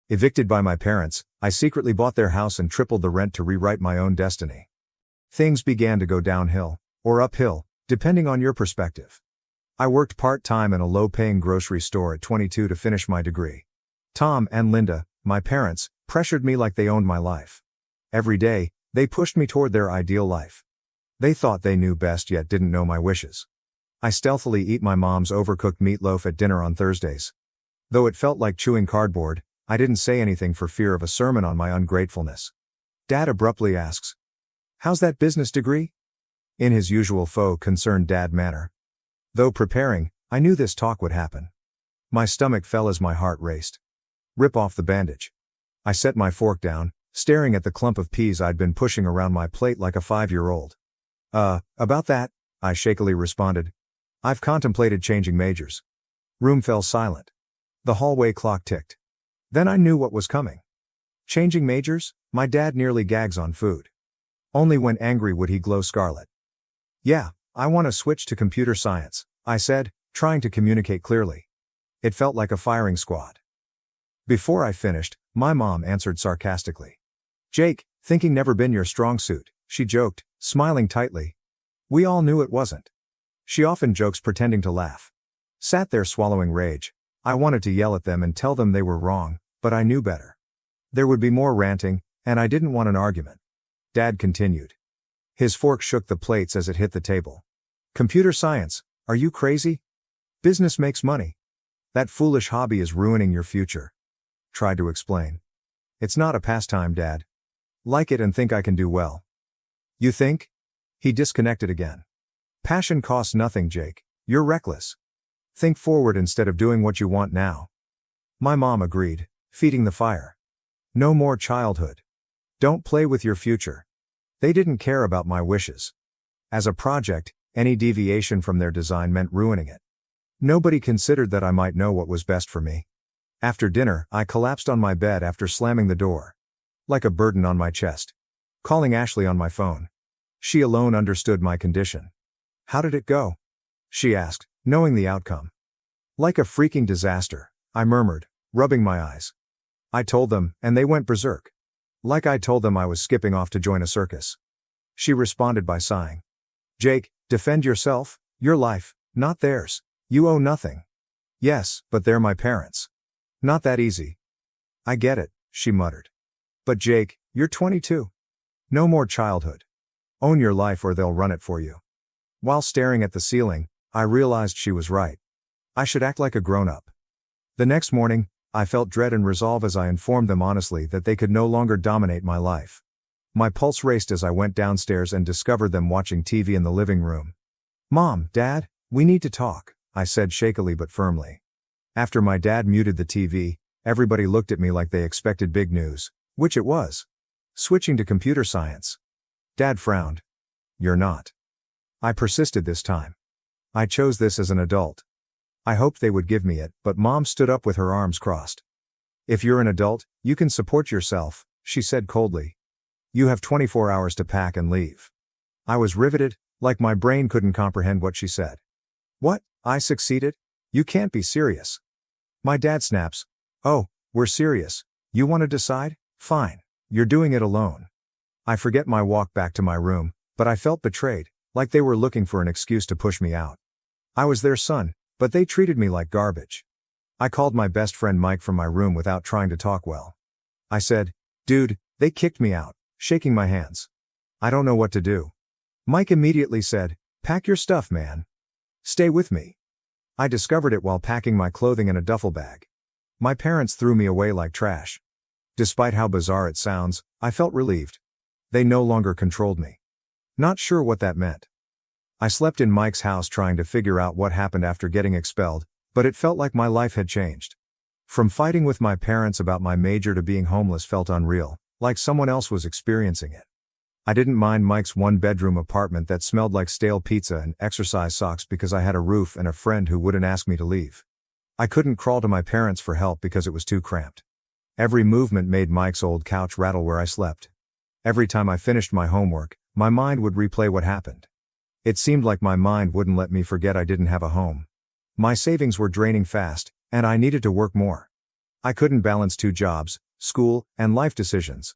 Evicted by my parents, I secretly bought their house and tripled the rent to rewrite my own destiny. Things began to go downhill, or uphill, depending on your perspective. I worked part-time in a low-paying grocery store at 22 to finish my degree. Tom and Linda, my parents, pressured me like they owned my life. Every day, they pushed me toward their ideal life. They thought they knew best yet didn't know my wishes. I stealthily eat my mom's overcooked meatloaf at dinner on Thursdays. Though it felt like chewing cardboard, I didn't say anything for fear of a sermon on my ungratefulness. Dad abruptly asks, "How's that business degree?" In his usual concerned dad manner. Though preparing, I knew this talk would happen. My stomach fell as my heart raced. Rip off the bandage. I set my fork down, staring at the clump of peas I'd been pushing around my plate like a 5-year-old. About that, I shakily responded. I've contemplated changing majors. Room fell silent. The hallway clock ticked. Then I knew what was coming. Changing majors? My dad nearly gags on food. Only when angry would he glow scarlet. Yeah, I want to switch to computer science, I said, trying to communicate clearly. It felt like a firing squad. Before I finished, my mom answered sarcastically. Jake, thinking never been your strong suit, she joked, smiling tightly. We all knew it wasn't. She often jokes pretending to laugh. Sat there swallowing rage. I wanted to yell at them and tell them they were wrong, but I knew better. There would be more ranting, and I didn't want an argument. Dad continued. His fork shook the plates as it hit the table. Computer science, are you crazy? Business makes money. That foolish hobby is ruining your future. Tried to explain. It's not a pastime, Dad. Like it and think I can do well. You think? He disconnected again. Passion costs nothing, Jake. You're reckless. Think forward instead of doing what you want now. My mom agreed, feeding the fire. No more childhood. Don't play with your future. They didn't care about my wishes. As a project, any deviation from their design meant ruining it. Nobody considered that I might know what was best for me. After dinner, I collapsed on my bed after slamming the door. Like a burden on my chest. Calling Ashley on my phone. She alone understood my condition. How did it go? She asked, knowing the outcome. Like a freaking disaster, I murmured, rubbing my eyes. I told them, and they went berserk. Like I told them I was skipping off to join a circus. She responded by sighing. Jake, defend yourself, your life, not theirs. You owe nothing. Yes, but they're my parents. Not that easy. I get it, she muttered. But Jake, you're 22. No more childhood. Own your life or they'll run it for you. While staring at the ceiling, I realized she was right. I should act like a grown-up. The next morning, I felt dread and resolve as I informed them honestly that they could no longer dominate my life. My pulse raced as I went downstairs and discovered them watching TV in the living room. Mom, Dad, we need to talk, I said shakily but firmly. After my dad muted the TV, everybody looked at me like they expected big news, which it was. Switching to computer science. Dad frowned. You're not. I persisted this time. I chose this as an adult. I hoped they would give me it, but Mom stood up with her arms crossed. If you're an adult, you can support yourself, she said coldly. You have 24 hours to pack and leave. I was riveted, like my brain couldn't comprehend what she said. What? I succeeded? You can't be serious. My dad snaps. Oh, we're serious. You want to decide? Fine. You're doing it alone. I forget my walk back to my room, but I felt betrayed, like they were looking for an excuse to push me out. I was their son, but they treated me like garbage. I called my best friend Mike from my room without trying to talk well. I said, dude, they kicked me out, shaking my hands. I don't know what to do. Mike immediately said, pack your stuff, man. Stay with me. I discovered it while packing my clothing in a duffel bag. My parents threw me away like trash. Despite how bizarre it sounds, I felt relieved. They no longer controlled me. Not sure what that meant. I slept in Mike's house trying to figure out what happened after getting expelled, but it felt like my life had changed. From fighting with my parents about my major to being homeless felt unreal, like someone else was experiencing it. I didn't mind Mike's one-bedroom apartment that smelled like stale pizza and exercise socks because I had a roof and a friend who wouldn't ask me to leave. I couldn't crawl to my parents for help because it was too cramped. Every movement made Mike's old couch rattle where I slept. Every time I finished my homework, my mind would replay what happened. It seemed like my mind wouldn't let me forget I didn't have a home. My savings were draining fast, and I needed to work more. I couldn't balance 2 jobs, school, and life decisions.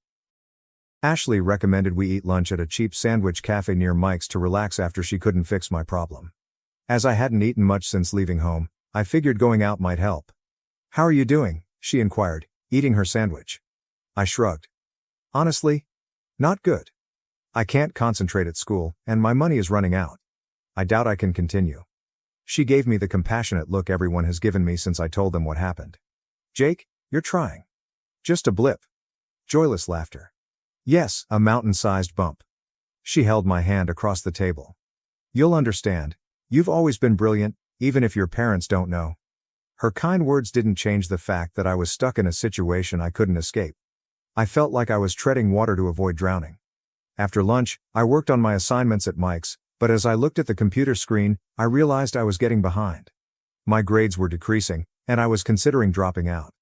Ashley recommended we eat lunch at a cheap sandwich cafe near Mike's to relax after she couldn't fix my problem. As I hadn't eaten much since leaving home, I figured going out might help. "How are you doing?" she inquired, eating her sandwich. I shrugged. "Honestly? Not good. I can't concentrate at school, and my money is running out. I doubt I can continue." She gave me the compassionate look everyone has given me since I told them what happened. "Jake, you're trying. Just a blip." Joyless laughter. "Yes, a mountain-sized bump." She held my hand across the table. "You'll understand. You've always been brilliant, even if your parents don't know." Her kind words didn't change the fact that I was stuck in a situation I couldn't escape. I felt like I was treading water to avoid drowning. After lunch, I worked on my assignments at Mike's, but as I looked at the computer screen, I realized I was getting behind. My grades were decreasing, and I was considering dropping out.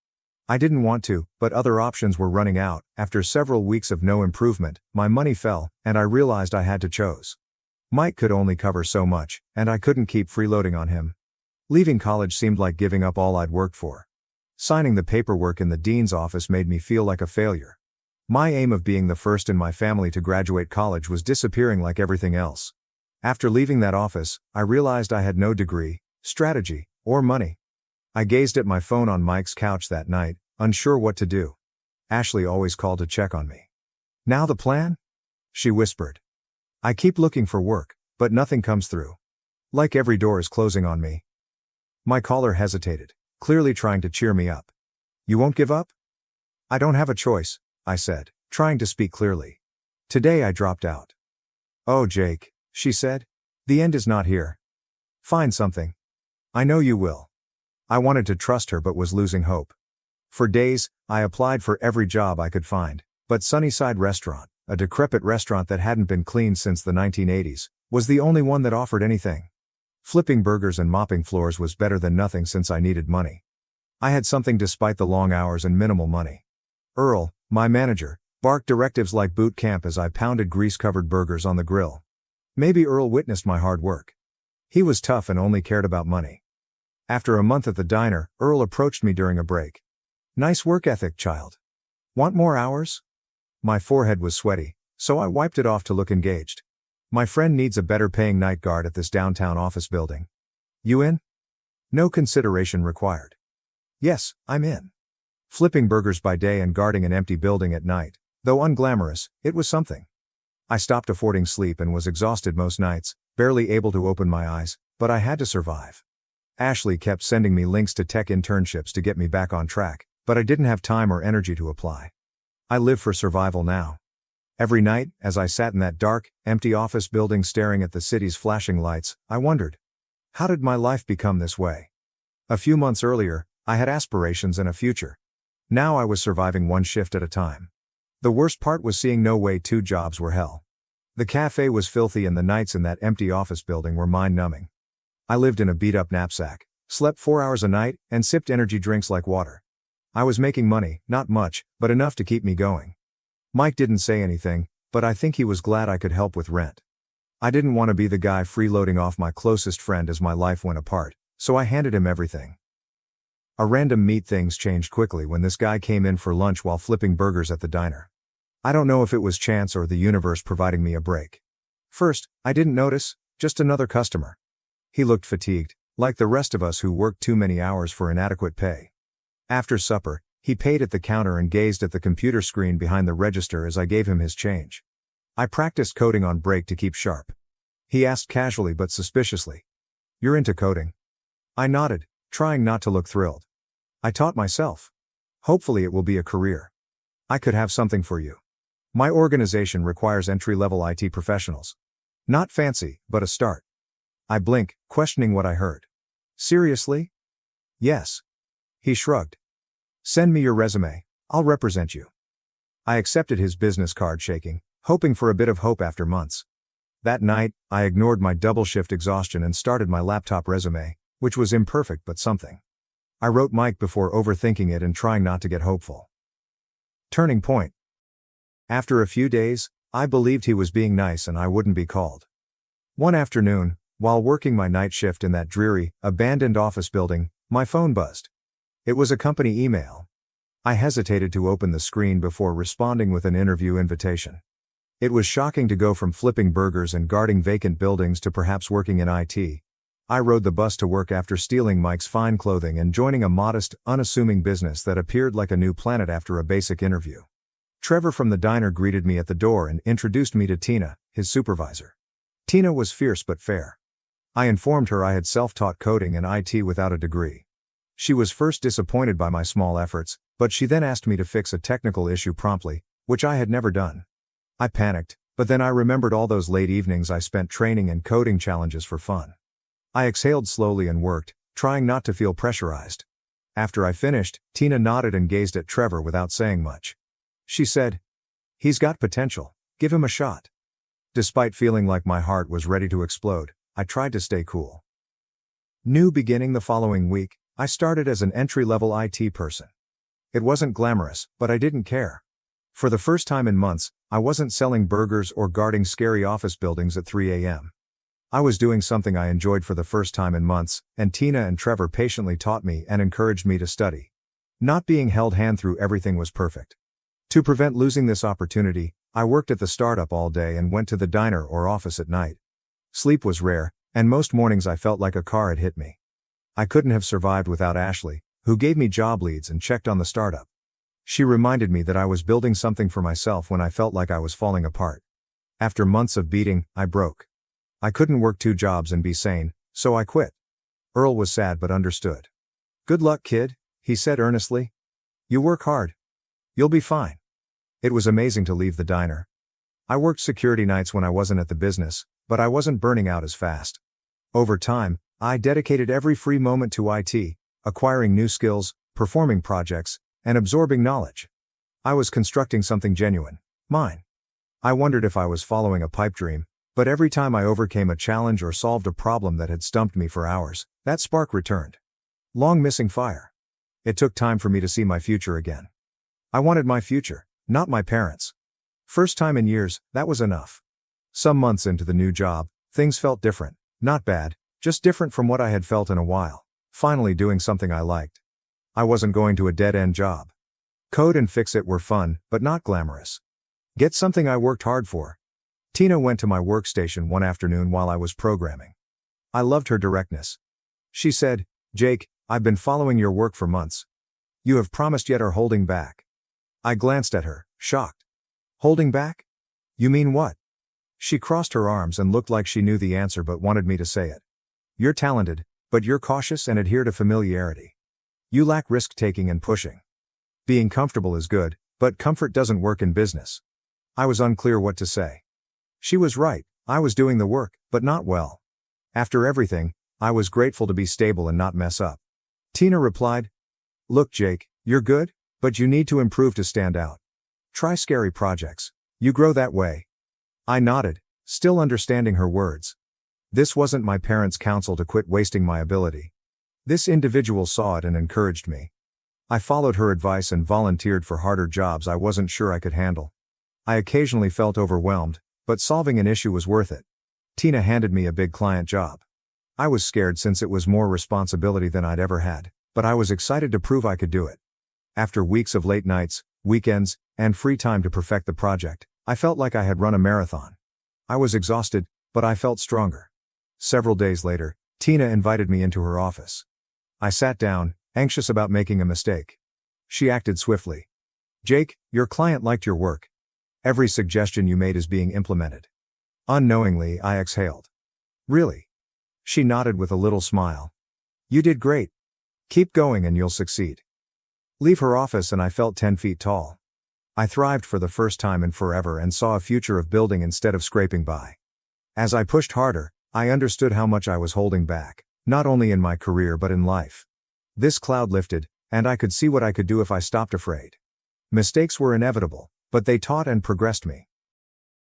I didn't want to, but other options were running out. After several weeks of no improvement, my money fell, and I realized I had to choose. Mike could only cover so much, and I couldn't keep freeloading on him. Leaving college seemed like giving up all I'd worked for. Signing the paperwork in the dean's office made me feel like a failure. My aim of being the first in my family to graduate college was disappearing like everything else. After leaving that office, I realized I had no degree, strategy, or money. I gazed at my phone on Mike's couch that night, unsure what to do. Ashley always called to check on me. "Now the plan?" she whispered. "I keep looking for work, but nothing comes through. Like every door is closing on me." My caller hesitated, clearly trying to cheer me up. "You won't give up?" "I don't have a choice," I said, trying to speak clearly. "Today I dropped out." "Oh, Jake," she said. "The end is not here. Find something." "I know you will." I wanted to trust her but was losing hope. For days, I applied for every job I could find, but Sunnyside Restaurant, a decrepit restaurant that hadn't been cleaned since the 1980s, was the only one that offered anything. Flipping burgers and mopping floors was better than nothing since I needed money. I had something despite the long hours and minimal money. Earl, my manager, barked directives like boot camp as I pounded grease-covered burgers on the grill. Maybe Earl witnessed my hard work. He was tough and only cared about money. After a month at the diner, Earl approached me during a break. "Nice work ethic, child. Want more hours?" My forehead was sweaty, so I wiped it off to look engaged. "My friend needs a better paying night guard at this downtown office building. You in?" No consideration required. "Yes, I'm in." Flipping burgers by day and guarding an empty building at night, though unglamorous, it was something. I stopped affording sleep and was exhausted most nights, barely able to open my eyes, but I had to survive. Ashley kept sending me links to tech internships to get me back on track, but I didn't have time or energy to apply. I live for survival now. Every night, as I sat in that dark, empty office building staring at the city's flashing lights, I wondered, how did my life become this way? A few months earlier, I had aspirations and a future. Now I was surviving one shift at a time. The worst part was seeing no way 2 jobs were hell. The cafe was filthy and the nights in that empty office building were mind-numbing. I lived in a beat-up knapsack, slept 4 hours a night, and sipped energy drinks like water. I was making money, not much, but enough to keep me going. Mike didn't say anything, but I think he was glad I could help with rent. I didn't want to be the guy freeloading off my closest friend as my life went apart, so I handed him everything. A random meet things changed quickly when this guy came in for lunch while flipping burgers at the diner. I don't know if it was chance or the universe providing me a break. First, I didn't notice, just another customer. He looked fatigued, like the rest of us who worked too many hours for inadequate pay. After supper, he paid at the counter and gazed at the computer screen behind the register as I gave him his change. I practiced coding on break to keep sharp. He asked casually but suspiciously, "You're into coding?" I nodded, trying not to look thrilled. "I taught myself. Hopefully it will be a career. I could have something for you. My organization requires entry-level IT professionals. Not fancy, but a start." I blinked, questioning what I heard. "Seriously?" "Yes." He shrugged. "Send me your resume, I'll represent you." I accepted his business card shaking, hoping for a bit of hope after months. That night, I ignored my double-shift exhaustion and started my laptop resume, which was imperfect but something. I wrote Mike before overthinking it and trying not to get hopeful. Turning point. After a few days, I believed he was being nice and I wouldn't be called. One afternoon, while working my night shift in that dreary, abandoned office building, my phone buzzed. It was a company email. I hesitated to open the screen before responding with an interview invitation. It was shocking to go from flipping burgers and guarding vacant buildings to perhaps working in IT. I rode the bus to work after stealing Mike's fine clothing and joining a modest, unassuming business that appeared like a new planet after a basic interview. Trevor from the diner greeted me at the door and introduced me to Tina, his supervisor. Tina was fierce but fair. I informed her I had self-taught coding and IT without a degree. She was first disappointed by my small efforts, but she then asked me to fix a technical issue promptly, which I had never done. I panicked, but then I remembered all those late evenings I spent training and coding challenges for fun. I exhaled slowly and worked, trying not to feel pressurized. After I finished, Tina nodded and gazed at Trevor without saying much. She said, "He's got potential, give him a shot." Despite feeling like my heart was ready to explode, I tried to stay cool. New beginning the following week, I started as an entry-level IT person. It wasn't glamorous, but I didn't care. For the first time in months, I wasn't selling burgers or guarding scary office buildings at 3 a.m. I was doing something I enjoyed for the first time in months, and Tina and Trevor patiently taught me and encouraged me to study. Not being held hand through everything was perfect. To prevent losing this opportunity, I worked at the startup all day and went to the diner or office at night. Sleep was rare, and most mornings I felt like a car had hit me. I couldn't have survived without Ashley, who gave me job leads and checked on the startup. She reminded me that I was building something for myself when I felt like I was falling apart. After months of beating, I broke. I couldn't work 2 jobs and be sane, so I quit. Earl was sad but understood. "Good luck, kid," he said earnestly. "You work hard. You'll be fine." It was amazing to leave the diner. I worked security nights when I wasn't at the business, but I wasn't burning out as fast. Over time, I dedicated every free moment to IT, acquiring new skills, performing projects, and absorbing knowledge. I was constructing something genuine, mine. I wondered if I was following a pipe dream, but every time I overcame a challenge or solved a problem that had stumped me for hours, that spark returned. Long missing fire. It took time for me to see my future again. I wanted my future, not my parents'. First time in years, that was enough. Some months into the new job, things felt different, not bad, just different from what I had felt in a while. Finally doing something I liked. I wasn't going to a dead-end job. Code and fix it were fun, but not glamorous. Get something I worked hard for. Tina went to my workstation one afternoon while I was programming. I loved her directness. She said, "Jake, I've been following your work for months. You have promised yet are holding back." I glanced at her, shocked. "Holding back? You mean what?" She crossed her arms and looked like she knew the answer but wanted me to say it. "You're talented, but you're cautious and adhere to familiarity. You lack risk-taking and pushing. Being comfortable is good, but comfort doesn't work in business." I was unclear what to say. She was right, I was doing the work, but not well. After everything, I was grateful to be stable and not mess up. Tina replied, "Look, Jake, you're good, but you need to improve to stand out. Try scary projects. You grow that way." I nodded, still understanding her words. This wasn't my parents' counsel to quit wasting my ability. This individual saw it and encouraged me. I followed her advice and volunteered for harder jobs I wasn't sure I could handle. I occasionally felt overwhelmed, but solving an issue was worth it. Tina handed me a big client job. I was scared since it was more responsibility than I'd ever had, but I was excited to prove I could do it. After weeks of late nights, weekends, and free time to perfect the project, I felt like I had run a marathon. I was exhausted, but I felt stronger. Several days later, Tina invited me into her office. I sat down, anxious about making a mistake. She acted swiftly. "Jake, your client liked your work. Every suggestion you made is being implemented." Unknowingly, I exhaled. "Really?" She nodded with a little smile. "You did great. Keep going and you'll succeed." Leave her office and I felt 10 feet tall. I thrived for the first time in forever and saw a future of building instead of scraping by. As I pushed harder, I understood how much I was holding back, not only in my career but in life. This cloud lifted, and I could see what I could do if I stopped afraid. Mistakes were inevitable, but they taught and progressed me.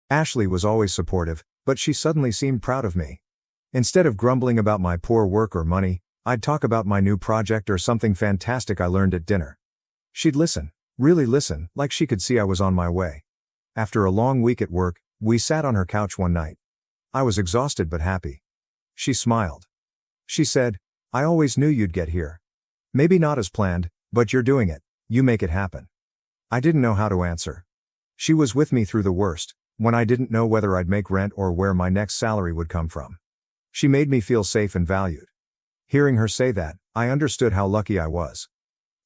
Ashley was always supportive, but she suddenly seemed proud of me. Instead of grumbling about my poor work or money, I'd talk about my new project or something fantastic I learned at dinner. She'd listen, really listen, like she could see I was on my way. After a long week at work, we sat on her couch one night. I was exhausted but happy. She smiled. She said, "I always knew you'd get here. Maybe not as planned, but you're doing it. You make it happen. I didn't know how to answer. She was with me through the worst, when I didn't know whether I'd make rent or where my next salary would come from. She made me feel safe and valued. Hearing her say that, I understood how lucky I was.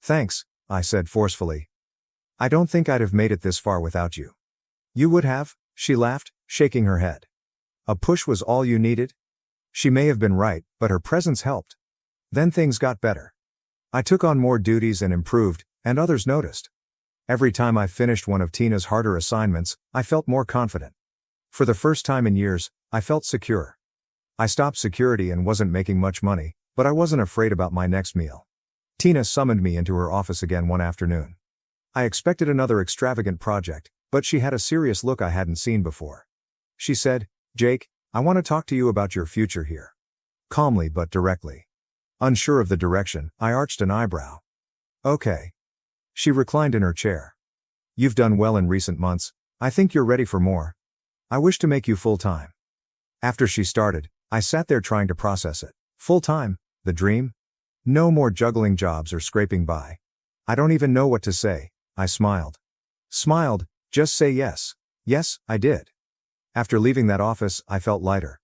Thanks, I said forcefully. I don't think I'd have made it this far without you. You would have, she laughed, shaking her head. A push was all you needed? She may have been right, but her presence helped. Then things got better. I took on more duties and improved, and others noticed. Every time I finished one of Tina's harder assignments, I felt more confident. For the first time in years, I felt secure. I stopped security and wasn't making much money, but I wasn't afraid about my next meal. Tina summoned me into her office again one afternoon. I expected another extravagant project, but she had a serious look I hadn't seen before. She said, Jake, I want to talk to you about your future here. Calmly but directly. Unsure of the direction, I arched an eyebrow. Okay. She reclined in her chair. You've done well in recent months. I think you're ready for more. I wish to make you full-time. After she started, I sat there trying to process it. Full-time, the dream? No more juggling jobs or scraping by. I don't even know what to say, I smiled. Smiled, just say yes. Yes, I did. After leaving that office, I felt lighter.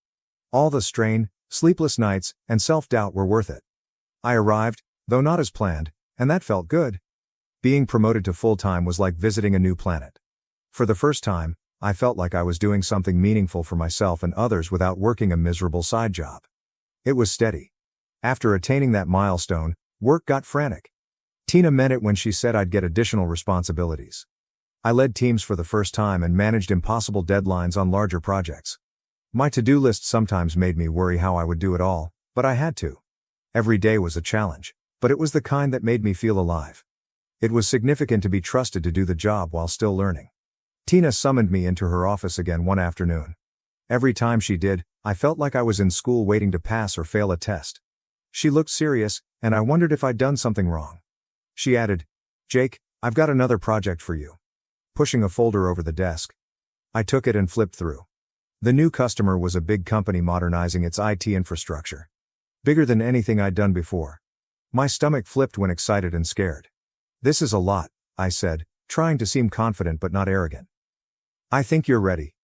All the strain, sleepless nights, and self-doubt were worth it. I arrived, though not as planned, and that felt good. Being promoted to full-time was like visiting a new planet. For the first time, I felt like I was doing something meaningful for myself and others without working a miserable side job. It was steady. After attaining that milestone, work got frantic. Tina meant it when she said I'd get additional responsibilities. I led teams for the first time and managed impossible deadlines on larger projects. My to-do list sometimes made me worry how I would do it all, but I had to. Every day was a challenge, but it was the kind that made me feel alive. It was significant to be trusted to do the job while still learning. Tina summoned me into her office again one afternoon. Every time she did, I felt like I was in school waiting to pass or fail a test. She looked serious, and I wondered if I'd done something wrong. She added, Jake, I've got another project for you. Pushing a folder over the desk. I took it and flipped through. The new customer was a big company modernizing its IT infrastructure. Bigger than anything I'd done before. My stomach flipped when excited and scared. This is a lot, I said, trying to seem confident but not arrogant. I think you're ready.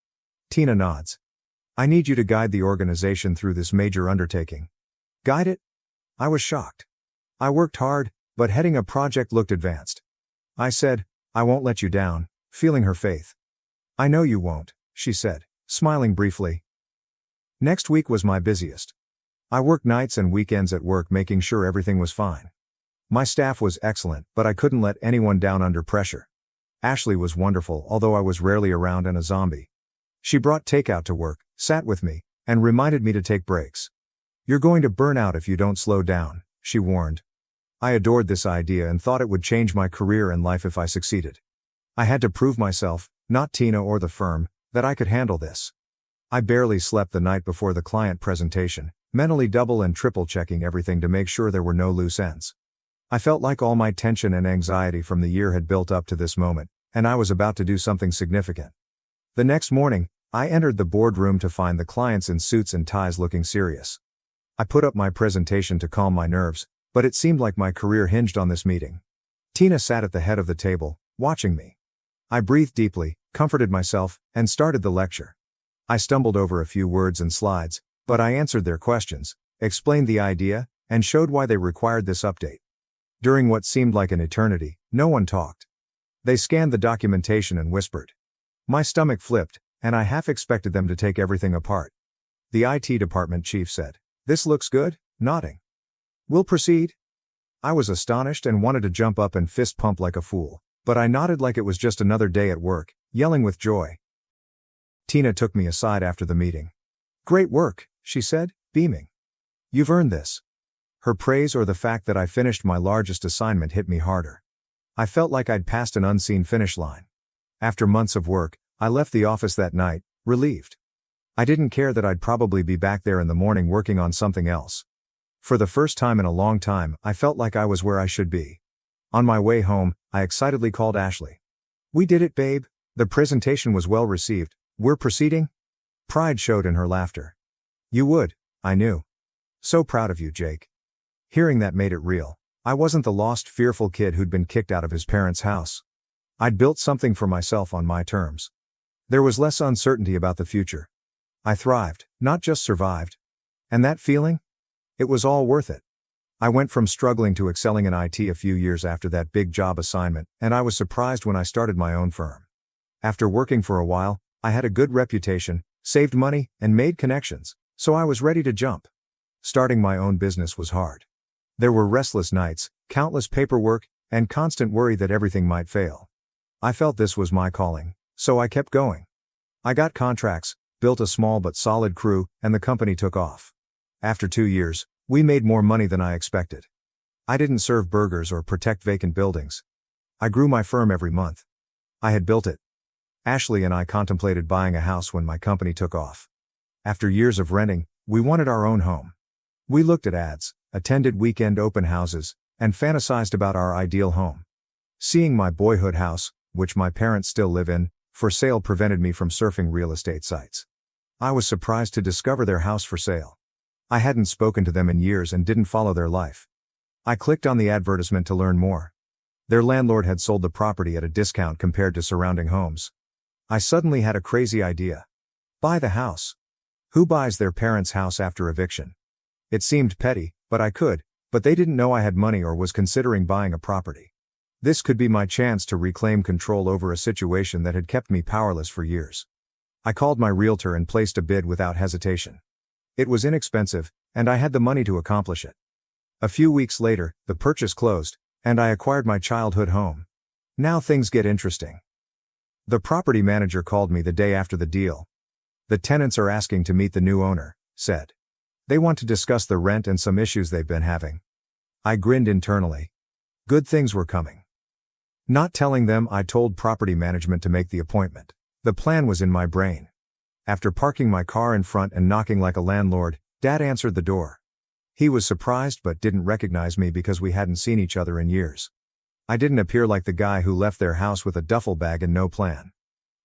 Tina nods. I need you to guide the organization through this major undertaking. Guide it? I was shocked. I worked hard, but heading a project looked advanced. I said, I won't let you down, feeling her faith. I know you won't, she said, smiling briefly. Next week was my busiest. I worked nights and weekends at work making sure everything was fine. My staff was excellent, but I couldn't let anyone down under pressure. Ashley was wonderful, although I was rarely around and a zombie. She brought takeout to work, sat with me, and reminded me to take breaks. You're going to burn out if you don't slow down, she warned. I adored this idea and thought it would change my career and life if I succeeded. I had to prove myself, not Tina or the firm, that I could handle this. I barely slept the night before the client presentation, mentally double and triple checking everything to make sure there were no loose ends. I felt like all my tension and anxiety from the year had built up to this moment, and I was about to do something significant. The next morning, I entered the boardroom to find the clients in suits and ties looking serious. I put up my presentation to calm my nerves, but it seemed like my career hinged on this meeting. Tina sat at the head of the table, watching me. I breathed deeply, comforted myself, and started the lecture. I stumbled over a few words and slides, but I answered their questions, explained the idea, and showed why they required this update. During what seemed like an eternity, no one talked. They scanned the documentation and whispered. My stomach flipped, and I half expected them to take everything apart. The IT department chief said, "This looks good," nodding. "We'll proceed." I was astonished and wanted to jump up and fist pump like a fool, but I nodded like it was just another day at work, yelling with joy. Tina took me aside after the meeting. "Great work," she said, beaming. "You've earned this." Her praise or the fact that I finished my largest assignment hit me harder. I felt like I'd passed an unseen finish line. After months of work, I left the office that night, relieved. I didn't care that I'd probably be back there in the morning working on something else. For the first time in a long time, I felt like I was where I should be. On my way home, I excitedly called Ashley. "We did it, babe. The presentation was well received. We're proceeding?" Pride showed in her laughter. "You would, I knew. So proud of you, Jake." Hearing that made it real. I wasn't the lost, fearful kid who'd been kicked out of his parents' house. I'd built something for myself on my terms. There was less uncertainty about the future. I thrived, not just survived. And that feeling? It was all worth it. I went from struggling to excelling in IT a few years after that big job assignment, and I was surprised when I started my own firm. After working for a while, I had a good reputation, saved money, and made connections, so I was ready to jump. Starting my own business was hard. There were restless nights, countless paperwork, and constant worry that everything might fail. I felt this was my calling, so I kept going. I got contracts, built a small but solid crew, and the company took off. After 2 years, we made more money than I expected. I didn't serve burgers or protect vacant buildings. I grew my firm every month. I had built it. Ashley and I contemplated buying a house when my company took off. After years of renting, we wanted our own home. We looked at ads, attended weekend open houses, and fantasized about our ideal home. Seeing my boyhood house, which my parents still live in, for sale prevented me from surfing real estate sites. I was surprised to discover their house for sale. I hadn't spoken to them in years and didn't follow their life. I clicked on the advertisement to learn more. Their landlord had sold the property at a discount compared to surrounding homes. I suddenly had a crazy idea. Buy the house. Who buys their parents' house after eviction? It seemed petty, but they didn't know I had money or was considering buying a property. This could be my chance to reclaim control over a situation that had kept me powerless for years. I called my realtor and placed a bid without hesitation. It was inexpensive, and I had the money to accomplish it. A few weeks later, the purchase closed, and I acquired my childhood home. Now things get interesting. The property manager called me the day after the deal. The tenants are asking to meet the new owner, said. They want to discuss the rent and some issues they've been having. I grinned internally. Good things were coming. Not telling them, I told property management to make the appointment. The plan was in my brain. After parking my car in front and knocking like a landlord, Dad answered the door. He was surprised but didn't recognize me because we hadn't seen each other in years. I didn't appear like the guy who left their house with a duffel bag and no plan.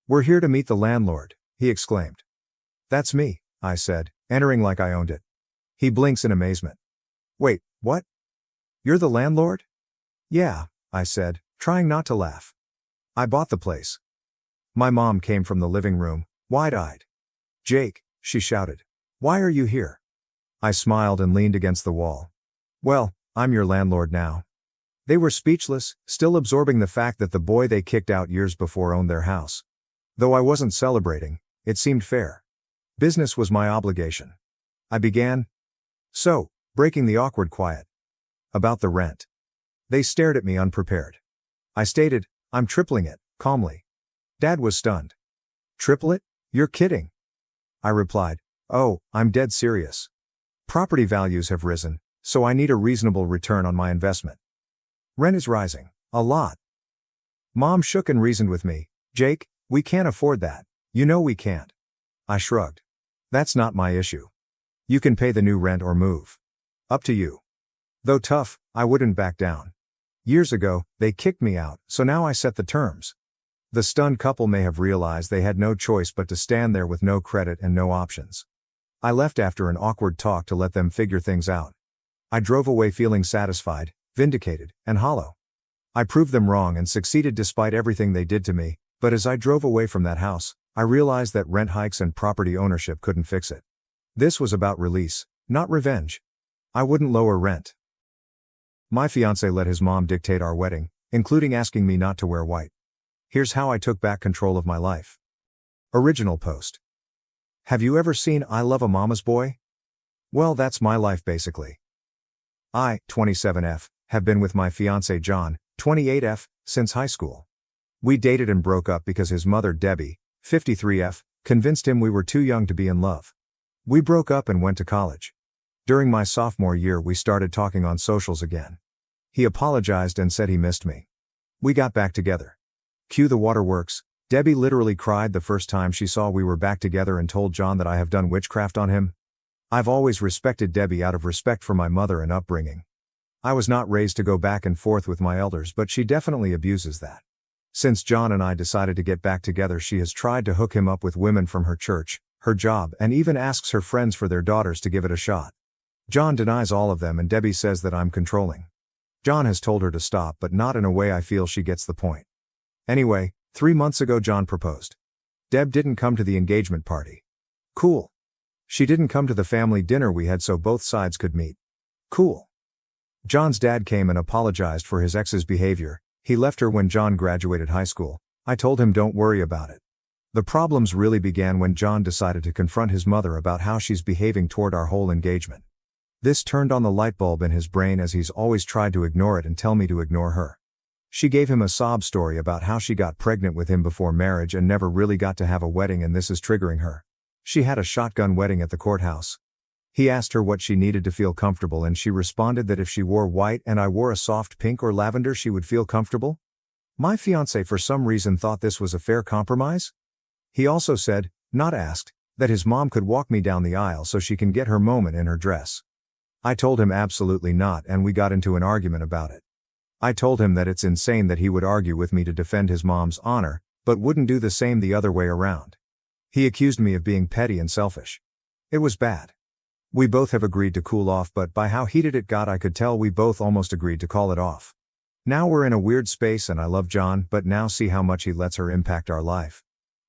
We're here to meet the landlord, he exclaimed. That's me, I said, entering like I owned it. He blinks in amazement. Wait, what? You're the landlord? Yeah, I said, trying not to laugh. I bought the place. My mom came from the living room, wide-eyed. Jake, she shouted. Why are you here? I smiled and leaned against the wall. Well, I'm your landlord now. They were speechless, still absorbing the fact that the boy they kicked out years before owned their house. Though I wasn't celebrating, it seemed fair. Business was my obligation. I began. So, breaking the awkward quiet. About the rent. They stared at me unprepared. I stated, I'm tripling it, calmly. Dad was stunned. Triple it? You're kidding. I replied, oh, I'm dead serious. Property values have risen, so I need a reasonable return on my investment. Rent is rising, a lot. Mom shook and reasoned with me, Jake, we can't afford that. You know we can't. I shrugged. That's not my issue. You can pay the new rent or move. Up to you. Though tough, I wouldn't back down. Years ago, they kicked me out, so now I set the terms. The stunned couple may have realized they had no choice but to stand there with no credit and no options. I left after an awkward talk to let them figure things out. I drove away feeling satisfied, vindicated, and hollow. I proved them wrong and succeeded despite everything they did to me, but as I drove away from that house, I realized that rent hikes and property ownership couldn't fix it. This was about release, not revenge. I wouldn't lower rent. My fiancé let his mom dictate our wedding, including asking me not to wear white. Here's how I took back control of my life. Original post. Have you ever seen I Love a Mama's Boy? Well, that's my life basically. I, 27F, have been with my fiancé John, 28F, since high school. We dated and broke up because his mother Debbie, 53F, convinced him we were too young to be in love. We broke up and went to college. During my sophomore year we started talking on socials again. He apologized and said he missed me. We got back together. Cue the waterworks. Debbie literally cried the first time she saw we were back together and told John that I have done witchcraft on him. I've always respected Debbie out of respect for my mother and upbringing. I was not raised to go back and forth with my elders, but she definitely abuses that. Since John and I decided to get back together, she has tried to hook him up with women from her church, her job, and even asks her friends for their daughters to give it a shot. John denies all of them and Debbie says that I'm controlling. John has told her to stop, but not in a way I feel she gets the point. Anyway, 3 months ago John proposed. Deb didn't come to the engagement party. Cool. She didn't come to the family dinner we had so both sides could meet. Cool. John's dad came and apologized for his ex's behavior. He left her when John graduated high school. I told him don't worry about it. The problems really began when John decided to confront his mother about how she's behaving toward our whole engagement. This turned on the light bulb in his brain, as he's always tried to ignore it and tell me to ignore her. She gave him a sob story about how she got pregnant with him before marriage and never really got to have a wedding, and this is triggering her. She had a shotgun wedding at the courthouse. He asked her what she needed to feel comfortable, and she responded that if she wore white and I wore a soft pink or lavender she would feel comfortable. My fiancé for some reason thought this was a fair compromise. He also said, not asked, that his mom could walk me down the aisle so she can get her moment in her dress. I told him absolutely not, and we got into an argument about it. I told him that it's insane that he would argue with me to defend his mom's honor, but wouldn't do the same the other way around. He accused me of being petty and selfish. It was bad. We both have agreed to cool off, but by how heated it got I could tell we both almost agreed to call it off. Now we're in a weird space, and I love John, but now see how much he lets her impact our life.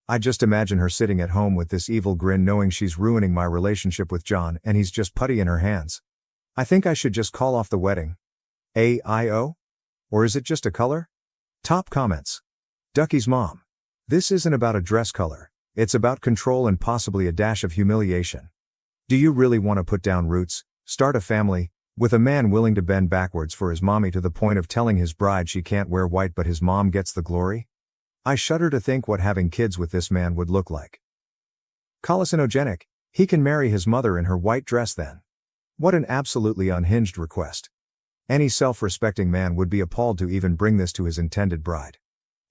I just imagine her sitting at home with this evil grin knowing she's ruining my relationship with John and he's just putty in her hands. I think I should just call off the wedding. AIO? Or is it just a color? Top comments. Ducky's mom. This isn't about a dress color, it's about control and possibly a dash of humiliation. Do you really want to put down roots, start a family, with a man willing to bend backwards for his mommy to the point of telling his bride she can't wear white but his mom gets the glory? I shudder to think what having kids with this man would look like. Hallucinogenic, he can marry his mother in her white dress then. What an absolutely unhinged request. Any self-respecting man would be appalled to even bring this to his intended bride.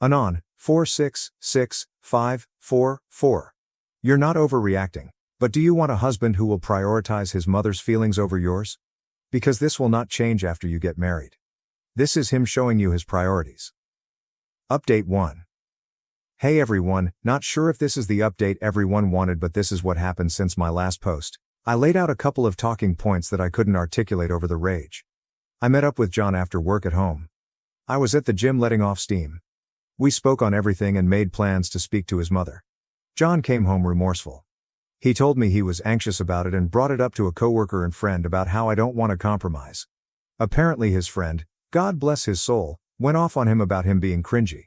Anon, 466544. You're not overreacting, but do you want a husband who will prioritize his mother's feelings over yours? Because this will not change after you get married. This is him showing you his priorities. Update 1. Hey everyone, not sure if this is the update everyone wanted, but this is what happened since my last post. I laid out a couple of talking points that I couldn't articulate over the rage. I met up with John after work at home. I was at the gym letting off steam. We spoke on everything and made plans to speak to his mother. John came home remorseful. He told me he was anxious about it and brought it up to a coworker and friend about how I don't want to compromise. Apparently his friend, God bless his soul, went off on him about him being cringy.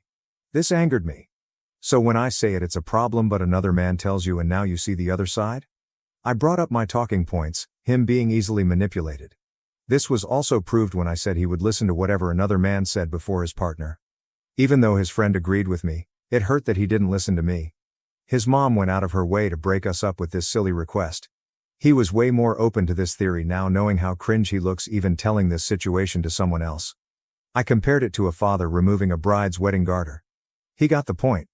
This angered me. So when I say it's a problem but another man tells you and now you see the other side? I brought up my talking points, him being easily manipulated. This was also proved when I said he would listen to whatever another man said before his partner. Even though his friend agreed with me, it hurt that he didn't listen to me. His mom went out of her way to break us up with this silly request. He was way more open to this theory now, knowing how cringe he looks even telling this situation to someone else. I compared it to a father removing a bride's wedding garter. He got the point.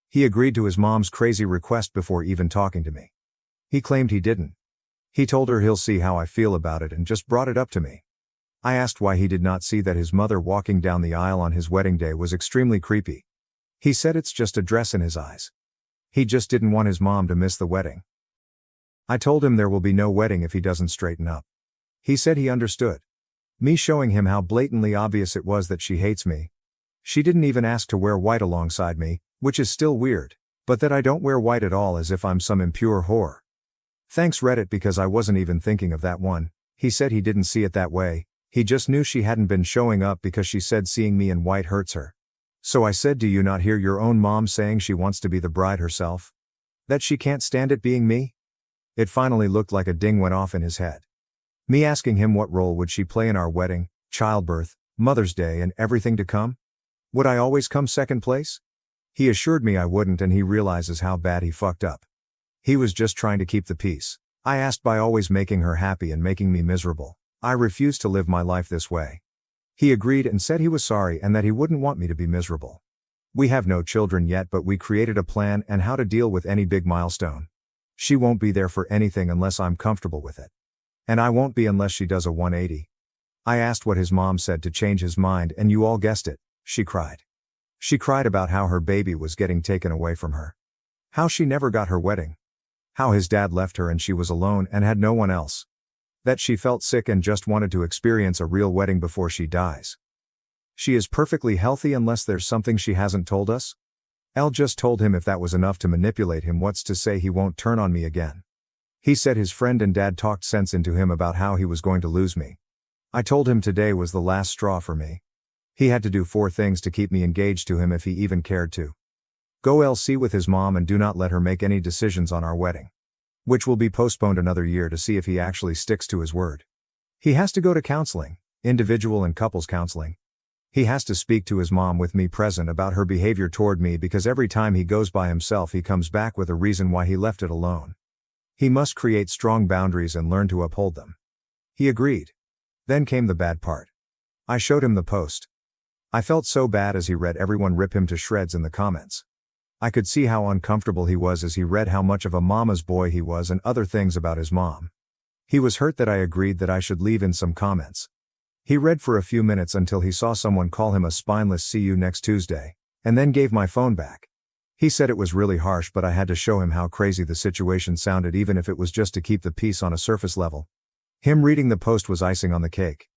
He agreed to his mom's crazy request before even talking to me. He claimed he didn't. He told her he'll see how I feel about it and just brought it up to me. I asked why he did not see that his mother walking down the aisle on his wedding day was extremely creepy. He said it's just a dress in his eyes. He just didn't want his mom to miss the wedding. I told him there will be no wedding if he doesn't straighten up. He said he understood. Me showing him how blatantly obvious it was that she hates me. She didn't even ask to wear white alongside me, which is still weird, but that I don't wear white at all as if I'm some impure whore. Thanks Reddit, because I wasn't even thinking of that one. He said he didn't see it that way, he just knew she hadn't been showing up because she said seeing me in white hurts her. So I said, do you not hear your own mom saying she wants to be the bride herself? That she can't stand it being me? It finally looked like a ding went off in his head. Me asking him what role would she play in our wedding, childbirth, Mother's Day and everything to come? Would I always come second place? He assured me I wouldn't, and he realizes how bad he fucked up. He was just trying to keep the peace. I asked by always making her happy and making me miserable. I refused to live my life this way. He agreed and said he was sorry and that he wouldn't want me to be miserable. We have no children yet, but we created a plan and how to deal with any big milestone. She won't be there for anything unless I'm comfortable with it. And I won't be unless she does a 180. I asked what his mom said to change his mind, and you all guessed it, she cried. She cried about how her baby was getting taken away from her. How she never got her wedding. How his dad left her and she was alone and had no one else. That she felt sick and just wanted to experience a real wedding before she dies. She is perfectly healthy unless there's something she hasn't told us? Elle just told him if that was enough to manipulate him, what's to say he won't turn on me again? He said his friend and dad talked sense into him about how he was going to lose me. I told him today was the last straw for me. He had to do 4 things to keep me engaged to him if he even cared to. Go LC with his mom and do not let her make any decisions on our wedding. Which will be postponed another year to see if he actually sticks to his word. He has to go to counseling, individual and couples counseling. He has to speak to his mom with me present about her behavior toward me, because every time he goes by himself he comes back with a reason why he left it alone. He must create strong boundaries and learn to uphold them. He agreed. Then came the bad part. I showed him the post. I felt so bad as he read everyone rip him to shreds in the comments. I could see how uncomfortable he was as he read how much of a mama's boy he was and other things about his mom. He was hurt that I agreed that I should leave in some comments. He read for a few minutes until he saw someone call him a spineless "see you next Tuesday," and then gave my phone back. He said it was really harsh, but I had to show him how crazy the situation sounded, even if it was just to keep the peace on a surface level. Him reading the post was icing on the cake.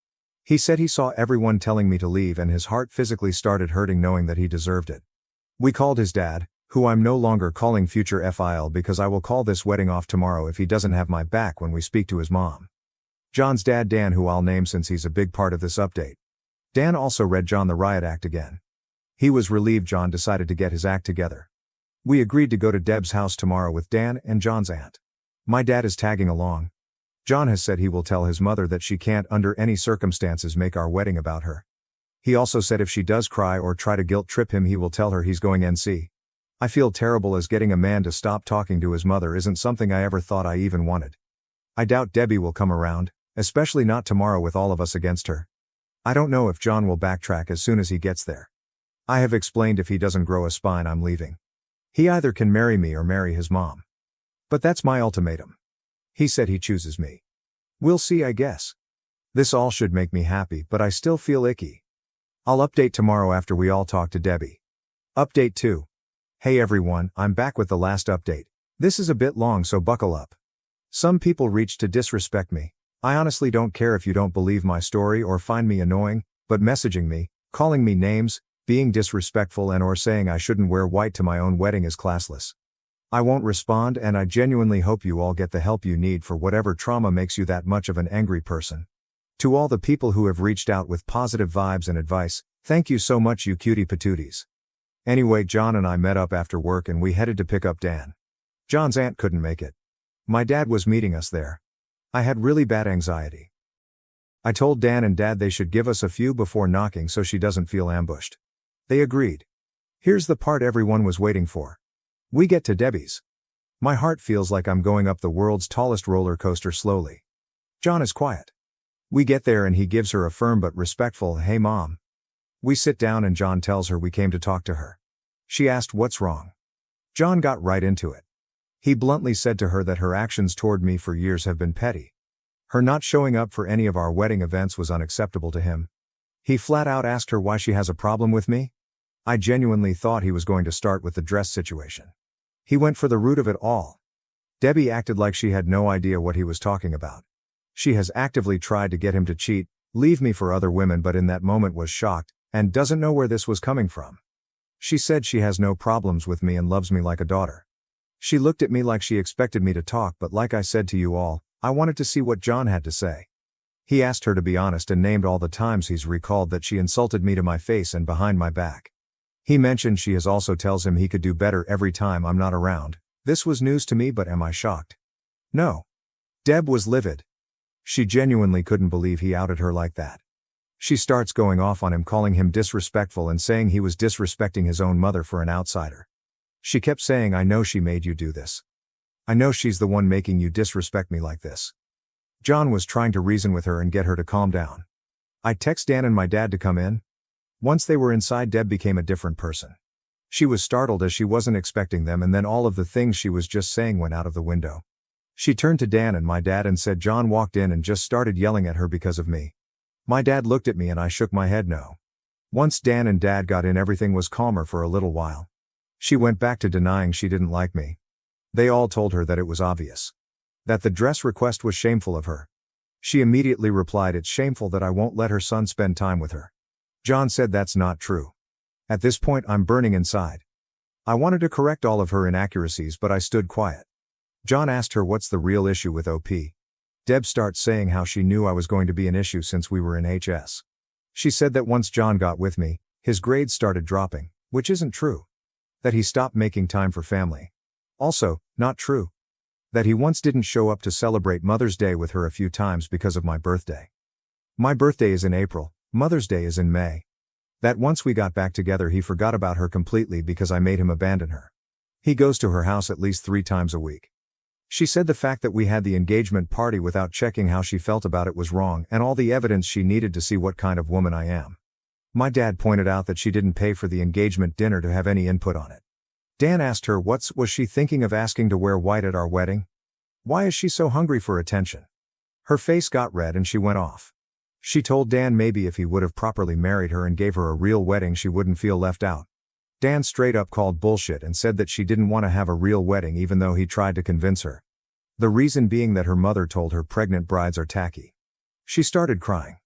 He said he saw everyone telling me to leave and his heart physically started hurting knowing that he deserved it. We called his dad, who I'm no longer calling future FIL because I will call this wedding off tomorrow if he doesn't have my back when we speak to his mom. John's dad Dan, who I'll name since he's a big part of this update. Dan also read John the riot act again. He was relieved John decided to get his act together. We agreed to go to Deb's house tomorrow with Dan and John's aunt. My dad is tagging along. John has said he will tell his mother that she can't under any circumstances make our wedding about her. He also said if she does cry or try to guilt trip him he will tell her he's going NC. I feel terrible as getting a man to stop talking to his mother isn't something I ever thought I even wanted. I doubt Debbie will come around, especially not tomorrow with all of us against her. I don't know if John will backtrack as soon as he gets there. I have explained if he doesn't grow a spine I'm leaving. He either can marry me or marry his mom. But that's my ultimatum. He said he chooses me. We'll see, I guess. This all should make me happy, but I still feel icky. I'll update tomorrow after we all talk to Debbie. Update 2. Hey everyone, I'm back with the last update. This is a bit long, so buckle up. Some people reached to disrespect me. I honestly don't care if you don't believe my story or find me annoying, but messaging me, calling me names, being disrespectful and or saying I shouldn't wear white to my own wedding is classless. I won't respond, and I genuinely hope you all get the help you need for whatever trauma makes you that much of an angry person. To all the people who have reached out with positive vibes and advice, thank you so much, you cutie patooties. Anyway, John and I met up after work and we headed to pick up Dan. John's aunt couldn't make it. My dad was meeting us there. I had really bad anxiety. I told Dan and Dad they should give us a few before knocking so she doesn't feel ambushed. They agreed. Here's the part everyone was waiting for. We get to Debbie's. My heart feels like I'm going up the world's tallest roller coaster slowly. John is quiet. We get there and he gives her a firm but respectful "Hey Mom." We sit down and John tells her we came to talk to her. She asked what's wrong. John got right into it. He bluntly said to her that her actions toward me for years have been petty. Her not showing up for any of our wedding events was unacceptable to him. He flat out asked her why she has a problem with me. I genuinely thought he was going to start with the dress situation. He went for the root of it all. Debbie acted like she had no idea what he was talking about. She has actively tried to get him to cheat, leave me for other women, but in that moment was shocked, and doesn't know where this was coming from. She said she has no problems with me and loves me like a daughter. She looked at me like she expected me to talk, but like I said to you all, I wanted to see what John had to say. He asked her to be honest and named all the times he's recalled that she insulted me to my face and behind my back. He mentioned she has also tells him he could do better every time I'm not around. This was news to me, but am I shocked? No. Deb was livid. She genuinely couldn't believe he outed her like that. She starts going off on him, calling him disrespectful and saying he was disrespecting his own mother for an outsider. She kept saying, I know she made you do this. I know she's the one making you disrespect me like this. John was trying to reason with her and get her to calm down. I text Dan and my dad to come in. Once they were inside, Deb became a different person. She was startled as she wasn't expecting them, and then all of the things she was just saying went out of the window. She turned to Dan and my dad and said John walked in and just started yelling at her because of me. My dad looked at me and I shook my head no. Once Dan and Dad got in, everything was calmer for a little while. She went back to denying she didn't like me. They all told her that it was obvious. That the dress request was shameful of her. She immediately replied, "It's shameful that I won't let her son spend time with her." John said that's not true. At this point I'm burning inside. I wanted to correct all of her inaccuracies but I stood quiet. John asked her what's the real issue with OP. Deb starts saying how she knew I was going to be an issue since we were in HS. She said that once John got with me, his grades started dropping, which isn't true. That he stopped making time for family. Also, not true. That he once didn't show up to celebrate Mother's Day with her a few times because of my birthday. My birthday is in April, Mother's Day is in May. That once we got back together he forgot about her completely because I made him abandon her. He goes to her house at least 3 times a week. She said the fact that we had the engagement party without checking how she felt about it was wrong and all the evidence she needed to see what kind of woman I am. My dad pointed out that she didn't pay for the engagement dinner to have any input on it. Dan asked her was she thinking of asking to wear white at our wedding? Why is she so hungry for attention? Her face got red and she went off. She told Dan maybe if he would have properly married her and gave her a real wedding she wouldn't feel left out. Dan straight up called bullshit and said that she didn't want to have a real wedding even though he tried to convince her. The reason being that her mother told her pregnant brides are tacky. She started crying.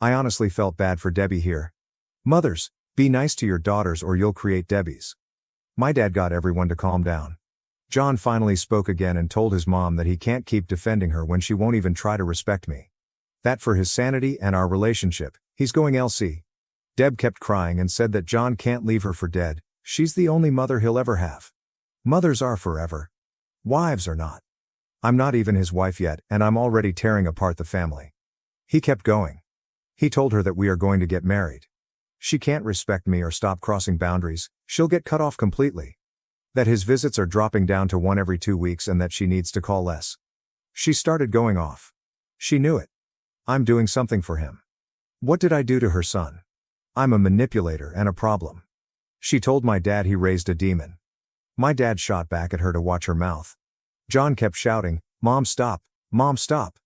I honestly felt bad for Debbie here. Mothers, be nice to your daughters or you'll create Debbies. My dad got everyone to calm down. John finally spoke again and told his mom that he can't keep defending her when she won't even try to respect me. That for his sanity and our relationship, he's going LC. Deb kept crying and said that John can't leave her for dead, she's the only mother he'll ever have. Mothers are forever. Wives are not. I'm not even his wife yet, and I'm already tearing apart the family. He kept going. He told her that we are going to get married. She can't respect me or stop crossing boundaries, she'll get cut off completely. That his visits are dropping down to 1 every 2 weeks and that she needs to call less. She started going off. She knew it. I'm doing something for him. What did I do to her son? I'm a manipulator and a problem. She told my dad he raised a demon. My dad shot back at her to watch her mouth. John kept shouting, "Mom, stop, Mom, stop."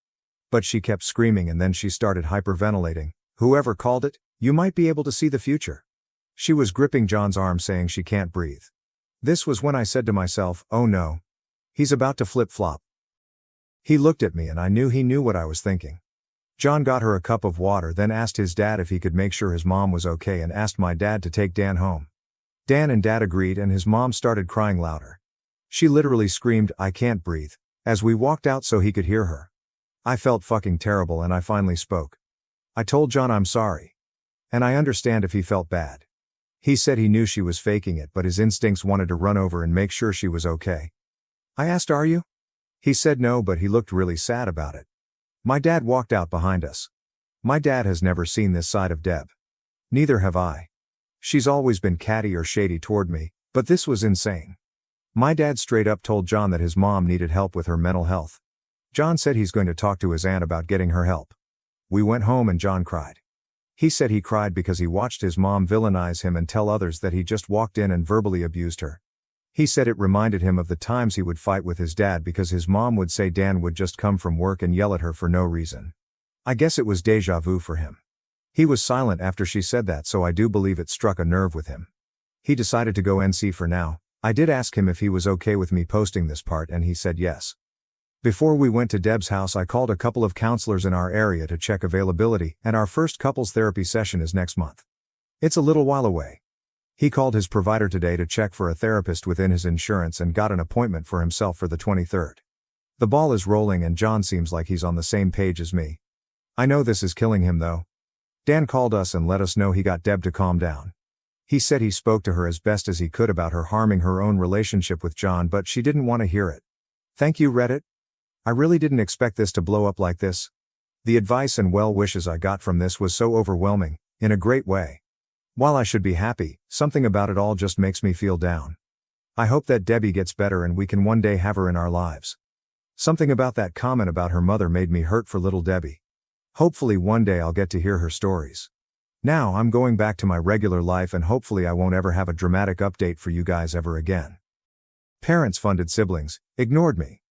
But she kept screaming and then she started hyperventilating. Whoever called it, you might be able to see the future. She was gripping John's arm saying she can't breathe. This was when I said to myself, oh no. He's about to flip-flop. He looked at me and I knew he knew what I was thinking. John got her a cup of water, then asked his dad if he could make sure his mom was okay and asked my dad to take Dan home. Dan and Dad agreed and his mom started crying louder. She literally screamed, "I can't breathe," as we walked out so he could hear her. I felt fucking terrible and I finally spoke. I told John I'm sorry. And I understand if he felt bad. He said he knew she was faking it but his instincts wanted to run over and make sure she was okay. I asked, "Are you?" He said no but he looked really sad about it. My dad walked out behind us. My dad has never seen this side of Deb. Neither have I. She's always been catty or shady toward me, but this was insane. My dad straight up told John that his mom needed help with her mental health. John said he's going to talk to his aunt about getting her help. We went home and John cried. He said he cried because he watched his mom villainize him and tell others that he just walked in and verbally abused her. He said it reminded him of the times he would fight with his dad because his mom would say Dan would just come from work and yell at her for no reason. I guess it was deja vu for him. He was silent after she said that, so I do believe it struck a nerve with him. He decided to go NC for now. I did ask him if he was okay with me posting this part and he said yes. Before we went to Deb's house I called a couple of counselors in our area to check availability and our first couples therapy session is next month. It's a little while away. He called his provider today to check for a therapist within his insurance and got an appointment for himself for the 23rd. The ball is rolling and John seems like he's on the same page as me. I know this is killing him though. Dan called us and let us know he got Deb to calm down. He said he spoke to her as best as he could about her harming her own relationship with John but she didn't want to hear it. Thank you Reddit. I really didn't expect this to blow up like this. The advice and well wishes I got from this was so overwhelming, in a great way. While I should be happy, something about it all just makes me feel down. I hope that Debbie gets better and we can one day have her in our lives. Something about that comment about her mother made me hurt for little Debbie. Hopefully one day I'll get to hear her stories. Now I'm going back to my regular life and hopefully I won't ever have a dramatic update for you guys ever again. Parents funded siblings, ignored me.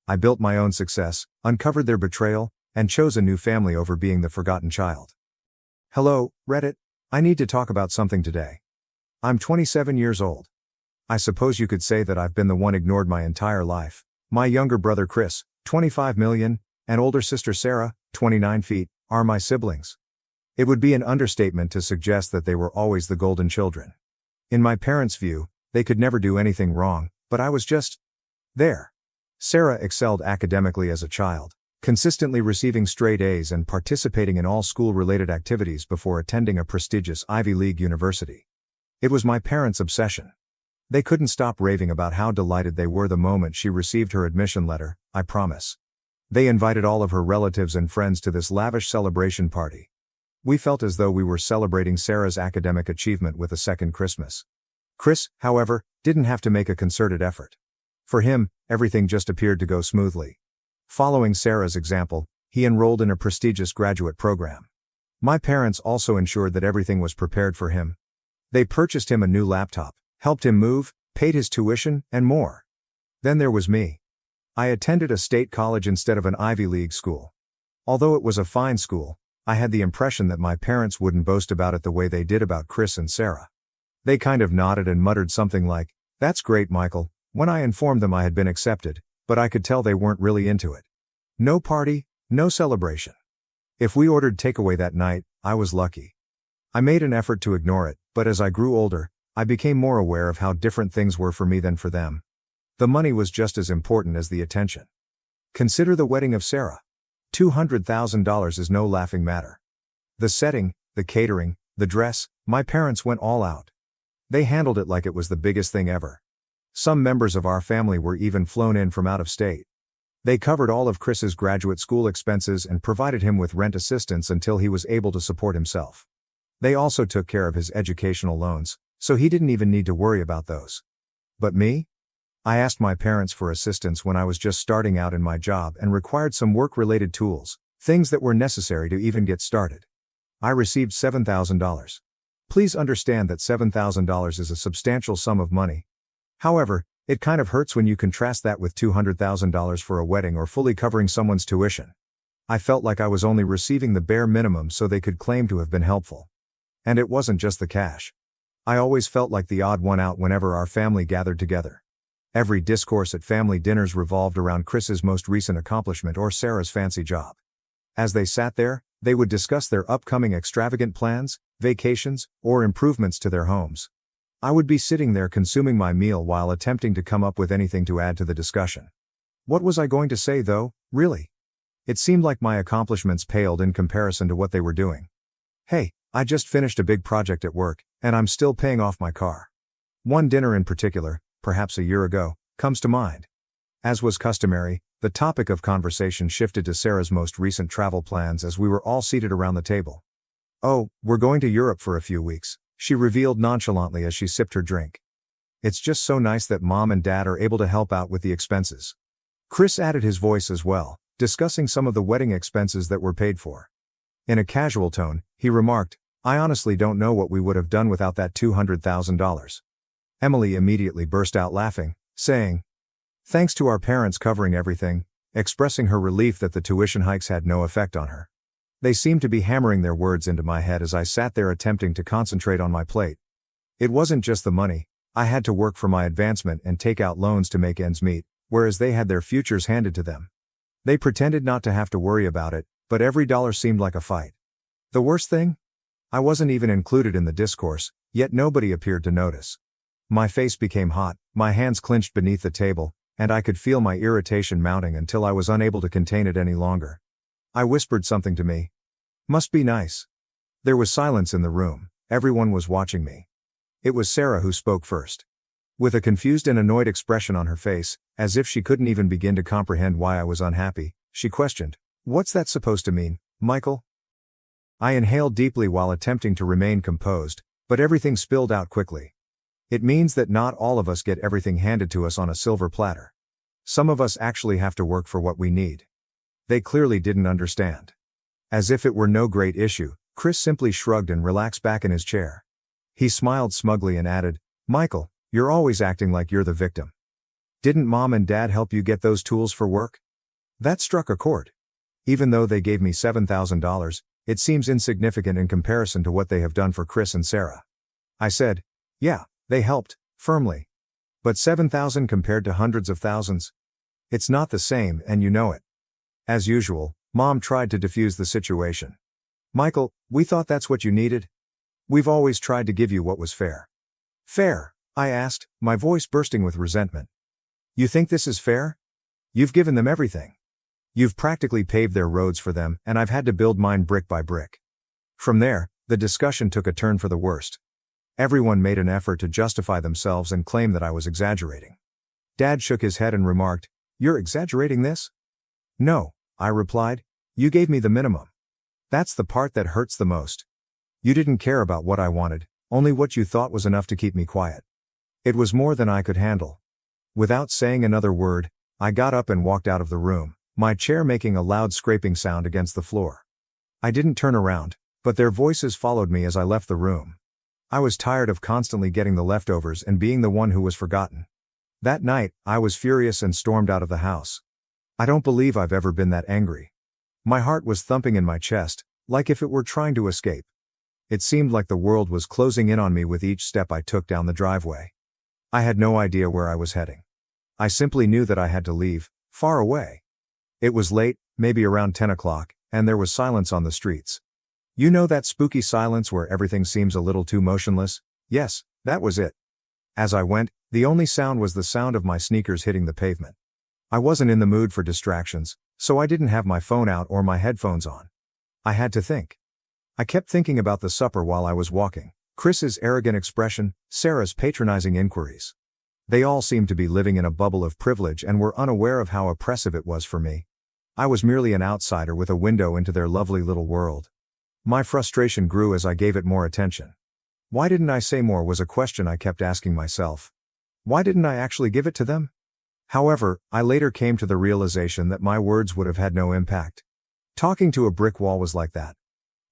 I built my own success, uncovered their betrayal, and chose a new family over being the forgotten child. Hello, Reddit. I need to talk about something today. I'm 27 years old. I suppose you could say that I've been the one ignored my entire life. My younger brother Chris, 25 million, and older sister Sarah, 29 feet, are my siblings. It would be an understatement to suggest that they were always the golden children. In my parents' view, they could never do anything wrong, but I was just there. Sarah excelled academically as a child, consistently receiving straight A's and participating in all school-related activities before attending a prestigious Ivy League university. It was my parents' obsession. They couldn't stop raving about how delighted they were the moment she received her admission letter, I promise. They invited all of her relatives and friends to this lavish celebration party. We felt as though we were celebrating Sarah's academic achievement with a second Christmas. Chris, however, didn't have to make a concerted effort. For him, everything just appeared to go smoothly. Following Sarah's example, he enrolled in a prestigious graduate program. My parents also ensured that everything was prepared for him. They purchased him a new laptop, helped him move, paid his tuition, and more. Then there was me. I attended a state college instead of an Ivy League school. Although it was a fine school, I had the impression that my parents wouldn't boast about it the way they did about Chris and Sarah. They kind of nodded and muttered something like, "That's great, Michael," when I informed them I had been accepted, but I could tell they weren't really into it. No party, no celebration. If we ordered takeaway that night, I was lucky. I made an effort to ignore it, but as I grew older, I became more aware of how different things were for me than for them. The money was just as important as the attention. Consider the wedding of Sarah. $200,000 is no laughing matter. The setting, the catering, the dress, my parents went all out. They handled it like it was the biggest thing ever. Some members of our family were even flown in from out of state. They covered all of Chris's graduate school expenses and provided him with rent assistance until he was able to support himself. They also took care of his educational loans, so he didn't even need to worry about those. But me? I asked my parents for assistance when I was just starting out in my job and required some work-related tools, things that were necessary to even get started. I received $7,000. Please understand that $7,000 is a substantial sum of money. However, it kind of hurts when you contrast that with $200,000 for a wedding or fully covering someone's tuition. I felt like I was only receiving the bare minimum so they could claim to have been helpful. And it wasn't just the cash. I always felt like the odd one out whenever our family gathered together. Every discourse at family dinners revolved around Chris's most recent accomplishment or Sarah's fancy job. As they sat there, they would discuss their upcoming extravagant plans, vacations, or improvements to their homes. I would be sitting there consuming my meal while attempting to come up with anything to add to the discussion. What was I going to say though, really? It seemed like my accomplishments paled in comparison to what they were doing. Hey, I just finished a big project at work, and I'm still paying off my car. One dinner in particular, perhaps a year ago, comes to mind. As was customary, the topic of conversation shifted to Sarah's most recent travel plans as we were all seated around the table. "Oh, we're going to Europe for a few weeks," she revealed nonchalantly as she sipped her drink. "It's just so nice that Mom and Dad are able to help out with the expenses." Chris added his voice as well, discussing some of the wedding expenses that were paid for. In a casual tone, he remarked, "I honestly don't know what we would have done without that $200,000. Emily immediately burst out laughing, saying, "Thanks to our parents covering everything," expressing her relief that the tuition hikes had no effect on her. They seemed to be hammering their words into my head as I sat there attempting to concentrate on my plate. It wasn't just the money. I had to work for my advancement and take out loans to make ends meet, whereas they had their futures handed to them. They pretended not to have to worry about it, but every dollar seemed like a fight. The worst thing? I wasn't even included in the discourse, yet nobody appeared to notice. My face became hot, my hands clenched beneath the table, and I could feel my irritation mounting until I was unable to contain it any longer. I whispered something to me. "Must be nice." There was silence in the room, everyone was watching me. It was Sarah who spoke first. With a confused and annoyed expression on her face, as if she couldn't even begin to comprehend why I was unhappy, she questioned, "What's that supposed to mean, Michael?" I inhaled deeply while attempting to remain composed, but everything spilled out quickly. It means that not all of us get everything handed to us on a silver platter. Some of us actually have to work for what we need. They clearly didn't understand. As if it were no great issue, Chris simply shrugged and relaxed back in his chair. He smiled smugly and added, "Michael, you're always acting like you're the victim. Didn't Mom and Dad help you get those tools for work?" That struck a chord. Even though they gave me $7,000, it seems insignificant in comparison to what they have done for Chris and Sarah. I said, "Yeah, they helped," firmly. "But $7,000 compared to hundreds of thousands? It's not the same, and you know it." As usual, Mom tried to defuse the situation. Michael, we thought that's what you needed. We've always tried to give you what was fair. Fair? I asked, my voice bursting with resentment. You think this is fair? You've given them everything. You've practically paved their roads for them, and I've had to build mine brick by brick. From there, the discussion took a turn for the worst. Everyone made an effort to justify themselves and claim that I was exaggerating. Dad shook his head and remarked, "You're exaggerating this?" "No," I replied. "You gave me the minimum. That's the part that hurts the most. You didn't care about what I wanted, only what you thought was enough to keep me quiet. It was more than I could handle." Without saying another word, I got up and walked out of the room, my chair making a loud scraping sound against the floor. I didn't turn around, but their voices followed me as I left the room. I was tired of constantly getting the leftovers and being the one who was forgotten. That night, I was furious and stormed out of the house. I don't believe I've ever been that angry. My heart was thumping in my chest, like if it were trying to escape. It seemed like the world was closing in on me with each step I took down the driveway. I had no idea where I was heading. I simply knew that I had to leave, far away. It was late, maybe around 10 o'clock, and there was silence on the streets. You know that spooky silence where everything seems a little too motionless? Yes, that was it. As I went, the only sound was the sound of my sneakers hitting the pavement. I wasn't in the mood for distractions, so I didn't have my phone out or my headphones on. I had to think. I kept thinking about the supper while I was walking, Chris's arrogant expression, Sarah's patronizing inquiries. They all seemed to be living in a bubble of privilege and were unaware of how oppressive it was for me. I was merely an outsider with a window into their lovely little world. My frustration grew as I gave it more attention. Why didn't I say more was a question I kept asking myself. Why didn't I actually give it to them? However, I later came to the realization that my words would have had no impact. Talking to a brick wall was like that.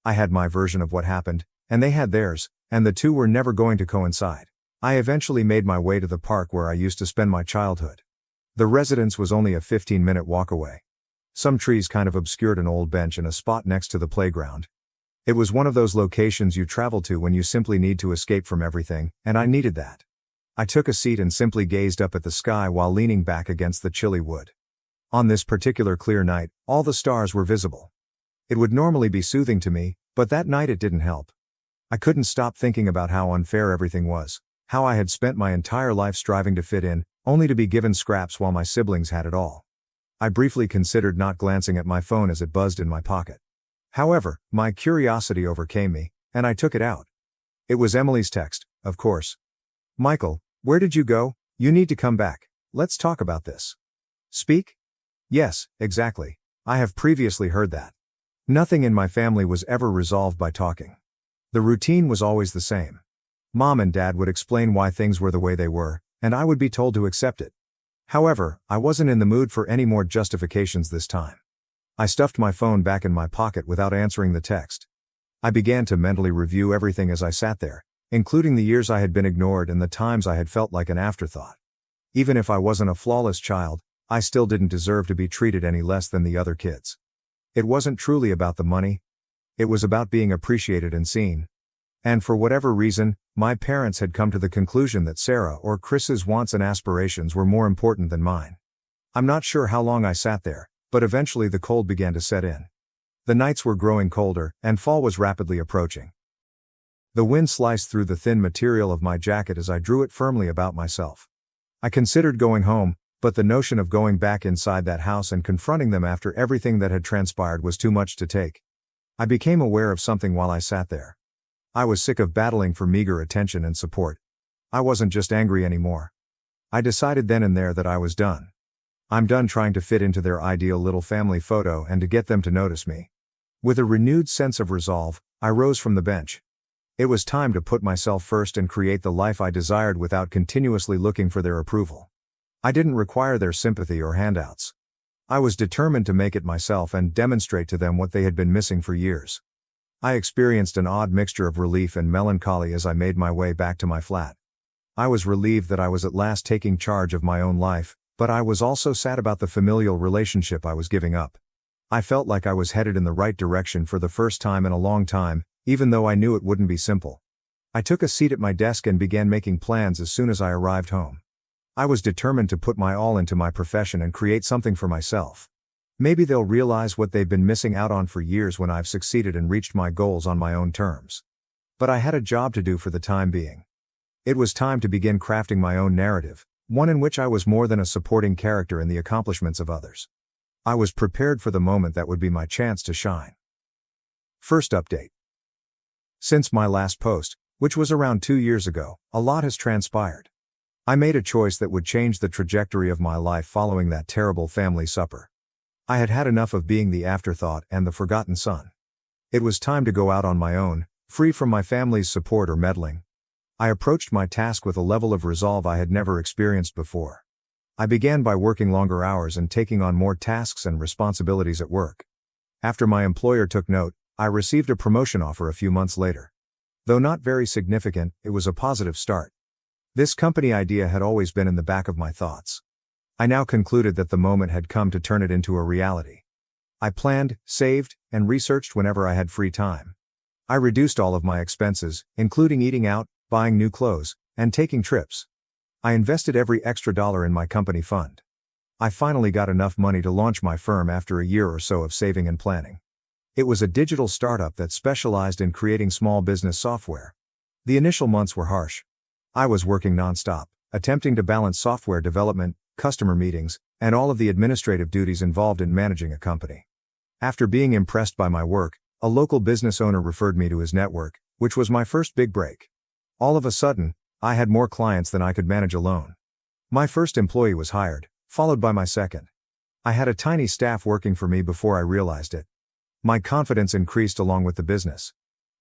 I had my version of what happened, and they had theirs, and the two were never going to coincide. I eventually made my way to the park where I used to spend my childhood. The residence was only a 15-minute walk away. Some trees kind of obscured an old bench and a spot next to the playground. It was one of those locations you travel to when you simply need to escape from everything, and I needed that. I took a seat and simply gazed up at the sky while leaning back against the chilly wood. On this particular clear night, all the stars were visible. It would normally be soothing to me, but that night it didn't help. I couldn't stop thinking about how unfair everything was, how I had spent my entire life striving to fit in, only to be given scraps while my siblings had it all. I briefly considered not glancing at my phone as it buzzed in my pocket. However, my curiosity overcame me, and I took it out. It was Emily's text, of course. "Michael, where did you go? You need to come back. Let's talk about this." "Speak?" "Yes, exactly. I have previously heard that. Nothing in my family was ever resolved by talking. The routine was always the same. Mom and Dad would explain why things were the way they were, and I would be told to accept it. However, I wasn't in the mood for any more justifications this time. I stuffed my phone back in my pocket without answering the text. I began to mentally review everything as I sat there, including the years I had been ignored and the times I had felt like an afterthought. Even if I wasn't a flawless child, I still didn't deserve to be treated any less than the other kids. It wasn't truly about the money. It was about being appreciated and seen. And for whatever reason, my parents had come to the conclusion that Sarah or Chris's wants and aspirations were more important than mine. I'm not sure how long I sat there, but eventually the cold began to set in. The nights were growing colder, and fall was rapidly approaching. The wind sliced through the thin material of my jacket as I drew it firmly about myself. I considered going home, but the notion of going back inside that house and confronting them after everything that had transpired was too much to take. I became aware of something while I sat there. I was sick of battling for meager attention and support. I wasn't just angry anymore. I decided then and there that I was done. I'm done trying to fit into their ideal little family photo and to get them to notice me. With a renewed sense of resolve, I rose from the bench. It was time to put myself first and create the life I desired without continuously looking for their approval. I didn't require their sympathy or handouts. I was determined to make it myself and demonstrate to them what they had been missing for years. I experienced an odd mixture of relief and melancholy as I made my way back to my flat. I was relieved that I was at last taking charge of my own life, but I was also sad about the familial relationship I was giving up. I felt like I was headed in the right direction for the first time in a long time, even though I knew it wouldn't be simple. I took a seat at my desk and began making plans as soon as I arrived home. I was determined to put my all into my profession and create something for myself. Maybe they'll realize what they've been missing out on for years when I've succeeded and reached my goals on my own terms. But I had a job to do for the time being. It was time to begin crafting my own narrative, one in which I was more than a supporting character in the accomplishments of others. I was prepared for the moment that would be my chance to shine. First update. Since my last post, which was around 2 years ago, a lot has transpired. I made a choice that would change the trajectory of my life following that terrible family supper. I had had enough of being the afterthought and the forgotten son. It was time to go out on my own, free from my family's support or meddling. I approached my task with a level of resolve I had never experienced before. I began by working longer hours and taking on more tasks and responsibilities at work. After my employer took note, I received a promotion offer a few months later. Though not very significant, it was a positive start. This company idea had always been in the back of my thoughts. I now concluded that the moment had come to turn it into a reality. I planned, saved, and researched whenever I had free time. I reduced all of my expenses, including eating out, buying new clothes, and taking trips. I invested every extra dollar in my company fund. I finally got enough money to launch my firm after a year or so of saving and planning. It was a digital startup that specialized in creating small business software. The initial months were harsh. I was working nonstop, attempting to balance software development, customer meetings, and all of the administrative duties involved in managing a company. After being impressed by my work, a local business owner referred me to his network, which was my first big break. All of a sudden, I had more clients than I could manage alone. My first employee was hired, followed by my second. I had a tiny staff working for me before I realized it. My confidence increased along with the business.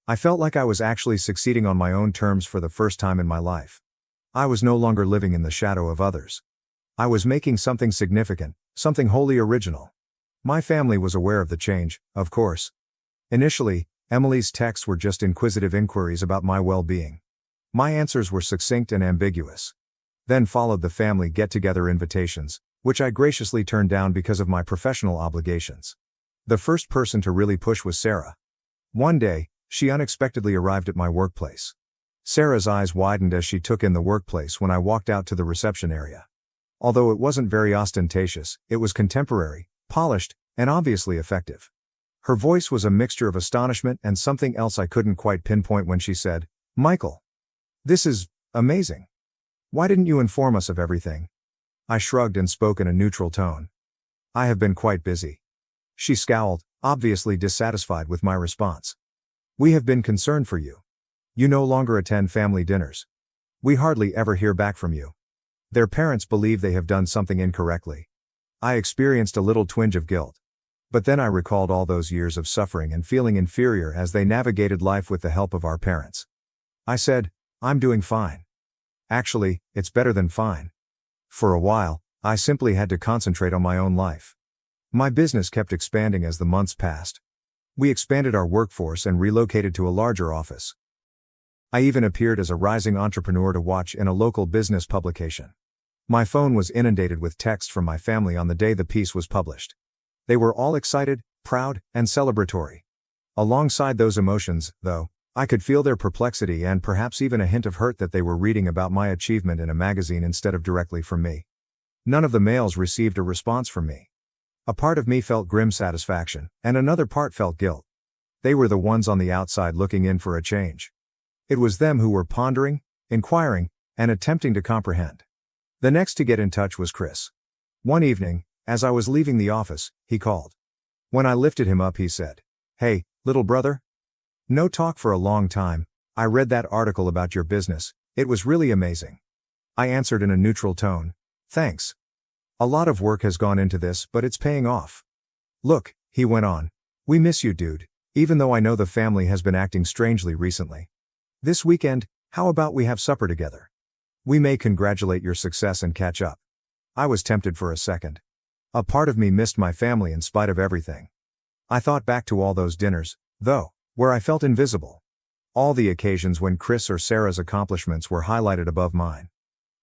I felt like I was actually succeeding on my own terms for the first time in my life. I was no longer living in the shadow of others. I was making something significant, something wholly original. My family was aware of the change, of course. Initially, Emily's texts were just inquisitive inquiries about my well-being. My answers were succinct and ambiguous. Then followed the family get-together invitations, which I graciously turned down because of my professional obligations. The first person to really push was Sarah. One day, she unexpectedly arrived at my workplace. Sarah's eyes widened as she took in the workplace when I walked out to the reception area. Although it wasn't very ostentatious, it was contemporary, polished, and obviously effective. Her voice was a mixture of astonishment and something else I couldn't quite pinpoint when she said, "Michael, this is amazing. Why didn't you inform us of everything?" I shrugged and spoke in a neutral tone. "I have been quite busy." She scowled, obviously dissatisfied with my response. "We have been concerned for you. You no longer attend family dinners. We hardly ever hear back from you." Their parents believe they have done something incorrectly. I experienced a little twinge of guilt. But then I recalled all those years of suffering and feeling inferior as they navigated life with the help of our parents. I said, "I'm doing fine. Actually, it's better than fine." For a while, I simply had to concentrate on my own life. My business kept expanding as the months passed. We expanded our workforce and relocated to a larger office. I even appeared as a rising entrepreneur to watch in a local business publication. My phone was inundated with texts from my family on the day the piece was published. They were all excited, proud, and celebratory. Alongside those emotions, though, I could feel their perplexity and perhaps even a hint of hurt that they were reading about my achievement in a magazine instead of directly from me. None of the mails received a response from me. A part of me felt grim satisfaction, and another part felt guilt. They were the ones on the outside looking in for a change. It was them who were pondering, inquiring, and attempting to comprehend. The next to get in touch was Chris. One evening, as I was leaving the office, he called. When I lifted him up, he said, "Hey, little brother? No talk for a long time. I read that article about your business. It was really amazing." I answered in a neutral tone, "Thanks. A lot of work has gone into this, but it's paying off." "Look," he went on, "we miss you, dude, even though I know the family has been acting strangely recently. This weekend, how about we have supper together? We may congratulate your success and catch up." I was tempted for a second. A part of me missed my family in spite of everything. I thought back to all those dinners, though, where I felt invisible. All the occasions when Chris or Sarah's accomplishments were highlighted above mine.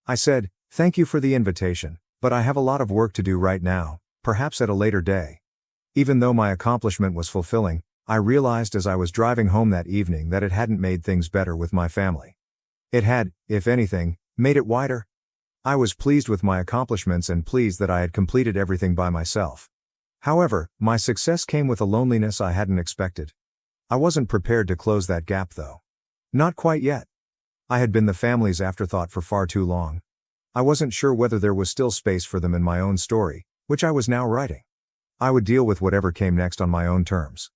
I said, "Thank you for the invitation, but I have a lot of work to do right now, perhaps at a later day." Even though my accomplishment was fulfilling, I realized as I was driving home that evening that it hadn't made things better with my family. It had, if anything, made it wider. I was pleased with my accomplishments and pleased that I had completed everything by myself. However, my success came with a loneliness I hadn't expected. I wasn't prepared to close that gap though. Not quite yet. I had been the family's afterthought for far too long. I wasn't sure whether there was still space for them in my own story, which I was now writing. I would deal with whatever came next on my own terms.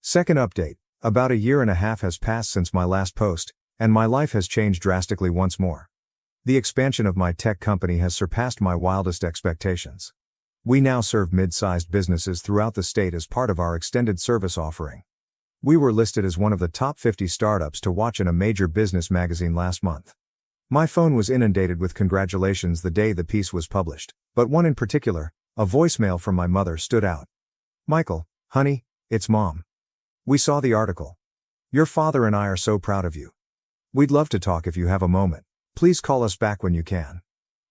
Second update. About a year and a half has passed since my last post, and my life has changed drastically once more. The expansion of my tech company has surpassed my wildest expectations. We now serve mid-sized businesses throughout the state as part of our extended service offering. We were listed as one of the top 50 startups to watch in a major business magazine last month. My phone was inundated with congratulations the day the piece was published, but one in particular, a voicemail from my mother, stood out. "Michael, honey, it's Mom. We saw the article. Your father and I are so proud of you. We'd love to talk if you have a moment. Please call us back when you can."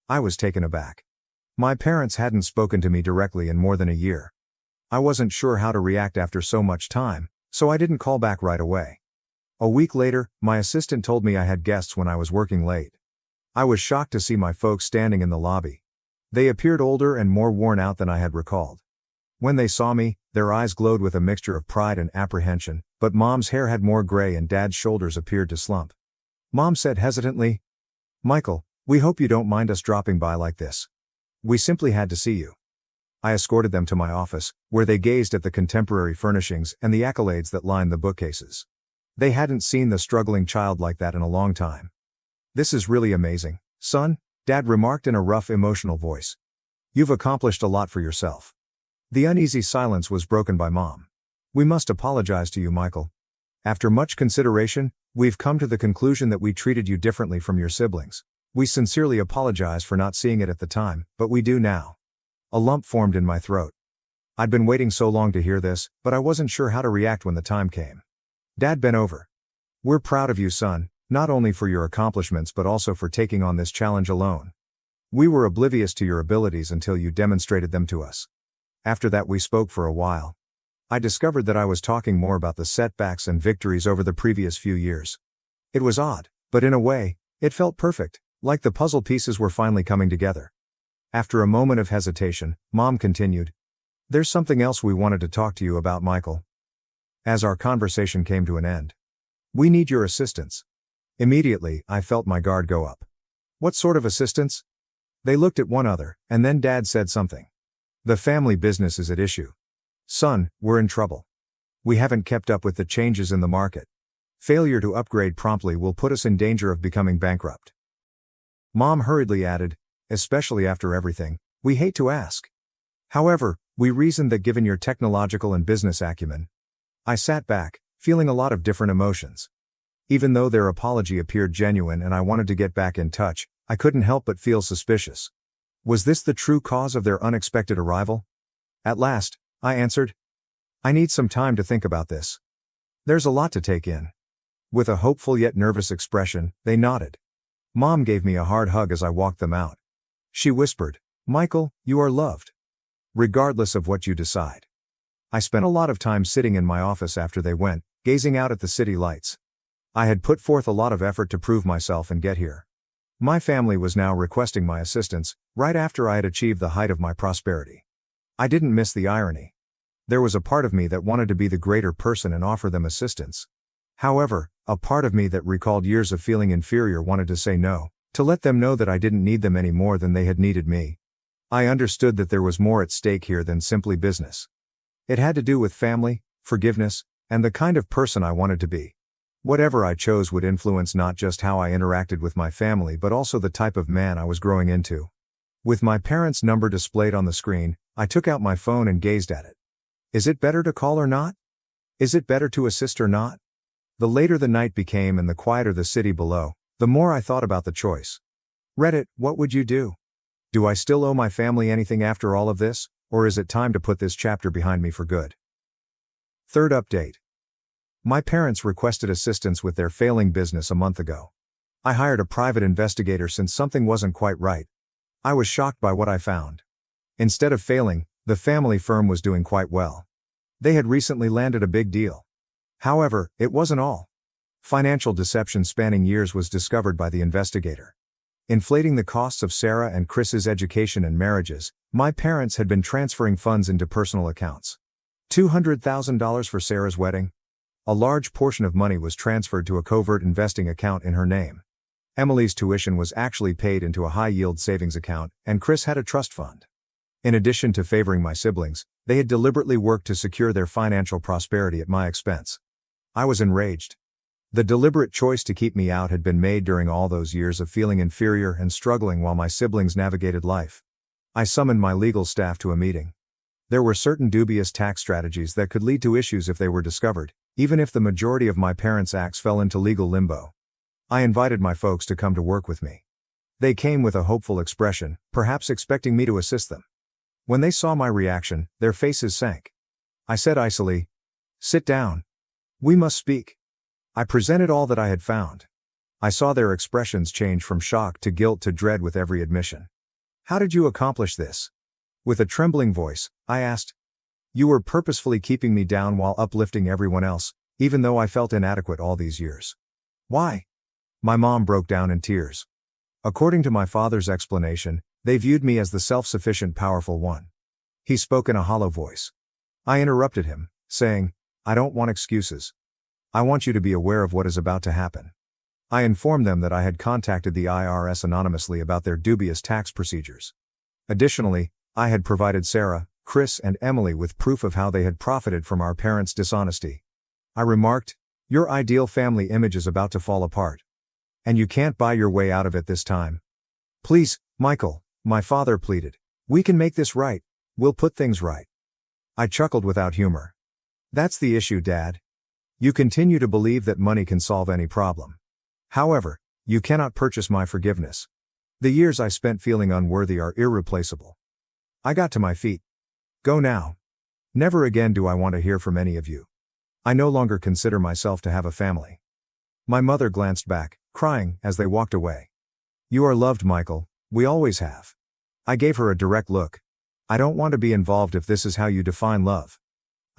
I was taken aback. My parents hadn't spoken to me directly in more than a year. I wasn't sure how to react after so much time, so I didn't call back right away. A week later, my assistant told me I had guests when I was working late. I was shocked to see my folks standing in the lobby. They appeared older and more worn out than I had recalled. When they saw me, their eyes glowed with a mixture of pride and apprehension, but Mom's hair had more gray and Dad's shoulders appeared to slump. Mom said hesitantly, "Michael, we hope you don't mind us dropping by like this. We simply had to see you." I escorted them to my office, where they gazed at the contemporary furnishings and the accolades that lined the bookcases. They hadn't seen the struggling child like that in a long time. "This is really amazing, son," Dad remarked in a rough, emotional voice. "You've accomplished a lot for yourself." The uneasy silence was broken by Mom. "We must apologize to you, Michael. After much consideration, we've come to the conclusion that we treated you differently from your siblings. We sincerely apologize for not seeing it at the time, but we do now." A lump formed in my throat. I'd been waiting so long to hear this, but I wasn't sure how to react when the time came. Dad bent over. "We're proud of you, son, not only for your accomplishments but also for taking on this challenge alone. We were oblivious to your abilities until you demonstrated them to us." After that we spoke for a while. I discovered that I was talking more about the setbacks and victories over the previous few years. It was odd, but in a way, it felt perfect, like the puzzle pieces were finally coming together. After a moment of hesitation, Mom continued, "There's something else we wanted to talk to you about, Michael." As our conversation came to an end. "We need your assistance." Immediately, I felt my guard go up. "What sort of assistance?" They looked at one another, and then Dad said something. "The family business is at issue. Son, we're in trouble. We haven't kept up with the changes in the market. Failure to upgrade promptly will put us in danger of becoming bankrupt." Mom hurriedly added, "Especially after everything, we hate to ask. However, we reasoned that given your technological and business acumen." I sat back, feeling a lot of different emotions. Even though their apology appeared genuine and I wanted to get back in touch, I couldn't help but feel suspicious. Was this the true cause of their unexpected arrival? At last, I answered, "I need some time to think about this. There's a lot to take in." With a hopeful yet nervous expression, they nodded. Mom gave me a hard hug as I walked them out. She whispered, "Michael, you are loved. Regardless of what you decide." I spent a lot of time sitting in my office after they went, gazing out at the city lights. I had put forth a lot of effort to prove myself and get here. My family was now requesting my assistance, right after I had achieved the height of my prosperity. I didn't miss the irony. There was a part of me that wanted to be the greater person and offer them assistance. However, a part of me that recalled years of feeling inferior wanted to say no, to let them know that I didn't need them any more than they had needed me. I understood that there was more at stake here than simply business. It had to do with family, forgiveness, and the kind of person I wanted to be. Whatever I chose would influence not just how I interacted with my family but also the type of man I was growing into. With my parents' number displayed on the screen, I took out my phone and gazed at it. Is it better to call or not? Is it better to assist or not? The later the night became and the quieter the city below, the more I thought about the choice. Reddit, what would you do? Do I still owe my family anything after all of this, or is it time to put this chapter behind me for good? Third update. My parents requested assistance with their failing business a month ago. I hired a private investigator since something wasn't quite right. I was shocked by what I found. Instead of failing, the family firm was doing quite well. They had recently landed a big deal. However, it wasn't all. Financial deception spanning years was discovered by the investigator. Inflating the costs of Sarah and Chris's education and marriages, My parents had been transferring funds into personal accounts. $200,000 for Sarah's wedding. A large portion of money was transferred to a covert investing account in her name. Emily's tuition was actually paid into a high-yield savings account, and Chris had a trust fund. In addition to favoring my siblings, they had deliberately worked to secure their financial prosperity at my expense. I was enraged. The deliberate choice to keep me out had been made during all those years of feeling inferior and struggling while my siblings navigated life. I summoned my legal staff to a meeting. There were certain dubious tax strategies that could lead to issues if they were discovered, even if the majority of my parents' acts fell into legal limbo. I invited my folks to come to work with me. They came with a hopeful expression, perhaps expecting me to assist them. When they saw my reaction, their faces sank. I said icily, "Sit down. We must speak." I presented all that I had found. I saw their expressions change from shock to guilt to dread with every admission. "How did you accomplish this?" With a trembling voice, I asked. "You were purposefully keeping me down while uplifting everyone else, even though I felt inadequate all these years. Why?" My mom broke down in tears. According to my father's explanation, they viewed me as the self-sufficient powerful one. He spoke in a hollow voice. I interrupted him, saying, "I don't want excuses. I want you to be aware of what is about to happen." I informed them that I had contacted the IRS anonymously about their dubious tax procedures. Additionally, I had provided Sarah, Chris, and Emily with proof of how they had profited from our parents' dishonesty. I remarked, "Your ideal family image is about to fall apart. And you can't buy your way out of it this time. Please, Michael," my father pleaded. "We can make this right. We'll put things right." I chuckled without humor. "That's the issue, Dad. You continue to believe that money can solve any problem. However, you cannot purchase my forgiveness. The years I spent feeling unworthy are irreplaceable." I got to my feet. "Go now. Never again do I want to hear from any of you. I no longer consider myself to have a family." My mother glanced back, crying, as they walked away. "You are loved, Michael, we always have." I gave her a direct look. "I don't want to be involved if this is how you define love."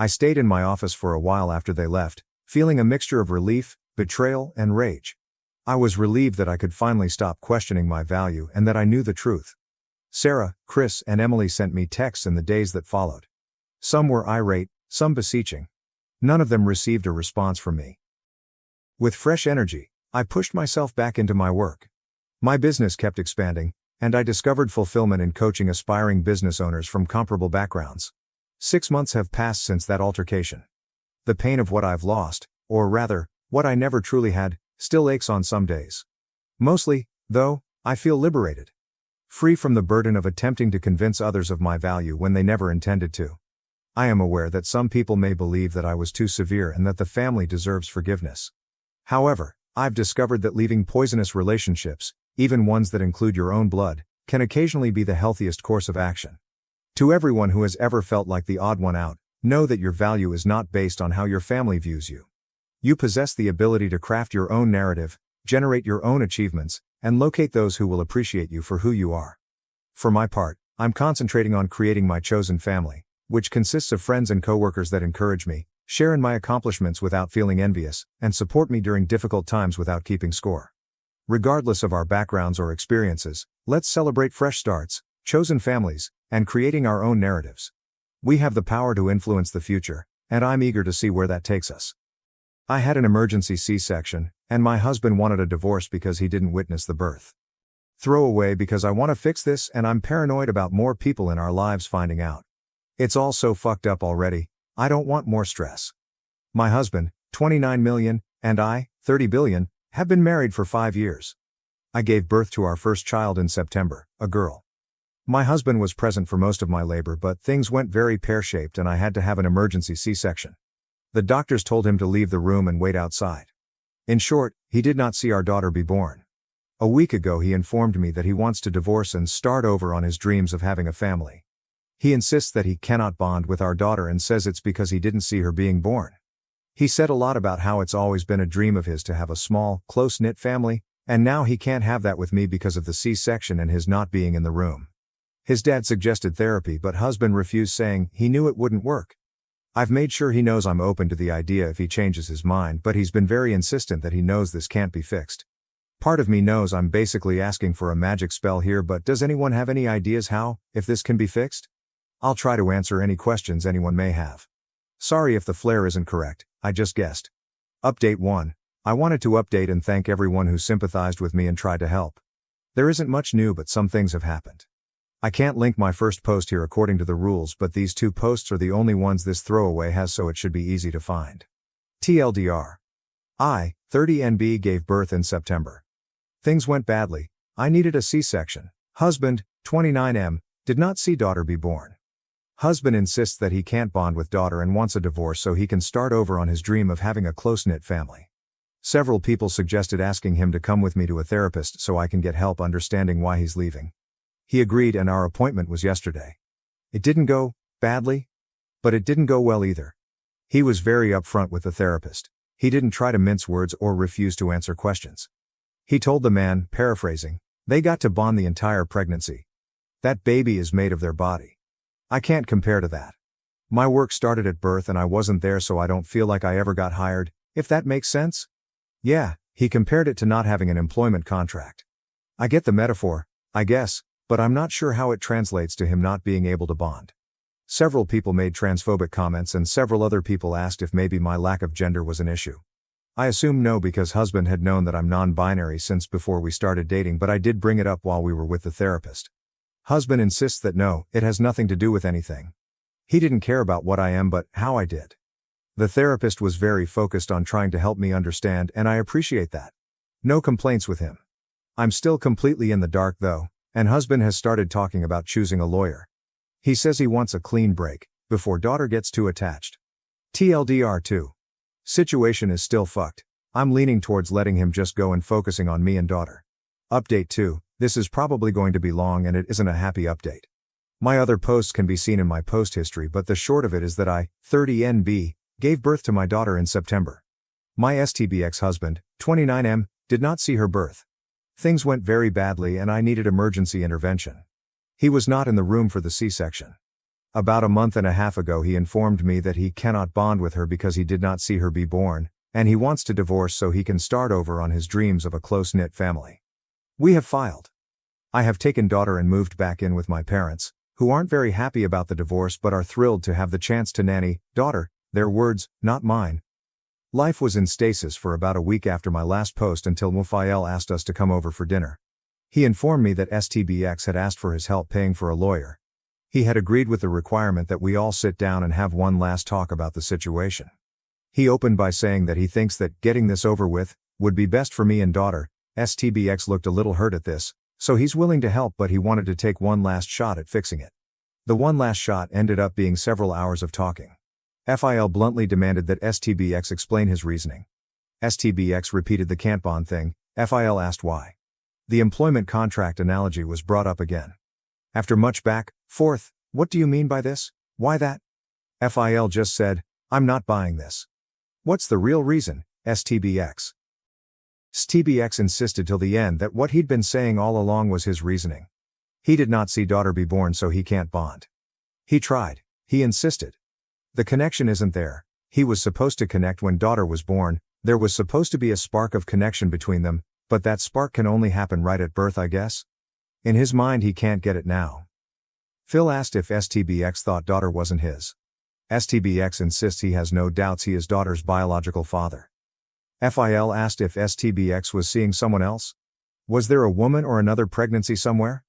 I stayed in my office for a while after they left, feeling a mixture of relief, betrayal, and rage. I was relieved that I could finally stop questioning my value and that I knew the truth. Sarah, Chris, and Emily sent me texts in the days that followed. Some were irate, some beseeching. None of them received a response from me. With fresh energy, I pushed myself back into my work. My business kept expanding, and I discovered fulfillment in coaching aspiring business owners from comparable backgrounds. 6 months have passed since that altercation. The pain of what I've lost, or rather, what I never truly had, still aches on some days. Mostly, though, I feel liberated. Free from the burden of attempting to convince others of my value when they never intended to. I am aware that some people may believe that I was too severe and that the family deserves forgiveness. However, I've discovered that leaving poisonous relationships, even ones that include your own blood, can occasionally be the healthiest course of action. To everyone who has ever felt like the odd one out, know that your value is not based on how your family views you. You possess the ability to craft your own narrative, generate your own achievements, and locate those who will appreciate you for who you are. For my part, I'm concentrating on creating my chosen family, which consists of friends and coworkers that encourage me, share in my accomplishments without feeling envious, and support me during difficult times without keeping score. Regardless of our backgrounds or experiences, let's celebrate fresh starts, chosen families, and creating our own narratives. We have the power to influence the future, and I'm eager to see where that takes us. I had an emergency C-section, and my husband wanted a divorce because he didn't witness the birth. Throw away because I want to fix this and I'm paranoid about more people in our lives finding out. It's all so fucked up already, I don't want more stress. My husband, 29 million, and I, 30 billion, have been married for 5 years. I gave birth to our first child in September, a girl. My husband was present for most of my labor, but things went very pear-shaped and I had to have an emergency C-section. The doctors told him to leave the room and wait outside. In short, he did not see our daughter be born. A week ago he informed me that he wants to divorce and start over on his dreams of having a family. He insists that he cannot bond with our daughter and says it's because he didn't see her being born. He said a lot about how it's always been a dream of his to have a small, close-knit family, and now he can't have that with me because of the C-section and his not being in the room. His dad suggested therapy, but husband refused, saying he knew it wouldn't work. I've made sure he knows I'm open to the idea if he changes his mind, but he's been very insistent that he knows this can't be fixed. Part of me knows I'm basically asking for a magic spell here, but does anyone have any ideas how, if this can be fixed? I'll try to answer any questions anyone may have. Sorry if the flare isn't correct, I just guessed. Update 1. I wanted to update and thank everyone who sympathized with me and tried to help. There isn't much new, but some things have happened. I can't link my first post here according to the rules, but these 2 posts are the only ones this throwaway has, so it should be easy to find. TLDR. I, 30NB, gave birth in September. Things went badly. I needed a C-section. Husband, 29M, did not see daughter be born. Husband insists that he can't bond with daughter and wants a divorce so he can start over on his dream of having a close-knit family. Several people suggested asking him to come with me to a therapist so I can get help understanding why he's leaving. He agreed and our appointment was yesterday. It didn't go badly, but it didn't go well either. He was very upfront with the therapist. He didn't try to mince words or refuse to answer questions. He told the man, paraphrasing, they got to bond the entire pregnancy. That baby is made of their body. I can't compare to that. My work started at birth and I wasn't there, so I don't feel like I ever got hired, if that makes sense? Yeah, he compared it to not having an employment contract. I get the metaphor, I guess, but I'm not sure how it translates to him not being able to bond. Several people made transphobic comments and several other people asked if maybe my lack of gender was an issue. I assume no, because husband had known that I'm non-binary since before we started dating, but I did bring it up while we were with the therapist. Husband insists that no, it has nothing to do with anything. He didn't care about what I am but how I did. The therapist was very focused on trying to help me understand, and I appreciate that. No complaints with him. I'm still completely in the dark though, and husband has started talking about choosing a lawyer. He says he wants a clean break, before daughter gets too attached. TLDR 2. Situation is still fucked. I'm leaning towards letting him just go and focusing on me and daughter. Update 2. This is probably going to be long and it isn't a happy update. My other posts can be seen in my post history, but the short of it is that I, 30NB, gave birth to my daughter in September. My STBX husband, 29M, did not see her birth. Things went very badly and I needed emergency intervention. He was not in the room for the C-section. About a month and a half ago he informed me that he cannot bond with her because he did not see her be born, and he wants to divorce so he can start over on his dreams of a close-knit family. We have filed. I have taken daughter and moved back in with my parents, who aren't very happy about the divorce but are thrilled to have the chance to nanny daughter, their words, not mine. Life was in stasis for about a week after my last post until Mufael asked us to come over for dinner. He informed me that STBX had asked for his help paying for a lawyer. He had agreed with the requirement that we all sit down and have one last talk about the situation. He opened by saying that he thinks that getting this over with would be best for me and daughter. STBX looked a little hurt at this, so he's willing to help, but he wanted to take one last shot at fixing it. The one last shot ended up being several hours of talking. FIL bluntly demanded that STBX explain his reasoning. STBX repeated the can't bond thing. FIL asked why. The employment contract analogy was brought up again. After much back, forth, what do you mean by this? Why that? FIL just said, I'm not buying this. What's the real reason, STBX? STBX insisted till the end that what he'd been saying all along was his reasoning. He did not see daughter be born, so he can't bond. He tried. He insisted. The connection isn't there. He was supposed to connect when daughter was born. There was supposed to be a spark of connection between them, but that spark can only happen right at birth, I guess. In his mind he can't get it now. Phil asked if STBX thought daughter wasn't his. STBX insists he has no doubts he is daughter's biological father. FIL asked if STBX was seeing someone else. Was there a woman or another pregnancy somewhere?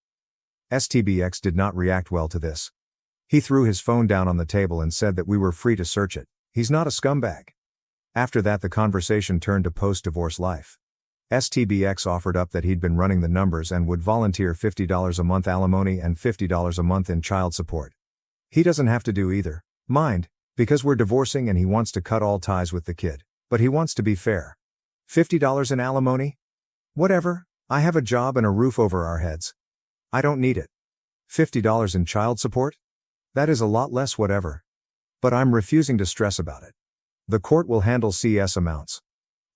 STBX did not react well to this. He threw his phone down on the table and said that we were free to search it. He's not a scumbag. After that the conversation turned to post-divorce life. STBX offered up that he'd been running the numbers and would volunteer $50 a month alimony and $50 a month in child support. He doesn't have to do either, mind, because we're divorcing and he wants to cut all ties with the kid, but he wants to be fair. $50 in alimony? Whatever, I have a job and a roof over our heads. I don't need it. $50 in child support? That is a lot less, whatever. But I'm refusing to stress about it. The court will handle CS amounts.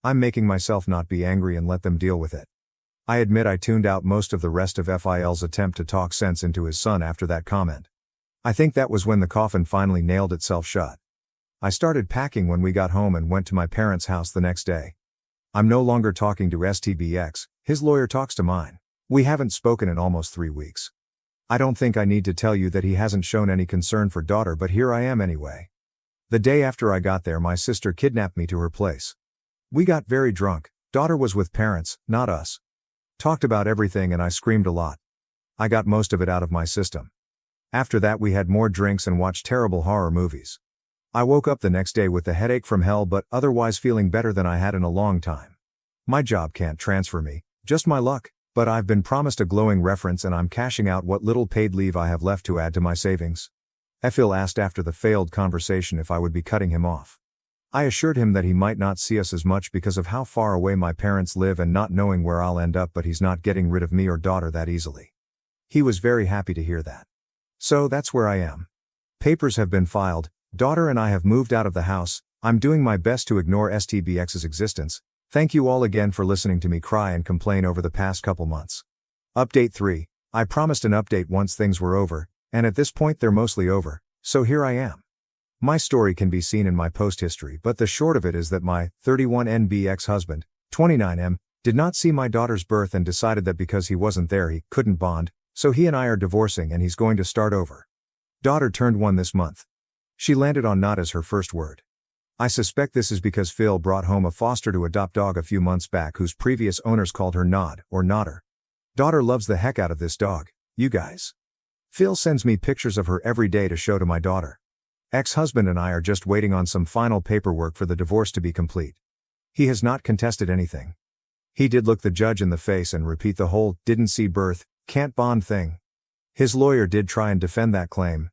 I'm making myself not be angry and let them deal with it. I admit I tuned out most of the rest of FIL's attempt to talk sense into his son after that comment. I think that was when the coffin finally nailed itself shut. I started packing when we got home and went to my parents' house the next day. I'm no longer talking to STBX, His lawyer talks to mine. We haven't spoken in almost 3 weeks. I don't think I need to tell you that he hasn't shown any concern for daughter, but here I am anyway. The day after I got there, my sister kidnapped me to her place. We got very drunk. Daughter was with parents, not us. Talked about everything and I screamed a lot. I got most of it out of my system. After that we had more drinks and watched terrible horror movies. I woke up the next day with the headache from hell, but otherwise feeling better than I had in a long time. My job can't transfer me, just my luck, but I've been promised a glowing reference and I'm cashing out what little paid leave I have left to add to my savings. Phil asked after the failed conversation if I would be cutting him off. I assured him that he might not see us as much because of how far away my parents live and not knowing where I'll end up, but he's not getting rid of me or daughter that easily. He was very happy to hear that. So that's where I am. Papers have been filed, daughter and I have moved out of the house. I'm doing my best to ignore STBX's existence. Thank you all again for listening to me cry and complain over the past couple months. Update 3. I promised an update once things were over, and at this point they're mostly over, so here I am. My story can be seen in my post history, but the short of it is that my 31NB ex-husband, 29M, did not see my daughter's birth and decided that because he wasn't there he couldn't bond, so he and I are divorcing and he's going to start over. Daughter turned 1 this month. She landed on not as her first word. I suspect this is because Phil brought home a foster to adopt dog a few months back whose previous owners called her Nod or Nodder. Daughter loves the heck out of this dog, you guys. Phil sends me pictures of her every day to show to my daughter. Ex-husband and I are just waiting on some final paperwork for the divorce to be complete. He has not contested anything. He did look the judge in the face and repeat the whole "didn't see birth, can't bond" thing. His lawyer did try and defend that claim.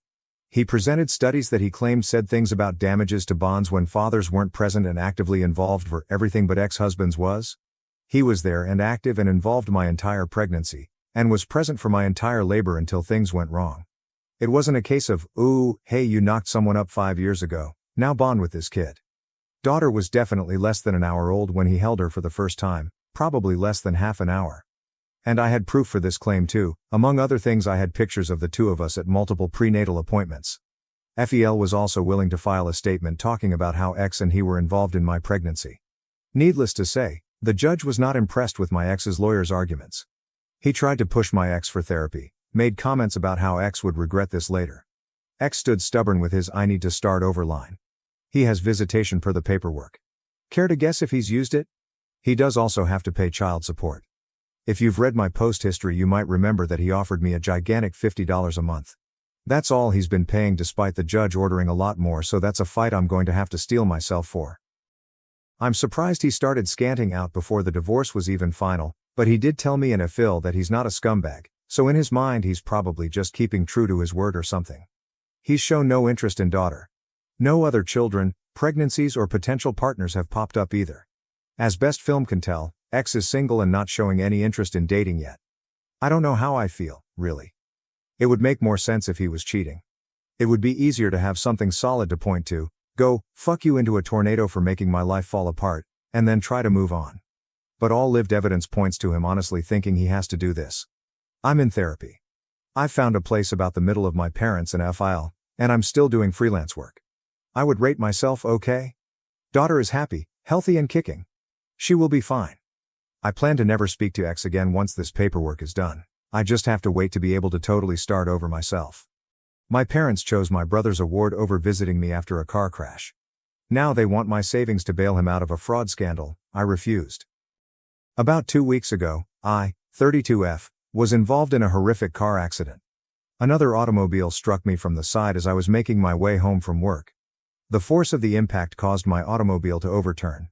He presented studies that he claimed said things about damages to bonds when fathers weren't present and actively involved for everything but ex-husbands was. He was there and active and involved my entire pregnancy, and was present for my entire labor until things went wrong. It wasn't a case of, ooh, hey, you knocked someone up 5 years ago, now bond with this kid. Daughter was definitely less than an hour old when he held her for the first time, probably less than half an hour. And I had proof for this claim too. Among other things, I had pictures of the two of us at multiple prenatal appointments. FEL was also willing to file a statement talking about how ex and he were involved in my pregnancy. Needless to say, the judge was not impressed with my ex's lawyer's arguments. He tried to push my ex for therapy, made comments about how ex would regret this later. Ex stood stubborn with his "I need to start over" line. He has visitation per the paperwork. Care to guess if he's used it? He does also have to pay child support. If you've read my post history, you might remember that he offered me a gigantic $50 a month. That's all he's been paying despite the judge ordering a lot more, so that's a fight I'm going to have to steel myself for. I'm surprised he started scanting out before the divorce was even final, but he did tell me in a Phil that he's not a scumbag, so in his mind he's probably just keeping true to his word or something. He's shown no interest in daughter. No other children, pregnancies or potential partners have popped up either. As best film can tell, ex is single and not showing any interest in dating yet. I don't know how I feel, really. It would make more sense if he was cheating. It would be easier to have something solid to point to, go, fuck you into a tornado for making my life fall apart, and then try to move on. But all lived evidence points to him honestly thinking he has to do this. I'm in therapy. I've found a place about the middle of my parents and FIL, and I'm still doing freelance work. I would rate myself okay. Daughter is happy, healthy and kicking. She will be fine. I plan to never speak to ex again once this paperwork is done. I just have to wait to be able to totally start over myself. My parents chose my brother's award over visiting me after a car crash. Now they want my savings to bail him out of a fraud scandal. I refused. About 2 weeks ago, I, 32F, was involved in a horrific car accident. Another automobile struck me from the side as I was making my way home from work. The force of the impact caused my automobile to overturn.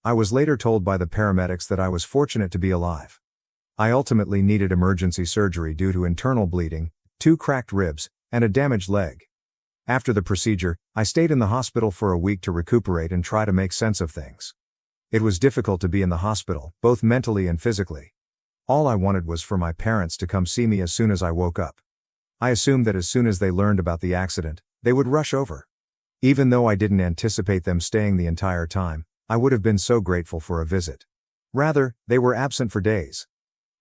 I was later told by the paramedics that I was fortunate to be alive. I ultimately needed emergency surgery due to internal bleeding, 2 cracked ribs, and a damaged leg. After the procedure, I stayed in the hospital for a week to recuperate and try to make sense of things. It was difficult to be in the hospital, both mentally and physically. All I wanted was for my parents to come see me as soon as I woke up. I assumed that as soon as they learned about the accident, they would rush over. Even though I didn't anticipate them staying the entire time, I would have been so grateful for a visit. Rather, they were absent for days.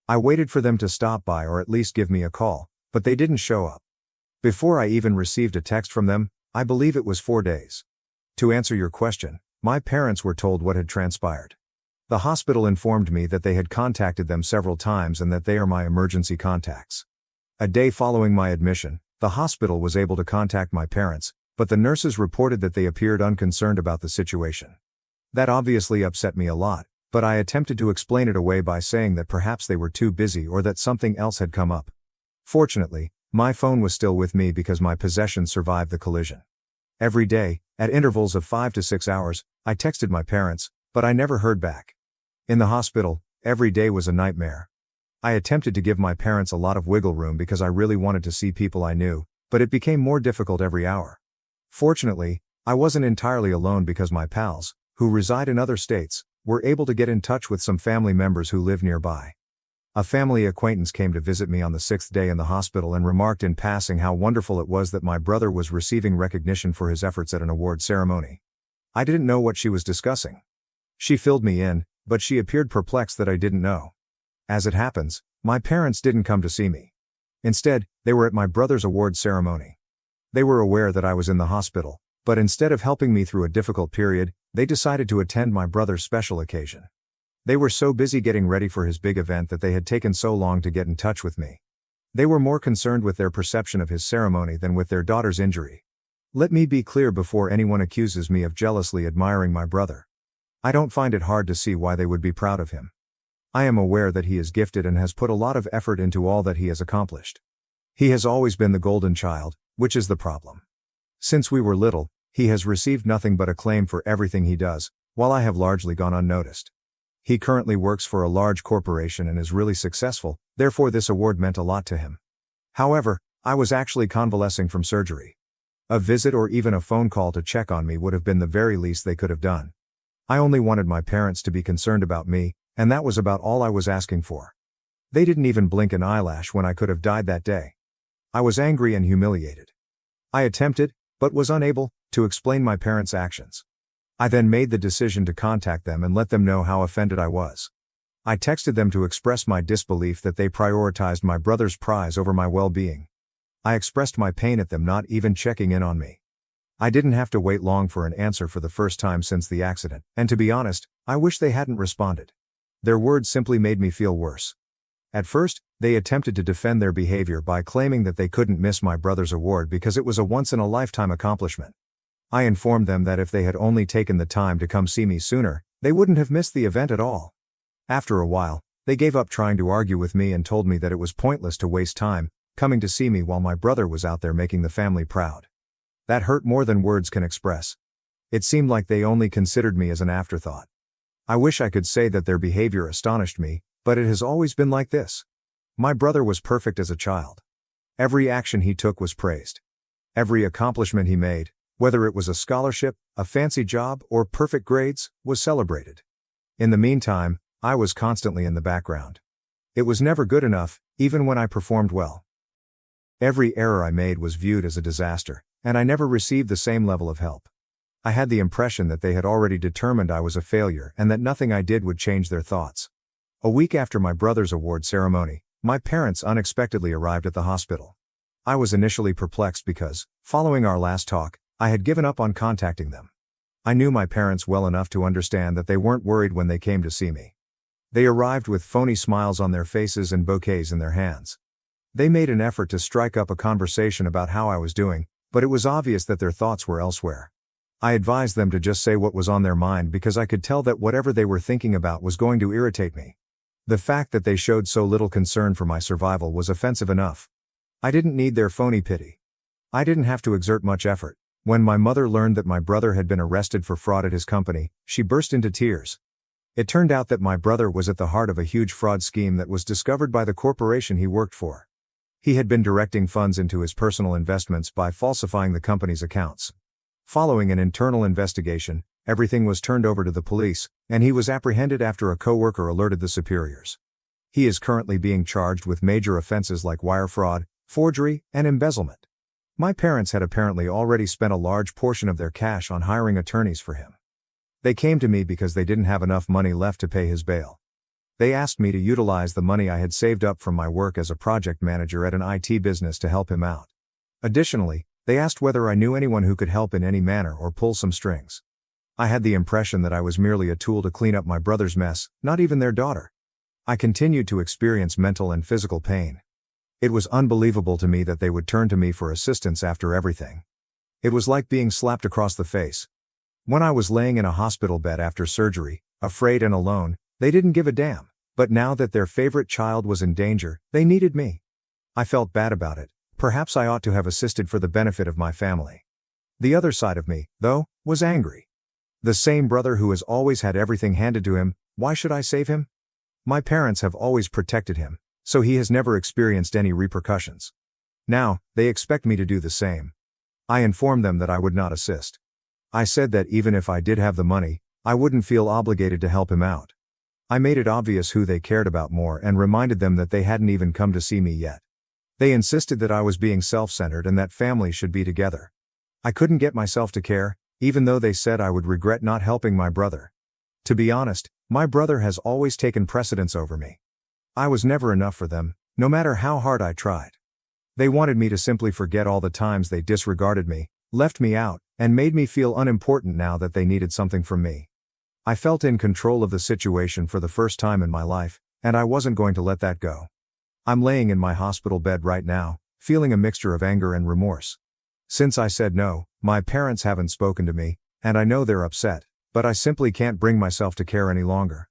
I waited for them to stop by or at least give me a call, but they didn't show up. Before I even received a text from them, I believe it was 4 days. To answer your question, my parents were told what had transpired. The hospital informed me that they had contacted them several times and that they are my emergency contacts. A day following my admission, the hospital was able to contact my parents, but the nurses reported that they appeared unconcerned about the situation. That obviously upset me a lot, but I attempted to explain it away by saying that perhaps they were too busy or that something else had come up. Fortunately, my phone was still with me because my possessions survived the collision. Every day, at intervals of 5 to 6 hours, I texted my parents, but I never heard back. In the hospital, every day was a nightmare. I attempted to give my parents a lot of wiggle room because I really wanted to see people I knew, but it became more difficult every hour. Fortunately, I wasn't entirely alone because my pals, who reside in other states, were able to get in touch with some family members who live nearby. A family acquaintance came to visit me on the 6th day in the hospital and remarked in passing how wonderful it was that my brother was receiving recognition for his efforts at an award ceremony. I didn't know what she was discussing. She filled me in, but she appeared perplexed that I didn't know. As it happens, my parents didn't come to see me. Instead, they were at my brother's award ceremony. They were aware that I was in the hospital, but instead of helping me through a difficult period, they decided to attend my brother's special occasion. They were so busy getting ready for his big event that they had taken so long to get in touch with me. They were more concerned with their perception of his ceremony than with their daughter's injury. Let me be clear before anyone accuses me of jealously admiring my brother. I don't find it hard to see why they would be proud of him. I am aware that he is gifted and has put a lot of effort into all that he has accomplished. He has always been the golden child, which is the problem. Since we were little, he has received nothing but acclaim for everything he does, while I have largely gone unnoticed. He currently works for a large corporation and is really successful, therefore this award meant a lot to him. However, I was actually convalescing from surgery. A visit or even a phone call to check on me would have been the very least they could have done. I only wanted my parents to be concerned about me, and that was about all I was asking for. They didn't even blink an eyelash when I could have died that day. I was angry and humiliated. I attempted, but was unable, to explain my parents' actions. I then made the decision to contact them and let them know how offended I was. I texted them to express my disbelief that they prioritized my brother's prize over my well-being. I expressed my pain at them not even checking in on me. I didn't have to wait long for an answer for the first time since the accident, and to be honest, I wish they hadn't responded. Their words simply made me feel worse. At first, they attempted to defend their behavior by claiming that they couldn't miss my brother's award because it was a once-in-a-lifetime accomplishment. I informed them that if they had only taken the time to come see me sooner, they wouldn't have missed the event at all. After a while, they gave up trying to argue with me and told me that it was pointless to waste time coming to see me while my brother was out there making the family proud. That hurt more than words can express. It seemed like they only considered me as an afterthought. I wish I could say that their behavior astonished me, but it has always been like this. My brother was perfect as a child. Every action he took was praised. Every accomplishment he made, whether it was a scholarship, a fancy job, or perfect grades, was celebrated. In the meantime, I was constantly in the background. It was never good enough, even when I performed well. Every error I made was viewed as a disaster, and I never received the same level of help. I had the impression that they had already determined I was a failure and that nothing I did would change their thoughts. A week after my brother's award ceremony, my parents unexpectedly arrived at the hospital. I was initially perplexed because, following our last talk, I had given up on contacting them. I knew my parents well enough to understand that they weren't worried when they came to see me. They arrived with phony smiles on their faces and bouquets in their hands. They made an effort to strike up a conversation about how I was doing, but it was obvious that their thoughts were elsewhere. I advised them to just say what was on their mind because I could tell that whatever they were thinking about was going to irritate me. The fact that they showed so little concern for my survival was offensive enough. I didn't need their phony pity. I didn't have to exert much effort. When my mother learned that my brother had been arrested for fraud at his company, she burst into tears. It turned out that my brother was at the heart of a huge fraud scheme that was discovered by the corporation he worked for. He had been directing funds into his personal investments by falsifying the company's accounts. Following an internal investigation, everything was turned over to the police, and he was apprehended after a coworker alerted the superiors. He is currently being charged with major offenses like wire fraud, forgery, and embezzlement. My parents had apparently already spent a large portion of their cash on hiring attorneys for him. They came to me because they didn't have enough money left to pay his bail. They asked me to utilize the money I had saved up from my work as a project manager at an IT business to help him out. Additionally, they asked whether I knew anyone who could help in any manner or pull some strings. I had the impression that I was merely a tool to clean up my brother's mess, not even their daughter. I continued to experience mental and physical pain. It was unbelievable to me that they would turn to me for assistance after everything. It was like being slapped across the face. When I was laying in a hospital bed after surgery, afraid and alone, they didn't give a damn. But now that their favorite child was in danger, they needed me. I felt bad about it. Perhaps I ought to have assisted for the benefit of my family. The other side of me, though, was angry. The same brother who has always had everything handed to him, why should I save him? My parents have always protected him, so he has never experienced any repercussions. Now, they expect me to do the same. I informed them that I would not assist. I said that even if I did have the money, I wouldn't feel obligated to help him out. I made it obvious who they cared about more and reminded them that they hadn't even come to see me yet. They insisted that I was being self-centered and that families should be together. I couldn't get myself to care, even though they said I would regret not helping my brother. To be honest, my brother has always taken precedence over me. I was never enough for them, no matter how hard I tried. They wanted me to simply forget all the times they disregarded me, left me out, and made me feel unimportant now that they needed something from me. I felt in control of the situation for the first time in my life, and I wasn't going to let that go. I'm laying in my hospital bed right now, feeling a mixture of anger and remorse. Since I said no, my parents haven't spoken to me, and I know they're upset, but I simply can't bring myself to care any longer.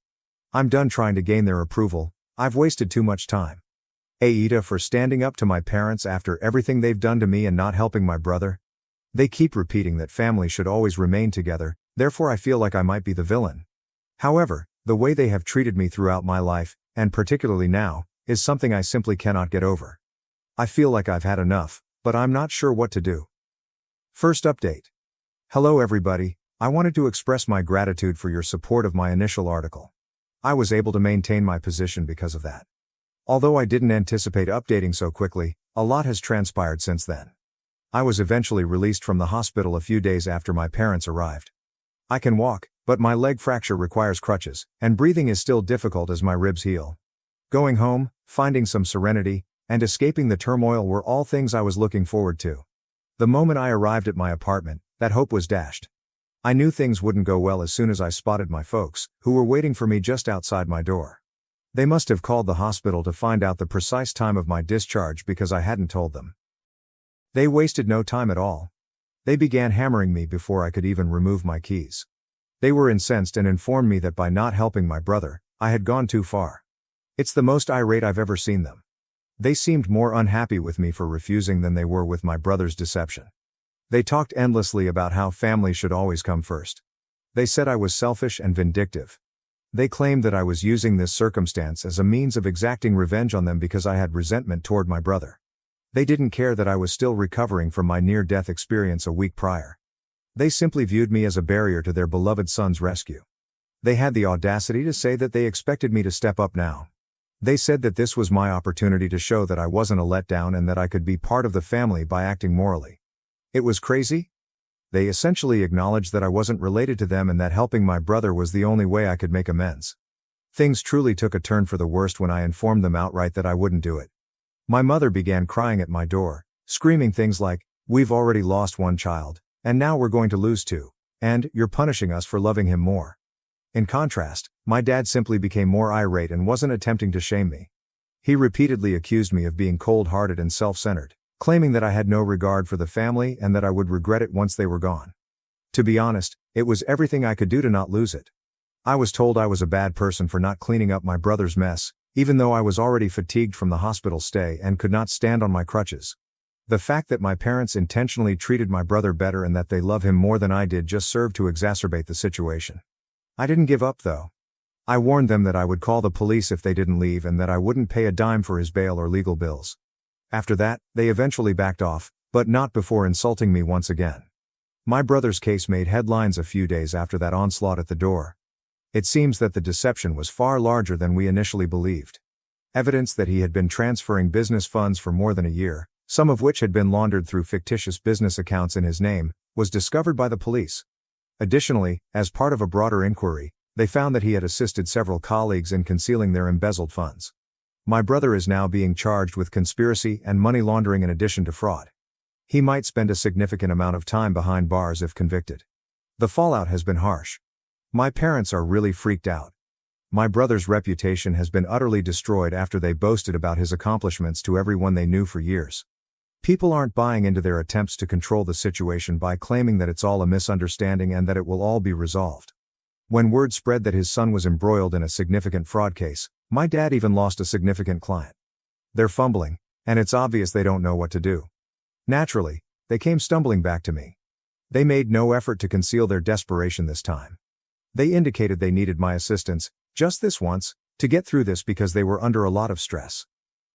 I'm done trying to gain their approval. I've wasted too much time. AITA for standing up to my parents after everything they've done to me and not helping my brother. They keep repeating that family should always remain together, therefore I feel like I might be the villain. However, the way they have treated me throughout my life, and particularly now, is something I simply cannot get over. I feel like I've had enough, but I'm not sure what to do. First update. Hello everybody, I wanted to express my gratitude for your support of my initial article. I was able to maintain my position because of that. Although I didn't anticipate updating so quickly, a lot has transpired since then. I was eventually released from the hospital a few days after my parents arrived. I can walk, but my leg fracture requires crutches, and breathing is still difficult as my ribs heal. Going home, finding some serenity, and escaping the turmoil were all things I was looking forward to. The moment I arrived at my apartment, that hope was dashed. I knew things wouldn't go well as soon as I spotted my folks, who were waiting for me just outside my door. They must have called the hospital to find out the precise time of my discharge because I hadn't told them. They wasted no time at all. They began hammering me before I could even remove my keys. They were incensed and informed me that by not helping my brother, I had gone too far. It's the most irate I've ever seen them. They seemed more unhappy with me for refusing than they were with my brother's deception. They talked endlessly about how family should always come first. They said I was selfish and vindictive. They claimed that I was using this circumstance as a means of exacting revenge on them because I had resentment toward my brother. They didn't care that I was still recovering from my near-death experience a week prior. They simply viewed me as a barrier to their beloved son's rescue. They had the audacity to say that they expected me to step up now. They said that this was my opportunity to show that I wasn't a letdown and that I could be part of the family by acting morally. It was crazy. They essentially acknowledged that I wasn't related to them and that helping my brother was the only way I could make amends. Things truly took a turn for the worst when I informed them outright that I wouldn't do it. My mother began crying at my door, screaming things like, "We've already lost one child, and now we're going to lose two, and you're punishing us for loving him more." In contrast, my dad simply became more irate and wasn't attempting to shame me. He repeatedly accused me of being cold-hearted and self-centered, claiming that I had no regard for the family and that I would regret it once they were gone. To be honest, it was everything I could do to not lose it. I was told I was a bad person for not cleaning up my brother's mess, even though I was already fatigued from the hospital stay and could not stand on my crutches. The fact that my parents intentionally treated my brother better and that they love him more than I did just served to exacerbate the situation. I didn't give up though. I warned them that I would call the police if they didn't leave and that I wouldn't pay a dime for his bail or legal bills. After that, they eventually backed off, but not before insulting me once again. My brother's case made headlines a few days after that onslaught at the door. It seems that the deception was far larger than we initially believed. Evidence that he had been transferring business funds for more than a year, some of which had been laundered through fictitious business accounts in his name, was discovered by the police. Additionally, as part of a broader inquiry, they found that he had assisted several colleagues in concealing their embezzled funds. My brother is now being charged with conspiracy and money laundering in addition to fraud. He might spend a significant amount of time behind bars if convicted. The fallout has been harsh. My parents are really freaked out. My brother's reputation has been utterly destroyed after they boasted about his accomplishments to everyone they knew for years. People aren't buying into their attempts to control the situation by claiming that it's all a misunderstanding and that it will all be resolved. When word spread that his son was embroiled in a significant fraud case, my dad even lost a significant client. They're fumbling, and it's obvious they don't know what to do. Naturally, they came stumbling back to me. They made no effort to conceal their desperation this time. They indicated they needed my assistance, just this once, to get through this because they were under a lot of stress.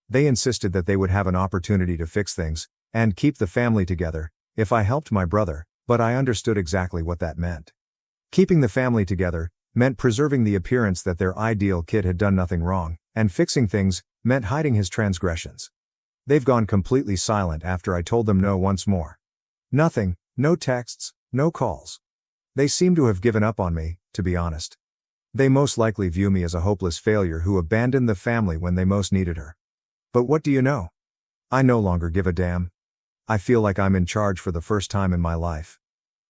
They insisted that they would have an opportunity to fix things, and keep the family together, if I helped my brother, but I understood exactly what that meant. Keeping the family together meant preserving the appearance that their ideal kid had done nothing wrong, and fixing things meant hiding his transgressions. They've gone completely silent after I told them no once more. Nothing, no texts, no calls. They seem to have given up on me, to be honest. They most likely view me as a hopeless failure who abandoned the family when they most needed her. But what do you know? I no longer give a damn. I feel like I'm in charge for the first time in my life.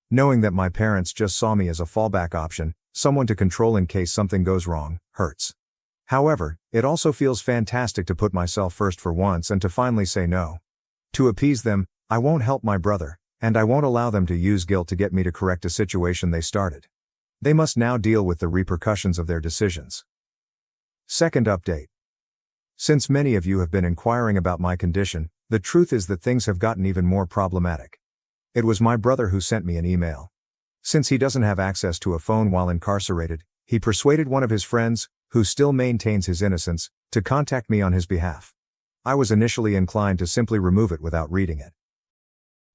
Knowing that my parents just saw me as a fallback option, someone to control in case something goes wrong, hurts. However, it also feels fantastic to put myself first for once and to finally say no. To appease them, I won't help my brother, and I won't allow them to use guilt to get me to correct a situation they started. They must now deal with the repercussions of their decisions. Second update. Since many of you have been inquiring about my condition, the truth is that things have gotten even more problematic. It was my brother who sent me an email. Since he doesn't have access to a phone while incarcerated, he persuaded one of his friends, who still maintains his innocence, to contact me on his behalf. I was initially inclined to simply remove it without reading it.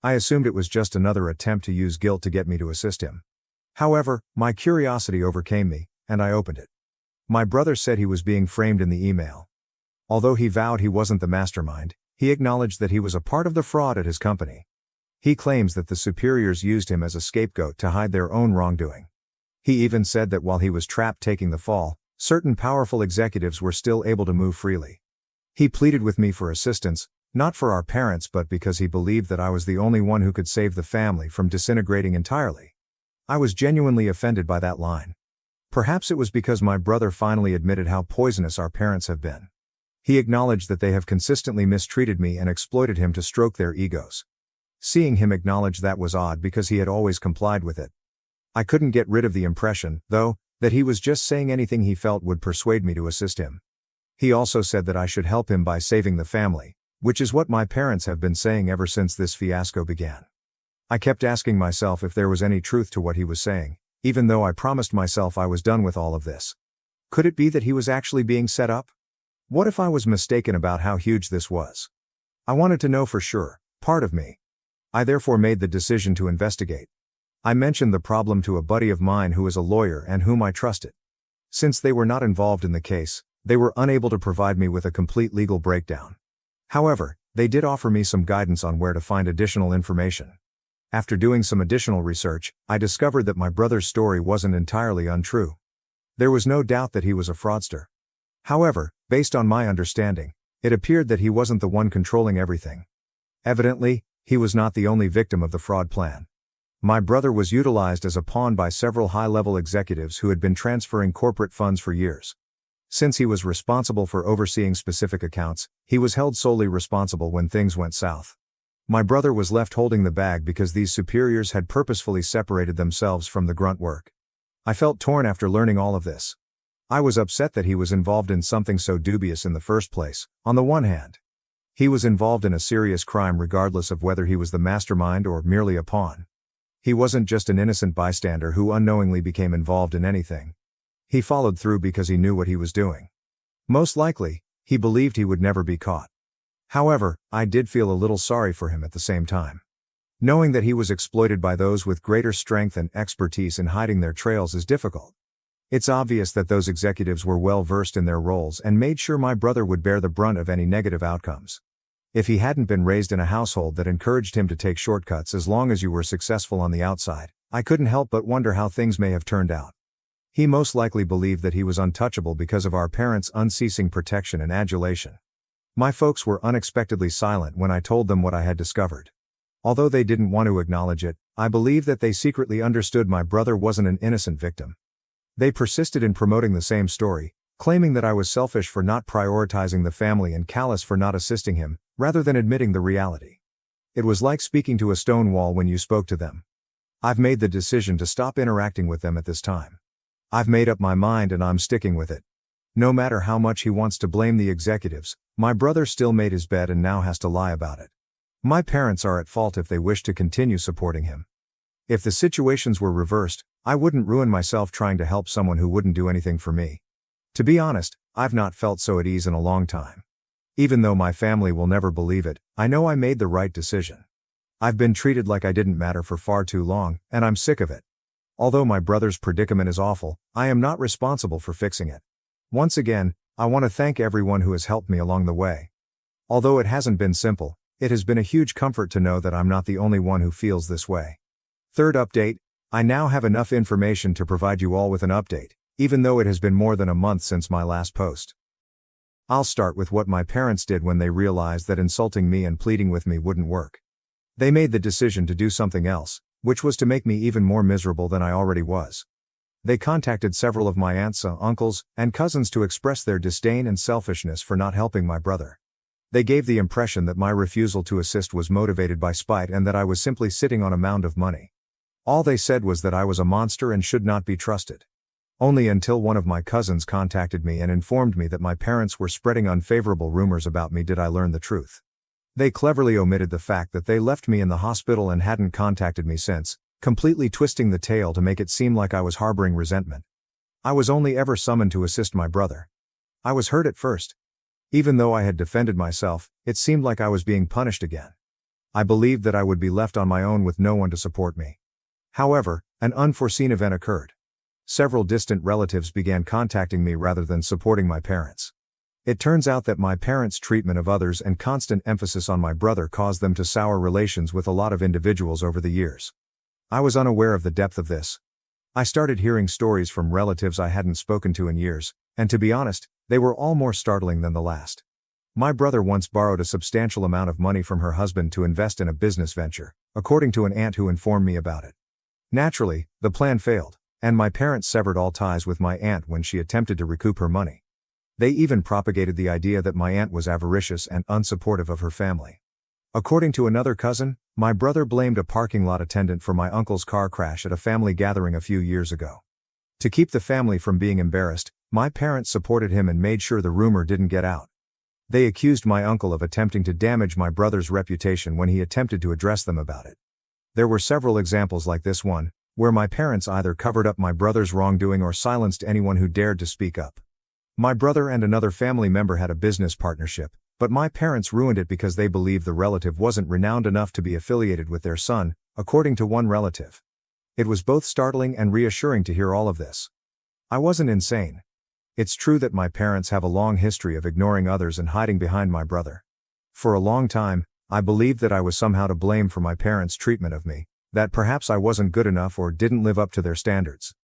I assumed it was just another attempt to use guilt to get me to assist him. However, my curiosity overcame me, and I opened it. My brother said he was being framed in the email. Although he vowed he wasn't the mastermind, he acknowledged that he was a part of the fraud at his company. He claims that the superiors used him as a scapegoat to hide their own wrongdoing. He even said that while he was trapped taking the fall, certain powerful executives were still able to move freely. He pleaded with me for assistance, not for our parents but because he believed that I was the only one who could save the family from disintegrating entirely. I was genuinely offended by that line. Perhaps it was because my brother finally admitted how poisonous our parents have been. He acknowledged that they have consistently mistreated me and exploited him to stroke their egos. Seeing him acknowledge that was odd because he had always complied with it. I couldn't get rid of the impression, though, that he was just saying anything he felt would persuade me to assist him. He also said that I should help him by saving the family, which is what my parents have been saying ever since this fiasco began. I kept asking myself if there was any truth to what he was saying, even though I promised myself I was done with all of this. Could it be that he was actually being set up? What if I was mistaken about how huge this was? I wanted to know for sure, part of me. I therefore made the decision to investigate. I mentioned the problem to a buddy of mine who is a lawyer and whom I trusted. Since they were not involved in the case, they were unable to provide me with a complete legal breakdown. However, they did offer me some guidance on where to find additional information. After doing some additional research, I discovered that my brother's story wasn't entirely untrue. There was no doubt that he was a fraudster. However, based on my understanding, it appeared that he wasn't the one controlling everything. Evidently, he was not the only victim of the fraud plan. My brother was utilized as a pawn by several high-level executives who had been transferring corporate funds for years. Since he was responsible for overseeing specific accounts, he was held solely responsible when things went south. My brother was left holding the bag because these superiors had purposefully separated themselves from the grunt work. I felt torn after learning all of this. I was upset that he was involved in something so dubious in the first place. On the one hand, he was involved in a serious crime regardless of whether he was the mastermind or merely a pawn. He wasn't just an innocent bystander who unknowingly became involved in anything. He followed through because he knew what he was doing. Most likely, he believed he would never be caught. However, I did feel a little sorry for him at the same time. Knowing that he was exploited by those with greater strength and expertise in hiding their trails is difficult. It's obvious that those executives were well versed in their roles and made sure my brother would bear the brunt of any negative outcomes. If he hadn't been raised in a household that encouraged him to take shortcuts as long as you were successful on the outside, I couldn't help but wonder how things may have turned out. He most likely believed that he was untouchable because of our parents' unceasing protection and adulation. My folks were unexpectedly silent when I told them what I had discovered. Although they didn't want to acknowledge it, I believe that they secretly understood my brother wasn't an innocent victim. They persisted in promoting the same story, claiming that I was selfish for not prioritizing the family and callous for not assisting him, rather than admitting the reality. It was like speaking to a stone wall when you spoke to them. I've made the decision to stop interacting with them at this time. I've made up my mind and I'm sticking with it. No matter how much he wants to blame the executives, my brother still made his bed and now has to lie about it. My parents are at fault if they wish to continue supporting him. If the situations were reversed, I wouldn't ruin myself trying to help someone who wouldn't do anything for me. To be honest, I've not felt so at ease in a long time. Even though my family will never believe it, I know I made the right decision. I've been treated like I didn't matter for far too long, and I'm sick of it. Although my brother's predicament is awful, I am not responsible for fixing it. Once again, I want to thank everyone who has helped me along the way. Although it hasn't been simple, it has been a huge comfort to know that I'm not the only one who feels this way. Third update, I now have enough information to provide you all with an update, even though it has been more than a month since my last post. I'll start with what my parents did when they realized that insulting me and pleading with me wouldn't work. They made the decision to do something else, which was to make me even more miserable than I already was. They contacted several of my aunts, uncles, and cousins to express their disdain and selfishness for not helping my brother. They gave the impression that my refusal to assist was motivated by spite and that I was simply sitting on a mound of money. All they said was that I was a monster and should not be trusted. Only until one of my cousins contacted me and informed me that my parents were spreading unfavorable rumors about me did I learn the truth. They cleverly omitted the fact that they left me in the hospital and hadn't contacted me since, completely twisting the tale to make it seem like I was harboring resentment. I was only ever summoned to assist my brother. I was hurt at first. Even though I had defended myself, it seemed like I was being punished again. I believed that I would be left on my own with no one to support me. However, an unforeseen event occurred. Several distant relatives began contacting me rather than supporting my parents. It turns out that my parents' treatment of others and constant emphasis on my brother caused them to sour relations with a lot of individuals over the years. I was unaware of the depth of this. I started hearing stories from relatives I hadn't spoken to in years, and to be honest, they were all more startling than the last. My brother once borrowed a substantial amount of money from her husband to invest in a business venture, according to an aunt who informed me about it. Naturally, the plan failed, and my parents severed all ties with my aunt when she attempted to recoup her money. They even propagated the idea that my aunt was avaricious and unsupportive of her family. According to another cousin, my brother blamed a parking lot attendant for my uncle's car crash at a family gathering a few years ago. To keep the family from being embarrassed, my parents supported him and made sure the rumor didn't get out. They accused my uncle of attempting to damage my brother's reputation when he attempted to address them about it. There were several examples like this one, where my parents either covered up my brother's wrongdoing or silenced anyone who dared to speak up. My brother and another family member had a business partnership, but my parents ruined it because they believed the relative wasn't renowned enough to be affiliated with their son, according to one relative. It was both startling and reassuring to hear all of this. I wasn't insane. It's true that my parents have a long history of ignoring others and hiding behind my brother. For a long time, I believed that I was somehow to blame for my parents' treatment of me, that perhaps I wasn't good enough or didn't live up to their standards.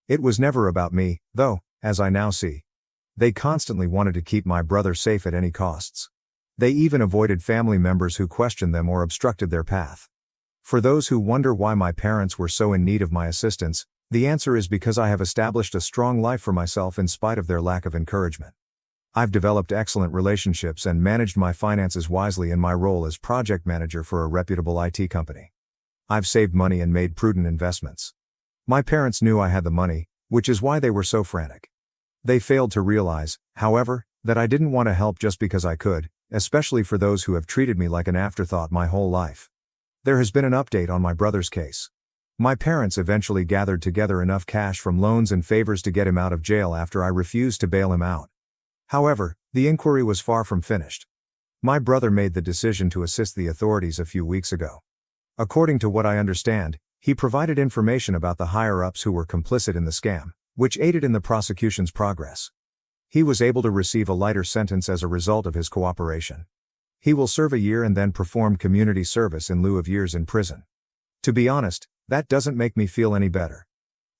It was never about me, though, as I now see. They constantly wanted to keep my brother safe at any costs. They even avoided family members who questioned them or obstructed their path. For those who wonder why my parents were so in need of my assistance, the answer is because I have established a strong life for myself in spite of their lack of encouragement. I've developed excellent relationships and managed my finances wisely in my role as project manager for a reputable IT company. I've saved money and made prudent investments. My parents knew I had the money, which is why they were so frantic. They failed to realize, however, that I didn't want to help just because I could, especially for those who have treated me like an afterthought my whole life. There has been an update on my brother's case. My parents eventually gathered together enough cash from loans and favors to get him out of jail after I refused to bail him out. However, the inquiry was far from finished. My brother made the decision to assist the authorities a few weeks ago. According to what I understand, he provided information about the higher-ups who were complicit in the scam, which aided in the prosecution's progress. He was able to receive a lighter sentence as a result of his cooperation. He will serve a year and then perform community service in lieu of years in prison. To be honest, that doesn't make me feel any better.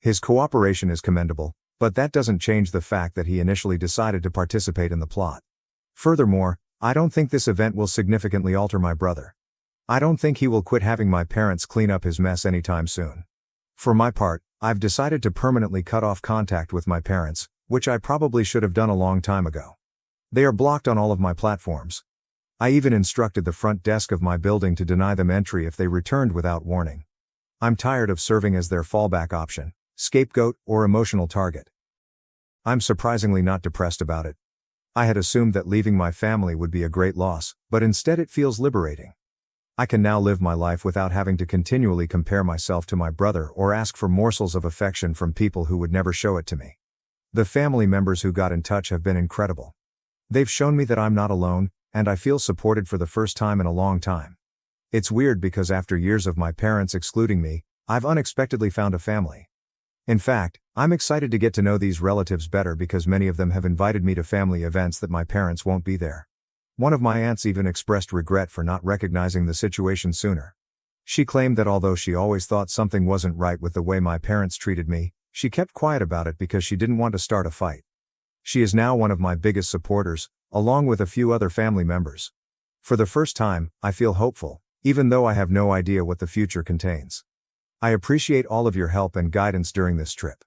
His cooperation is commendable, but that doesn't change the fact that he initially decided to participate in the plot. Furthermore, I don't think this event will significantly alter my brother. I don't think he will quit having my parents clean up his mess anytime soon. For my part, I've decided to permanently cut off contact with my parents, which I probably should have done a long time ago. They are blocked on all of my platforms. I even instructed the front desk of my building to deny them entry if they returned without warning. I'm tired of serving as their fallback option, scapegoat, or emotional target. I'm surprisingly not depressed about it. I had assumed that leaving my family would be a great loss, but instead it feels liberating. I can now live my life without having to continually compare myself to my brother or ask for morsels of affection from people who would never show it to me. The family members who got in touch have been incredible. They've shown me that I'm not alone, and I feel supported for the first time in a long time. It's weird because after years of my parents excluding me, I've unexpectedly found a family. In fact, I'm excited to get to know these relatives better because many of them have invited me to family events that my parents won't be there. One of my aunts even expressed regret for not recognizing the situation sooner. She claimed that although she always thought something wasn't right with the way my parents treated me, she kept quiet about it because she didn't want to start a fight. She is now one of my biggest supporters, along with a few other family members. For the first time, I feel hopeful, even though I have no idea what the future contains. I appreciate all of your help and guidance during this trip.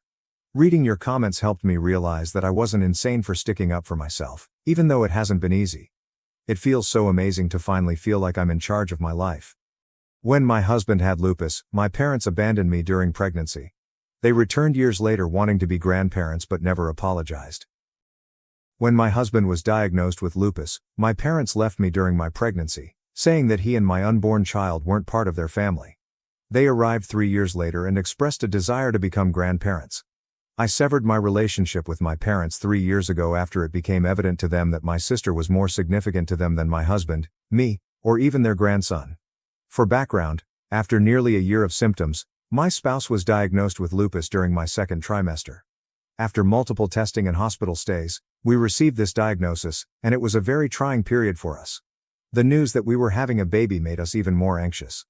Reading your comments helped me realize that I wasn't insane for sticking up for myself, even though it hasn't been easy. It feels so amazing to finally feel like I'm in charge of my life. When my husband had lupus, my parents abandoned me during pregnancy. They returned years later wanting to be grandparents but never apologized. When my husband was diagnosed with lupus, my parents left me during my pregnancy, saying that he and my unborn child weren't part of their family. They arrived 3 years later and expressed a desire to become grandparents. I severed my relationship with my parents 3 years ago after it became evident to them that my sister was more significant to them than my husband, me, or even their grandson. For background, after nearly a year of symptoms, my spouse was diagnosed with lupus during my second trimester. After multiple testing and hospital stays, we received this diagnosis, and it was a very trying period for us. The news that we were having a baby made us even more anxious.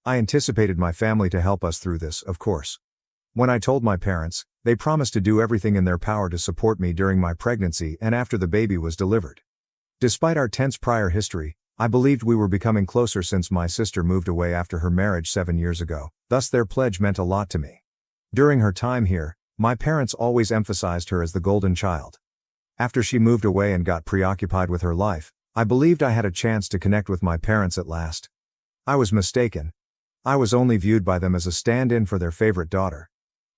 I anticipated my family to help us through this, of course. When I told my parents, they promised to do everything in their power to support me during my pregnancy and after the baby was delivered. Despite our tense prior history, I believed we were becoming closer since my sister moved away after her marriage 7 years ago, thus their pledge meant a lot to me. During her time here, my parents always emphasized her as the golden child. After she moved away and got preoccupied with her life, I believed I had a chance to connect with my parents at last. I was mistaken. I was only viewed by them as a stand-in for their favorite daughter.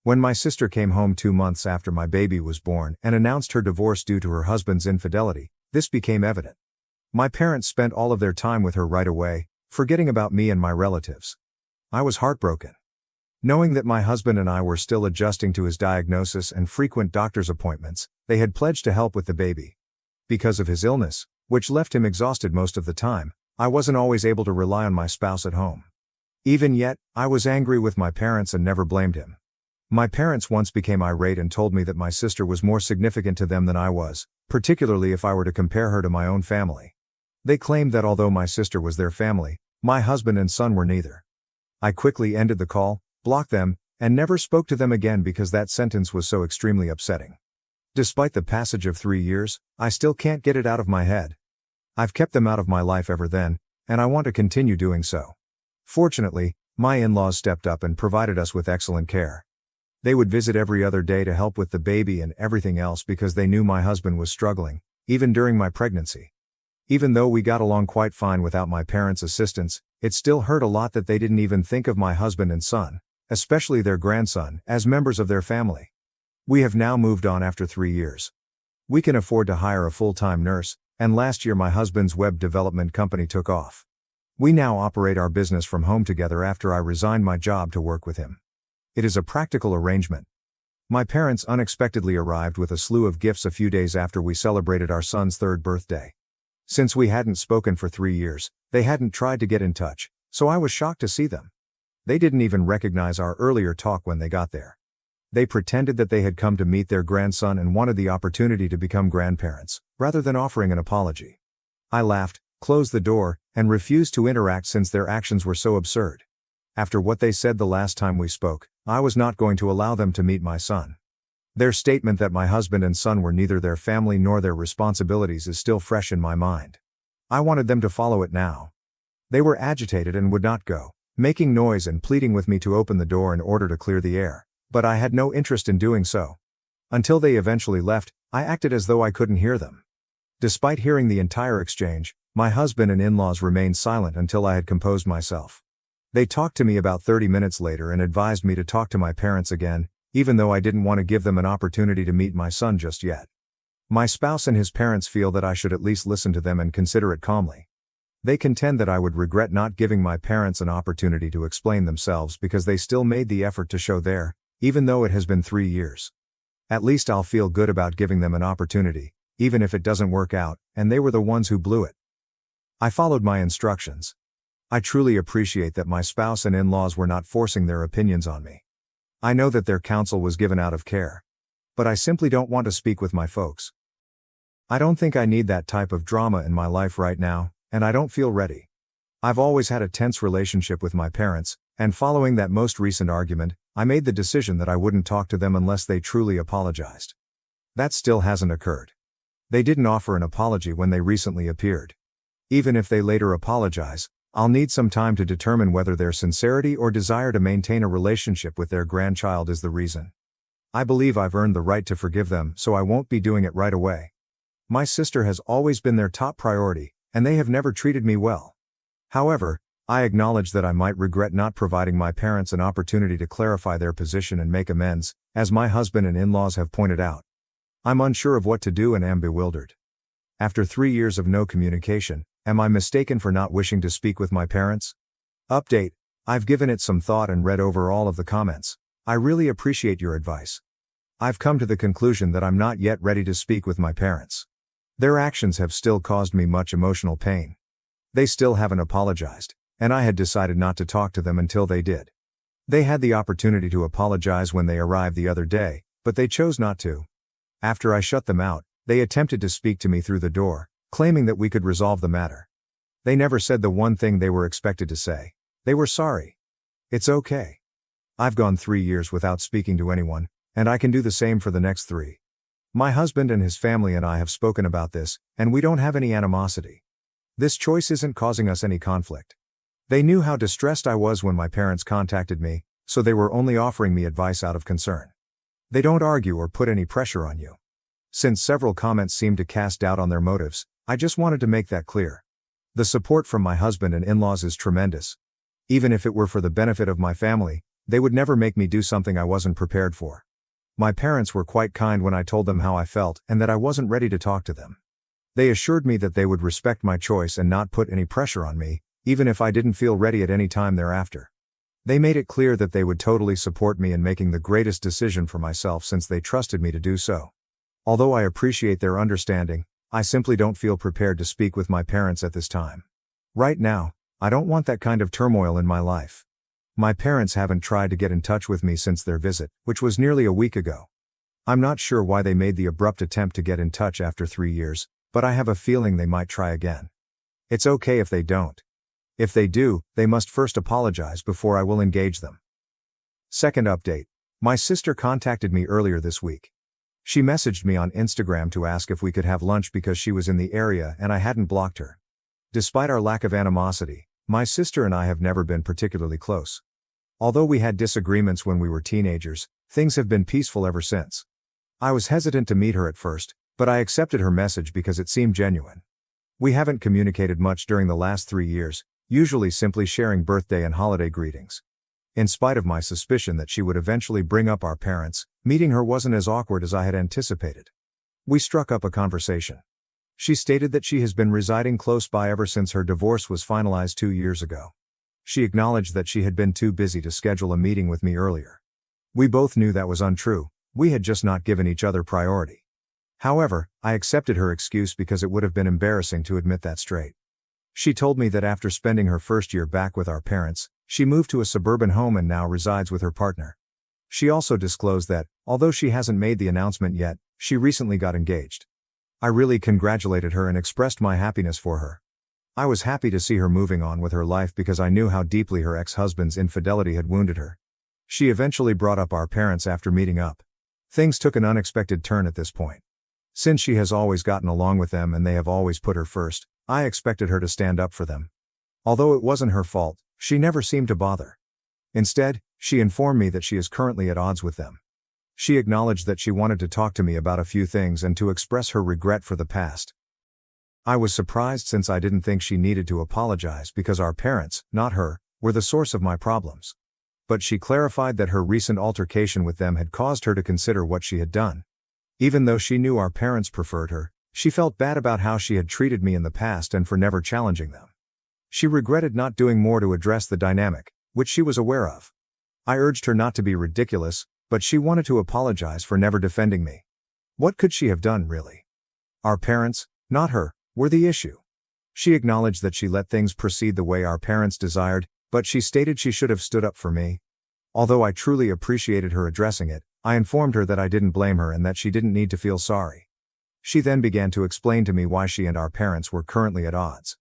When my sister came home 2 months after my baby was born and announced her divorce due to her husband's infidelity, this became evident. My parents spent all of their time with her right away, forgetting about me and my relatives. I was heartbroken. Knowing that my husband and I were still adjusting to his diagnosis and frequent doctor's appointments, they had pledged to help with the baby. Because of his illness, which left him exhausted most of the time, I wasn't always able to rely on my spouse at home. Even yet, I was angry with my parents and never blamed him. My parents once became irate and told me that my sister was more significant to them than I was, particularly if I were to compare her to my own family. They claimed that although my sister was their family, my husband and son were neither. I quickly ended the call, blocked them, and never spoke to them again because that sentence was so extremely upsetting. Despite the passage of 3 years, I still can't get it out of my head. I've kept them out of my life ever then, and I want to continue doing so. Fortunately, my in-laws stepped up and provided us with excellent care. They would visit every other day to help with the baby and everything else because they knew my husband was struggling, even during my pregnancy. Even though we got along quite fine without my parents' assistance, it still hurt a lot that they didn't even think of my husband and son, especially their grandson, as members of their family. We have now moved on after 3 years. We can afford to hire a full-time nurse, and last year my husband's web development company took off. We now operate our business from home together after I resigned my job to work with him. It is a practical arrangement. My parents unexpectedly arrived with a slew of gifts a few days after we celebrated our son's 3rd birthday. Since we hadn't spoken for 3 years, they hadn't tried to get in touch, so I was shocked to see them. They didn't even recognize our earlier talk when they got there. They pretended that they had come to meet their grandson and wanted the opportunity to become grandparents, rather than offering an apology. I laughed, closed the door, and refused to interact since their actions were so absurd. After what they said the last time we spoke, I was not going to allow them to meet my son. Their statement that my husband and son were neither their family nor their responsibilities is still fresh in my mind. I wanted them to follow it now. They were agitated and would not go, making noise and pleading with me to open the door in order to clear the air, but I had no interest in doing so. Until they eventually left, I acted as though I couldn't hear them. Despite hearing the entire exchange, my husband and in-laws remained silent until I had composed myself. They talked to me about 30 minutes later and advised me to talk to my parents again, even though I didn't want to give them an opportunity to meet my son just yet. My spouse and his parents feel that I should at least listen to them and consider it calmly. They contend that I would regret not giving my parents an opportunity to explain themselves because they still made the effort to show there, even though it has been 3 years. At least I'll feel good about giving them an opportunity, even if it doesn't work out, and they were the ones who blew it. I followed my instructions. I truly appreciate that my spouse and in-laws were not forcing their opinions on me. I know that their counsel was given out of care. But I simply don't want to speak with my folks. I don't think I need that type of drama in my life right now, and I don't feel ready. I've always had a tense relationship with my parents, and following that most recent argument, I made the decision that I wouldn't talk to them unless they truly apologized. That still hasn't occurred. They didn't offer an apology when they recently appeared. Even if they later apologize, I'll need some time to determine whether their sincerity or desire to maintain a relationship with their grandchild is the reason. I believe I've earned the right to forgive them, so I won't be doing it right away. My sister has always been their top priority, and they have never treated me well. However, I acknowledge that I might regret not providing my parents an opportunity to clarify their position and make amends, as my husband and in-laws have pointed out. I'm unsure of what to do and am bewildered. After 3 years of no communication, am I mistaken for not wishing to speak with my parents? Update: I've given it some thought and read over all of the comments. I really appreciate your advice. I've come to the conclusion that I'm not yet ready to speak with my parents. Their actions have still caused me much emotional pain. They still haven't apologized, and I had decided not to talk to them until they did. They had the opportunity to apologize when they arrived the other day, but they chose not to. After I shut them out, they attempted to speak to me through the door, claiming that we could resolve the matter. They never said the one thing they were expected to say. They were sorry. It's okay. I've gone 3 years without speaking to anyone, and I can do the same for the next 3. My husband and his family and I have spoken about this, and we don't have any animosity. This choice isn't causing us any conflict. They knew how distressed I was when my parents contacted me, so they were only offering me advice out of concern. They don't argue or put any pressure on you. Since several comments seem to cast doubt on their motives, I just wanted to make that clear. The support from my husband and in-laws is tremendous. Even if it were for the benefit of my family, they would never make me do something I wasn't prepared for. My parents were quite kind when I told them how I felt and that I wasn't ready to talk to them. They assured me that they would respect my choice and not put any pressure on me, even if I didn't feel ready at any time thereafter. They made it clear that they would totally support me in making the greatest decision for myself since they trusted me to do so. Although I appreciate their understanding, I simply don't feel prepared to speak with my parents at this time. Right now, I don't want that kind of turmoil in my life. My parents haven't tried to get in touch with me since their visit, which was nearly a week ago. I'm not sure why they made the abrupt attempt to get in touch after 3 years, but I have a feeling they might try again. It's okay if they don't. If they do, they must first apologize before I will engage them. Second update. My sister contacted me earlier this week. She messaged me on Instagram to ask if we could have lunch because she was in the area and I hadn't blocked her. Despite our lack of animosity, my sister and I have never been particularly close. Although we had disagreements when we were teenagers, things have been peaceful ever since. I was hesitant to meet her at first, but I accepted her message because it seemed genuine. We haven't communicated much during the last 3 years, usually simply sharing birthday and holiday greetings. In spite of my suspicion that she would eventually bring up our parents, meeting her wasn't as awkward as I had anticipated. We struck up a conversation. She stated that she has been residing close by ever since her divorce was finalized 2 years ago. She acknowledged that she had been too busy to schedule a meeting with me earlier. We both knew that was untrue, we had just not given each other priority. However, I accepted her excuse because it would have been embarrassing to admit that straight. She told me that after spending her first year back with our parents, she moved to a suburban home and now resides with her partner. She also disclosed that, although she hasn't made the announcement yet, she recently got engaged. I really congratulated her and expressed my happiness for her. I was happy to see her moving on with her life because I knew how deeply her ex-husband's infidelity had wounded her. She eventually brought up our parents after meeting up. Things took an unexpected turn at this point. Since she has always gotten along with them and they have always put her first, I expected her to stand up for them. Although it wasn't her fault, she never seemed to bother. Instead, she informed me that she is currently at odds with them. She acknowledged that she wanted to talk to me about a few things and to express her regret for the past. I was surprised since I didn't think she needed to apologize because our parents, not her, were the source of my problems. But she clarified that her recent altercation with them had caused her to consider what she had done. Even though she knew our parents preferred her, she felt bad about how she had treated me in the past and for never challenging them. She regretted not doing more to address the dynamic, which she was aware of. I urged her not to be ridiculous, but she wanted to apologize for never defending me. What could she have done, really? Our parents, not her, were the issue. She acknowledged that she let things proceed the way our parents desired, but she stated she should have stood up for me. Although I truly appreciated her addressing it, I informed her that I didn't blame her and that she didn't need to feel sorry. She then began to explain to me why she and our parents were currently at odds.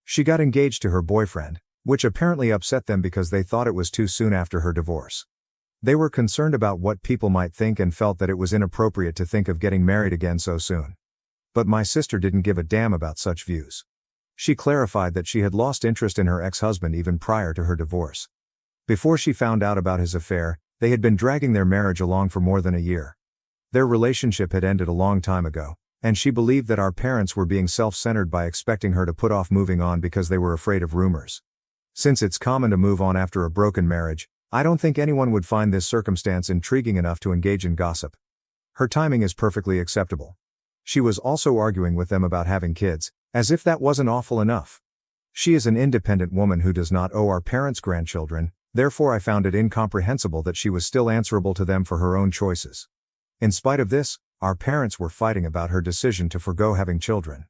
She got engaged to her boyfriend, which apparently upset them because they thought it was too soon after her divorce. They were concerned about what people might think and felt that it was inappropriate to think of getting married again so soon. But my sister didn't give a damn about such views. She clarified that she had lost interest in her ex-husband even prior to her divorce. Before she found out about his affair, they had been dragging their marriage along for more than a year. Their relationship had ended a long time ago, and she believed that our parents were being self-centered by expecting her to put off moving on because they were afraid of rumors. Since it's common to move on after a broken marriage, I don't think anyone would find this circumstance intriguing enough to engage in gossip. Her timing is perfectly acceptable. She was also arguing with them about having kids, as if that wasn't awful enough. She is an independent woman who does not owe our parents grandchildren, therefore I found it incomprehensible that she was still answerable to them for her own choices. In spite of this, our parents were fighting about her decision to forgo having children.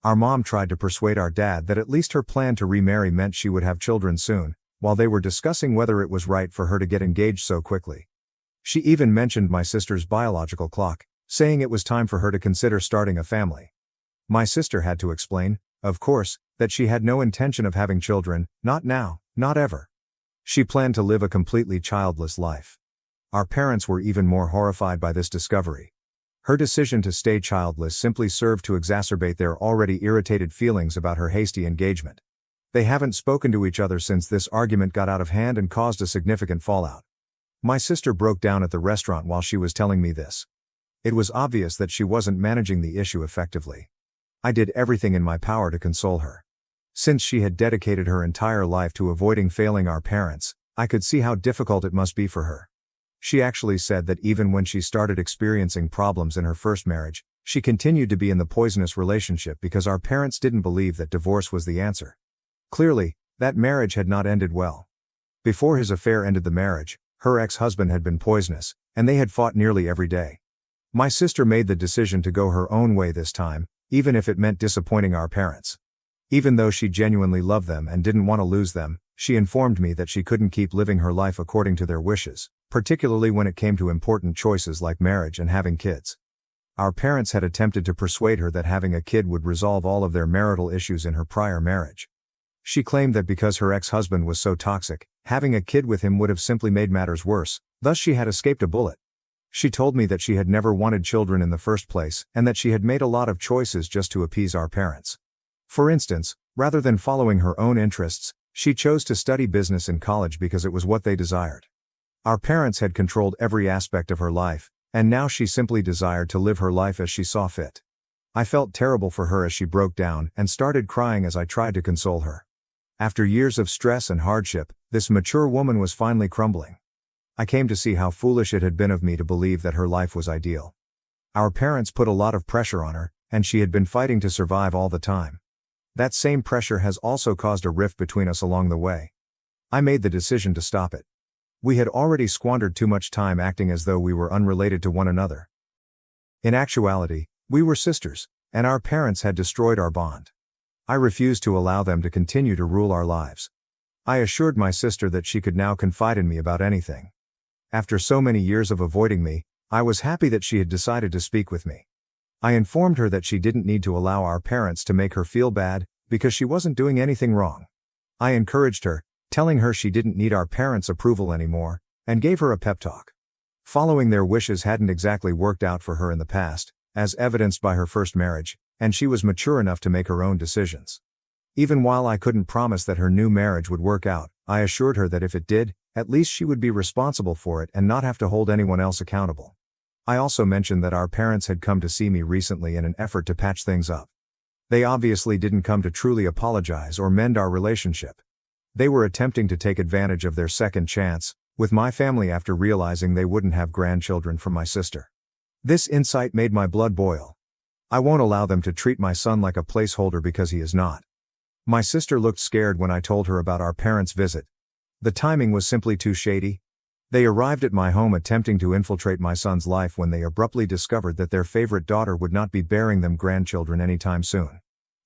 Our mom tried to persuade our dad that at least her plan to remarry meant she would have children soon, while they were discussing whether it was right for her to get engaged so quickly. She even mentioned my sister's biological clock, saying it was time for her to consider starting a family. My sister had to explain, of course, that she had no intention of having children, not now, not ever. She planned to live a completely childless life. Our parents were even more horrified by this discovery. Her decision to stay childless simply served to exacerbate their already irritated feelings about her hasty engagement. They haven't spoken to each other since this argument got out of hand and caused a significant fallout. My sister broke down at the restaurant while she was telling me this. It was obvious that she wasn't managing the issue effectively. I did everything in my power to console her. Since she had dedicated her entire life to avoiding failing our parents, I could see how difficult it must be for her. She actually said that even when she started experiencing problems in her first marriage, she continued to be in the poisonous relationship because our parents didn't believe that divorce was the answer. Clearly, that marriage had not ended well. Before his affair ended the marriage, her ex-husband had been poisonous, and they had fought nearly every day. My sister made the decision to go her own way this time, even if it meant disappointing our parents. Even though she genuinely loved them and didn't want to lose them, she informed me that she couldn't keep living her life according to their wishes, particularly when it came to important choices like marriage and having kids. Our parents had attempted to persuade her that having a kid would resolve all of their marital issues in her prior marriage. She claimed that because her ex-husband was so toxic, having a kid with him would have simply made matters worse, thus she had escaped a bullet. She told me that she had never wanted children in the first place and that she had made a lot of choices just to appease our parents. For instance, rather than following her own interests, she chose to study business in college because it was what they desired. Our parents had controlled every aspect of her life, and now she simply desired to live her life as she saw fit. I felt terrible for her as she broke down and started crying as I tried to console her. After years of stress and hardship, this mature woman was finally crumbling. I came to see how foolish it had been of me to believe that her life was ideal. Our parents put a lot of pressure on her, and she had been fighting to survive all the time. That same pressure has also caused a rift between us along the way. I made the decision to stop it. We had already squandered too much time acting as though we were unrelated to one another. In actuality, we were sisters, and our parents had destroyed our bond. I refused to allow them to continue to rule our lives. I assured my sister that she could now confide in me about anything. After so many years of avoiding me, I was happy that she had decided to speak with me. I informed her that she didn't need to allow our parents to make her feel bad, because she wasn't doing anything wrong. I encouraged her, telling her she didn't need our parents' approval anymore, and gave her a pep talk. Following their wishes hadn't exactly worked out for her in the past, as evidenced by her first marriage, and she was mature enough to make her own decisions. Even while I couldn't promise that her new marriage would work out, I assured her that if it did, at least she would be responsible for it and not have to hold anyone else accountable. I also mentioned that our parents had come to see me recently in an effort to patch things up. They obviously didn't come to truly apologize or mend our relationship. They were attempting to take advantage of their second chance with my family after realizing they wouldn't have grandchildren from my sister. This insight made my blood boil. I won't allow them to treat my son like a placeholder because he is not. My sister looked scared when I told her about our parents' visit. The timing was simply too shady. They arrived at my home attempting to infiltrate my son's life when they abruptly discovered that their favorite daughter would not be bearing them grandchildren anytime soon.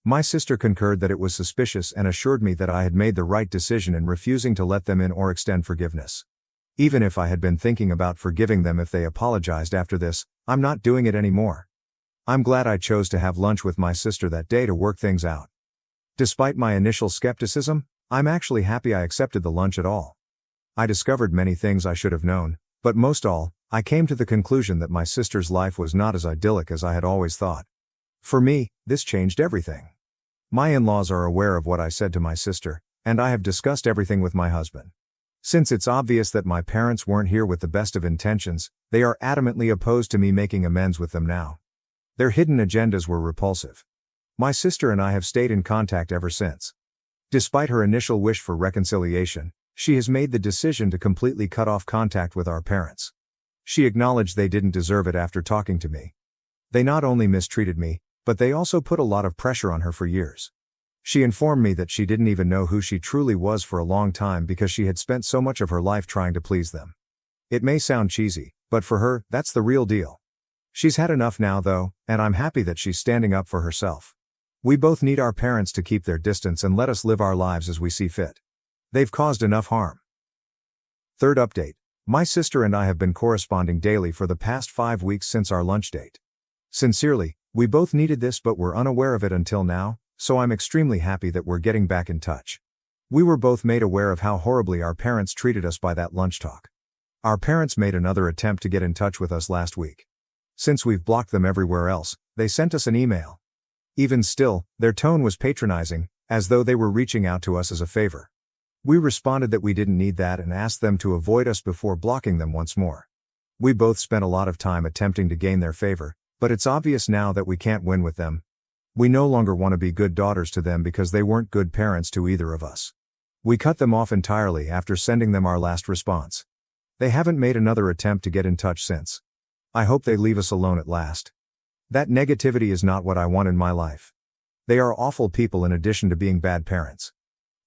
My sister concurred that it was suspicious and assured me that I had made the right decision in refusing to let them in or extend forgiveness. Even if I had been thinking about forgiving them if they apologized after this, I'm not doing it anymore. I'm glad I chose to have lunch with my sister that day to work things out. Despite my initial skepticism, I'm actually happy I accepted the lunch at all. I discovered many things I should have known, but most all, I came to the conclusion that my sister's life was not as idyllic as I had always thought. For me, this changed everything. My in-laws are aware of what I said to my sister, and I have discussed everything with my husband. Since it's obvious that my parents weren't here with the best of intentions, they are adamantly opposed to me making amends with them now. Their hidden agendas were repulsive. My sister and I have stayed in contact ever since. Despite her initial wish for reconciliation, she has made the decision to completely cut off contact with our parents. She acknowledged they didn't deserve it after talking to me. They not only mistreated me, but they also put a lot of pressure on her for years. She informed me that she didn't even know who she truly was for a long time because she had spent so much of her life trying to please them. It may sound cheesy, but for her, that's the real deal. She's had enough now though, and I'm happy that she's standing up for herself. We both need our parents to keep their distance and let us live our lives as we see fit. They've caused enough harm. Third update. My sister and I have been corresponding daily for the past 5 weeks since our lunch date. Sincerely, we both needed this but were unaware of it until now, so I'm extremely happy that we're getting back in touch. We were both made aware of how horribly our parents treated us by that lunch talk. Our parents made another attempt to get in touch with us last week. Since we've blocked them everywhere else, they sent us an email. Even still, their tone was patronizing, as though they were reaching out to us as a favor. We responded that we didn't need that and asked them to avoid us before blocking them once more. We both spent a lot of time attempting to gain their favor, but it's obvious now that we can't win with them. We no longer want to be good daughters to them because they weren't good parents to either of us. We cut them off entirely after sending them our last response. They haven't made another attempt to get in touch since. I hope they leave us alone at last. That negativity is not what I want in my life. They are awful people in addition to being bad parents.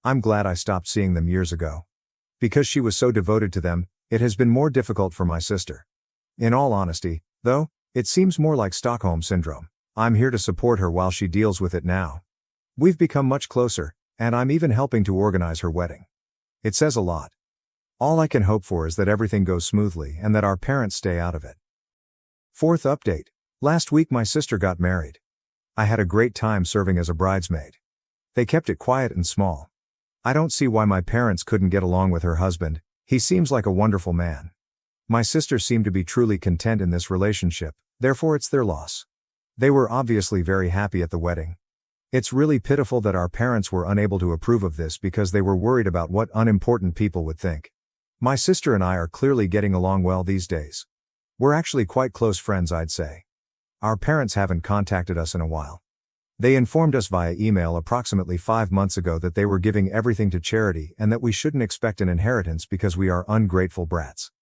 I'm glad I stopped seeing them years ago. Because she was so devoted to them, it has been more difficult for my sister. In all honesty, though, it seems more like Stockholm Syndrome. I'm here to support her while she deals with it now. We've become much closer, and I'm even helping to organize her wedding. It says a lot. All I can hope for is that everything goes smoothly and that our parents stay out of it. Fourth update. Last week my sister got married. I had a great time serving as a bridesmaid. They kept it quiet and small. I don't see why my parents couldn't get along with her husband. He seems like a wonderful man. My sister seemed to be truly content in this relationship, therefore it's their loss. They were obviously very happy at the wedding. It's really pitiful that our parents were unable to approve of this because they were worried about what unimportant people would think. My sister and I are clearly getting along well these days. We're actually quite close friends, I'd say. Our parents haven't contacted us in a while. They informed us via email approximately 5 months ago that they were giving everything to charity and that we shouldn't expect an inheritance because we are ungrateful brats.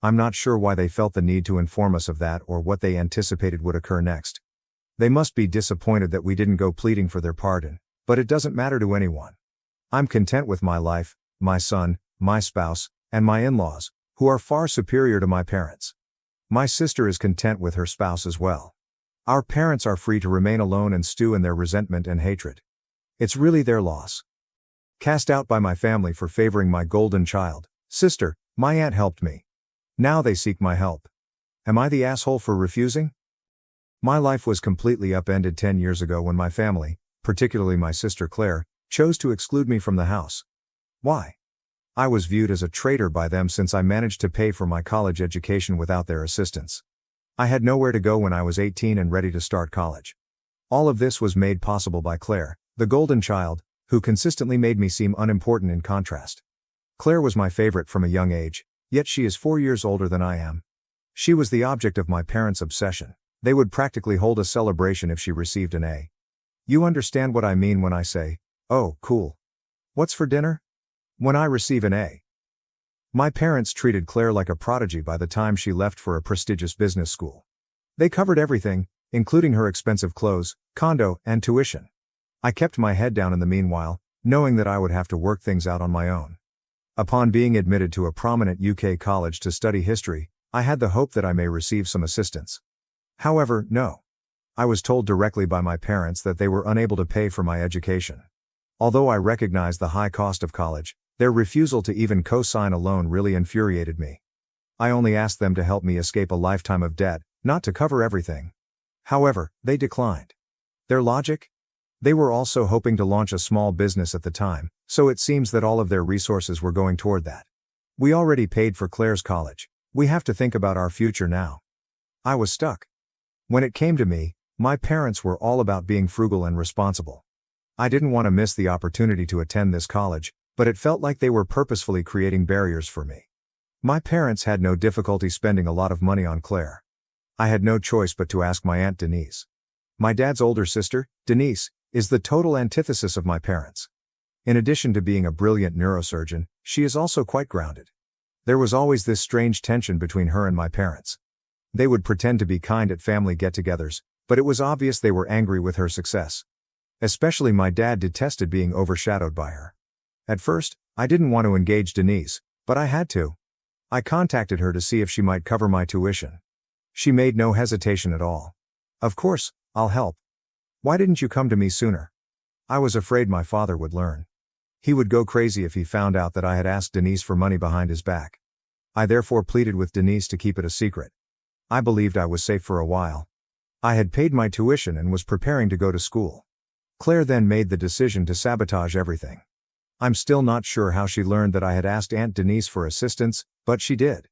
I'm not sure why they felt the need to inform us of that or what they anticipated would occur next. They must be disappointed that we didn't go pleading for their pardon, but it doesn't matter to anyone. I'm content with my life, my son, my spouse, and my in-laws, who are far superior to my parents. My sister is content with her spouse as well. Our parents are free to remain alone and stew in their resentment and hatred. It's really their loss. Cast out by my family for favoring my golden child, sister, my aunt helped me. Now they seek my help. Am I the asshole for refusing? My life was completely upended 10 years ago when my family, particularly my sister Claire, chose to exclude me from the house. Why? I was viewed as a traitor by them since I managed to pay for my college education without their assistance. I had nowhere to go when I was 18 and ready to start college. All of this was made possible by Claire, the golden child, who consistently made me seem unimportant in contrast. Claire was my favorite from a young age, yet she is 4 years older than I am. She was the object of my parents' obsession. They would practically hold a celebration if she received an A. You understand what I mean when I say, "Oh, cool. What's for dinner?" When I receive an A. My parents treated Claire like a prodigy by the time she left for a prestigious business school. They covered everything, including her expensive clothes, condo, and tuition. I kept my head down in the meanwhile, knowing that I would have to work things out on my own. Upon being admitted to a prominent UK college to study history, I had the hope that I may receive some assistance. However, no. I was told directly by my parents that they were unable to pay for my education. Although I recognized the high cost of college, their refusal to even co-sign a loan really infuriated me. I only asked them to help me escape a lifetime of debt, not to cover everything. However, they declined. Their logic? They were also hoping to launch a small business at the time, so it seems that all of their resources were going toward that. We already paid for Claire's college. We have to think about our future now. I was stuck. When it came to me, my parents were all about being frugal and responsible. I didn't want to miss the opportunity to attend this college, but it felt like they were purposefully creating barriers for me. My parents had no difficulty spending a lot of money on Claire. I had no choice but to ask my Aunt Denise. My dad's older sister, Denise, is the total antithesis of my parents. In addition to being a brilliant neurosurgeon, she is also quite grounded. There was always this strange tension between her and my parents. They would pretend to be kind at family get-togethers, but it was obvious they were angry with her success. Especially my dad detested being overshadowed by her. At first, I didn't want to engage Denise, but I had to. I contacted her to see if she might cover my tuition. She made no hesitation at all. "Of course, I'll help. Why didn't you come to me sooner?" I was afraid my father would learn. He would go crazy if he found out that I had asked Denise for money behind his back. I therefore pleaded with Denise to keep it a secret. I believed I was safe for a while. I had paid my tuition and was preparing to go to school. Claire then made the decision to sabotage everything. I'm still not sure how she learned that I had asked Aunt Denise for assistance, but she did.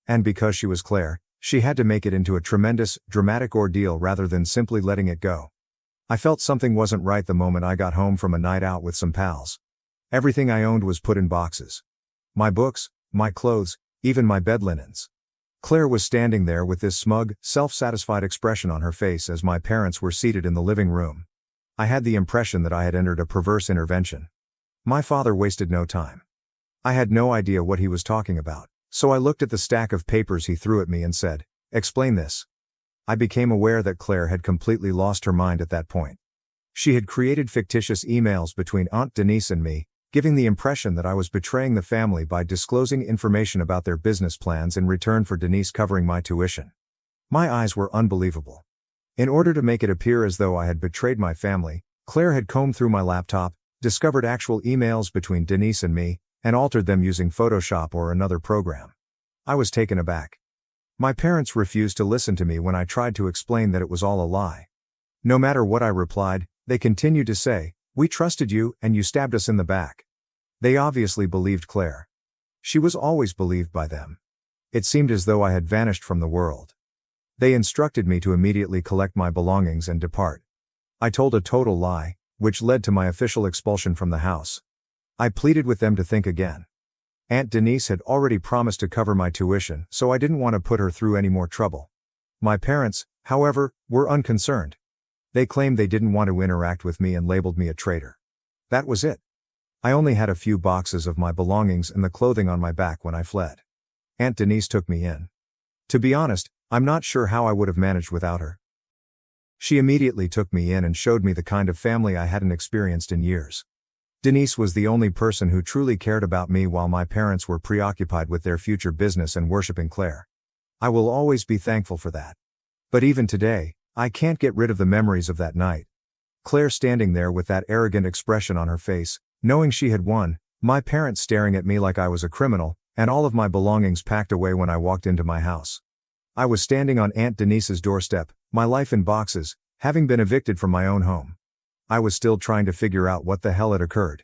And because she was Claire, she had to make it into a tremendous, dramatic ordeal rather than simply letting it go. I felt something wasn't right the moment I got home from a night out with some pals. Everything I owned was put in boxes. My books, my clothes, even my bed linens. Claire was standing there with this smug, self-satisfied expression on her face as my parents were seated in the living room. I had the impression that I had entered a perverse intervention. My father wasted no time. I had no idea what he was talking about, so I looked at the stack of papers he threw at me and said, "Explain this." I became aware that Claire had completely lost her mind at that point. She had created fictitious emails between Aunt Denise and me, giving the impression that I was betraying the family by disclosing information about their business plans in return for Denise covering my tuition. My eyes were unbelievable. In order to make it appear as though I had betrayed my family, Claire had combed through my laptop, discovered actual emails between Denise and me, and altered them using Photoshop or another program. I was taken aback. My parents refused to listen to me when I tried to explain that it was all a lie. No matter what I replied, they continued to say, "We trusted you, and you stabbed us in the back." They obviously believed Claire. She was always believed by them. It seemed as though I had vanished from the world. They instructed me to immediately collect my belongings and depart. I told a total lie, which led to my official expulsion from the house. I pleaded with them to think again. Aunt Denise had already promised to cover my tuition, so I didn't want to put her through any more trouble. My parents, however, were unconcerned. They claimed they didn't want to interact with me and labeled me a traitor. That was it. I only had a few boxes of my belongings and the clothing on my back when I fled. Aunt Denise took me in. To be honest, I'm not sure how I would have managed without her. She immediately took me in and showed me the kind of family I hadn't experienced in years. Denise was the only person who truly cared about me while my parents were preoccupied with their future business and worshipping Claire. I will always be thankful for that. But even today, I can't get rid of the memories of that night. Claire standing there with that arrogant expression on her face, knowing she had won, my parents staring at me like I was a criminal, and all of my belongings packed away when I walked into my house. I was standing on Aunt Denise's doorstep, my life in boxes, having been evicted from my own home. I was still trying to figure out what the hell had occurred.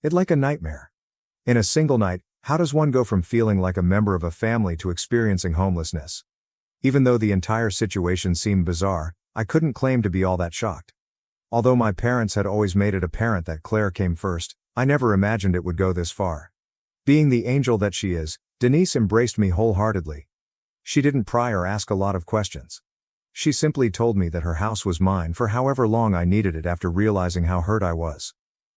It like a nightmare. In a single night, how does one go from feeling like a member of a family to experiencing homelessness? Even though the entire situation seemed bizarre, I couldn't claim to be all that shocked. Although my parents had always made it apparent that Claire came first, I never imagined it would go this far. Being the angel that she is, Denise embraced me wholeheartedly. She didn't pry or ask a lot of questions. She simply told me that her house was mine for however long I needed it after realizing how hurt I was.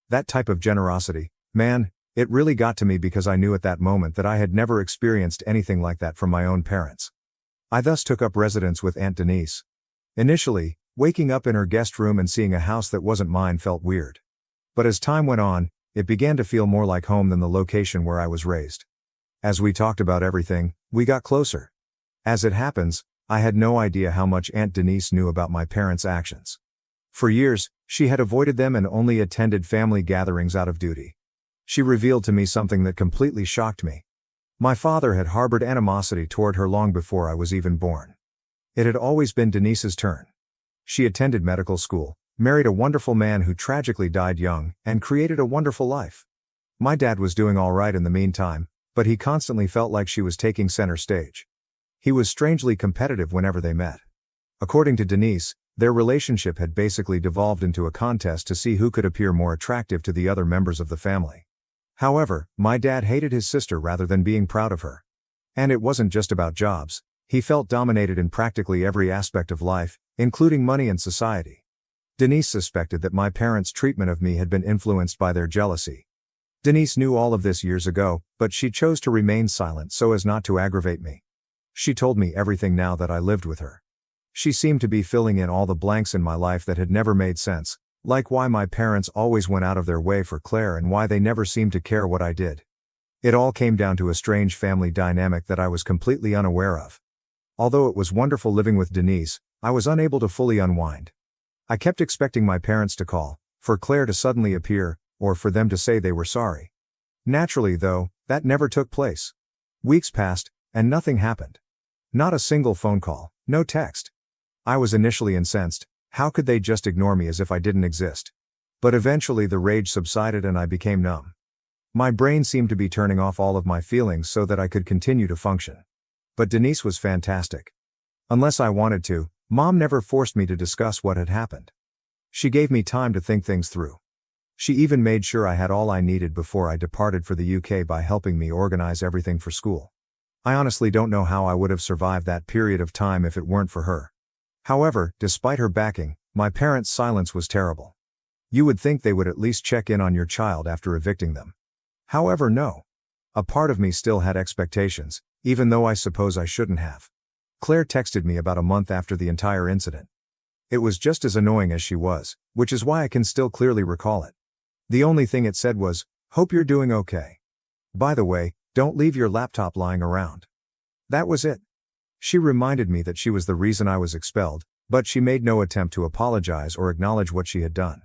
That type of generosity, man, it really got to me because I knew at that moment that I had never experienced anything like that from my own parents. I thus took up residence with Aunt Denise. Initially, waking up in her guest room and seeing a house that wasn't mine felt weird. But as time went on, it began to feel more like home than the location where I was raised. As we talked about everything, we got closer. As it happens, I had no idea how much Aunt Denise knew about my parents' actions. For years, she had avoided them and only attended family gatherings out of duty. She revealed to me something that completely shocked me. My father had harbored animosity toward her long before I was even born. It had always been Denise's turn. She attended medical school, married a wonderful man who tragically died young, and created a wonderful life. My dad was doing all right in the meantime, but he constantly felt like she was taking center stage. He was strangely competitive whenever they met. According to Denise, their relationship had basically devolved into a contest to see who could appear more attractive to the other members of the family. However, my dad hated his sister rather than being proud of her. And it wasn't just about jobs, he felt dominated in practically every aspect of life, including money and society. Denise suspected that my parents' treatment of me had been influenced by their jealousy. Denise knew all of this years ago, but she chose to remain silent so as not to aggravate me. She told me everything now that I lived with her. She seemed to be filling in all the blanks in my life that had never made sense, like why my parents always went out of their way for Claire and why they never seemed to care what I did. It all came down to a strange family dynamic that I was completely unaware of. Although it was wonderful living with Denise, I was unable to fully unwind. I kept expecting my parents to call, for Claire to suddenly appear, or for them to say they were sorry. Naturally, though, that never took place. Weeks passed, and nothing happened. Not a single phone call, no text. I was initially incensed. How could they just ignore me as if I didn't exist? But eventually the rage subsided and I became numb. My brain seemed to be turning off all of my feelings so that I could continue to function. But Denise was fantastic. Unless I wanted to, Mom never forced me to discuss what had happened. She gave me time to think things through. She even made sure I had all I needed before I departed for the UK by helping me organize everything for school. I honestly don't know how I would have survived that period of time if it weren't for her. However, despite her backing, my parents' silence was terrible. You would think they would at least check in on your child after evicting them. However, no. A part of me still had expectations, even though I suppose I shouldn't have. Claire texted me about a month after the entire incident. It was just as annoying as she was, which is why I can still clearly recall it. The only thing it said was, "Hope you're doing okay. By the way, don't leave your laptop lying around." That was it. She reminded me that she was the reason I was expelled, but she made no attempt to apologize or acknowledge what she had done.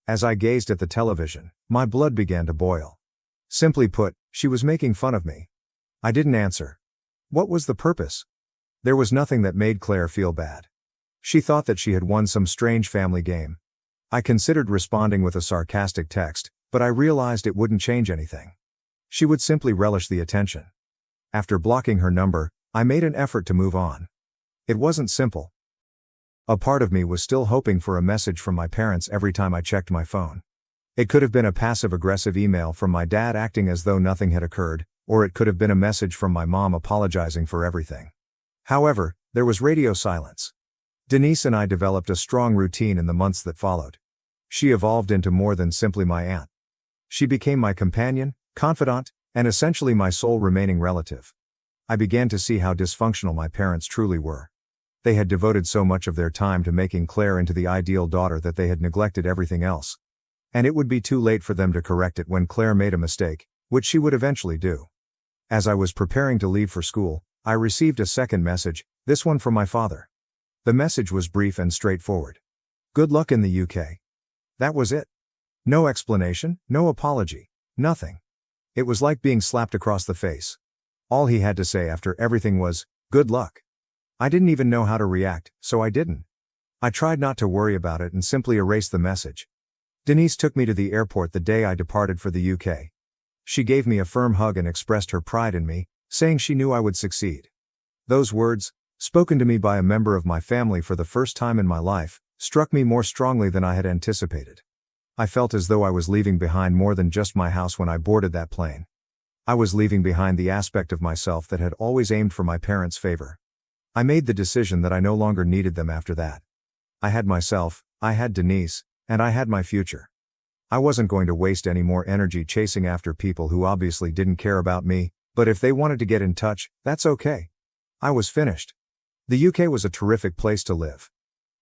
As I gazed at the television, my blood began to boil. Simply put, she was making fun of me. I didn't answer. What was the purpose? There was nothing that made Claire feel bad. She thought that she had won some strange family game. I considered responding with a sarcastic text, but I realized it wouldn't change anything. She would simply relish the attention. After blocking her number, I made an effort to move on. It wasn't simple. A part of me was still hoping for a message from my parents every time I checked my phone. It could have been a passive-aggressive email from my dad acting as though nothing had occurred, or it could have been a message from my mom apologizing for everything. However, there was radio silence. Denise and I developed a strong routine in the months that followed. She evolved into more than simply my aunt. She became my companion, confidant, and essentially my sole remaining relative. I began to see how dysfunctional my parents truly were. They had devoted so much of their time to making Claire into the ideal daughter that they had neglected everything else. And it would be too late for them to correct it when Claire made a mistake, which she would eventually do. As I was preparing to leave for school, I received a second message, this one from my father. The message was brief and straightforward. Good luck in the UK. That was it. No explanation, no apology, nothing. It was like being slapped across the face. All he had to say after everything was, good luck. I didn't even know how to react, so I didn't. I tried not to worry about it and simply erased the message. Denise took me to the airport the day I departed for the UK. She gave me a firm hug and expressed her pride in me, saying she knew I would succeed. Those words, spoken to me by a member of my family for the first time in my life, struck me more strongly than I had anticipated. I felt as though I was leaving behind more than just my house when I boarded that plane. I was leaving behind the aspect of myself that had always aimed for my parents' favor. I made the decision that I no longer needed them after that. I had myself, I had Denise, and I had my future. I wasn't going to waste any more energy chasing after people who obviously didn't care about me, but if they wanted to get in touch, that's okay. I was finished. The UK was a terrific place to live.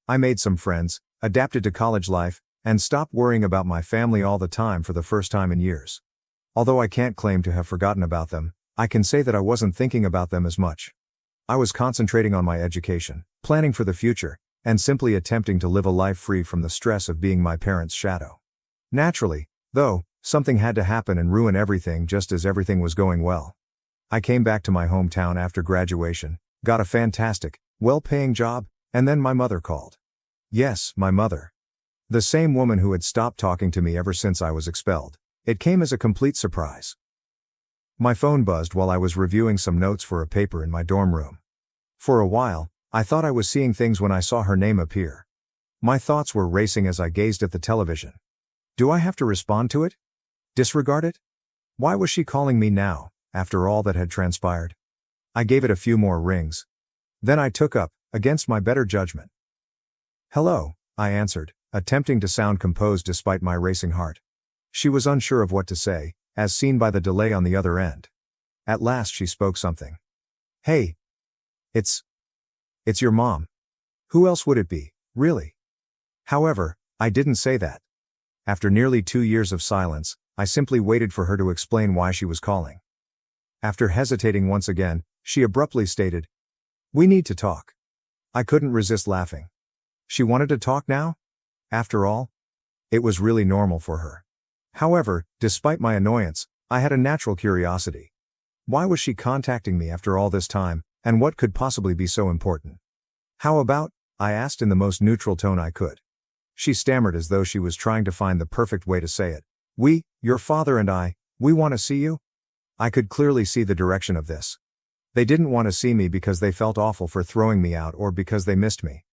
I made some friends, adapted to college life, and stopped worrying about my family all the time for the first time in years. Although I can't claim to have forgotten about them, I can say that I wasn't thinking about them as much. I was concentrating on my education, planning for the future, and simply attempting to live a life free from the stress of being my parents' shadow. Naturally, though, something had to happen and ruin everything just as everything was going well. I came back to my hometown after graduation, got a fantastic, well-paying job, and then my mother called. Yes, my mother. The same woman who had stopped talking to me ever since I was expelled. It came as a complete surprise. My phone buzzed while I was reviewing some notes for a paper in my dorm room. For a while, I thought I was seeing things when I saw her name appear. My thoughts were racing as I gazed at the television. Do I have to respond to it? Disregard it? Why was she calling me now, after all that had transpired? I gave it a few more rings. Then I took up, against my better judgment. Hello, I answered, attempting to sound composed despite my racing heart. She was unsure of what to say, as seen by the delay on the other end. At last she spoke something. Hey. It's your mom. Who else would it be, really? However, I didn't say that. After nearly 2 years of silence, I simply waited for her to explain why she was calling. After hesitating once again, she abruptly stated, "We need to talk." I couldn't resist laughing. She wanted to talk now? After all? It was really normal for her. However, despite my annoyance, I had a natural curiosity. Why was she contacting me after all this time, and what could possibly be so important? How about, I asked in the most neutral tone I could. She stammered as though she was trying to find the perfect way to say it. Your father and I, we want to see you? I could clearly see the direction of this. They didn't want to see me because they felt awful for throwing me out or because they missed me.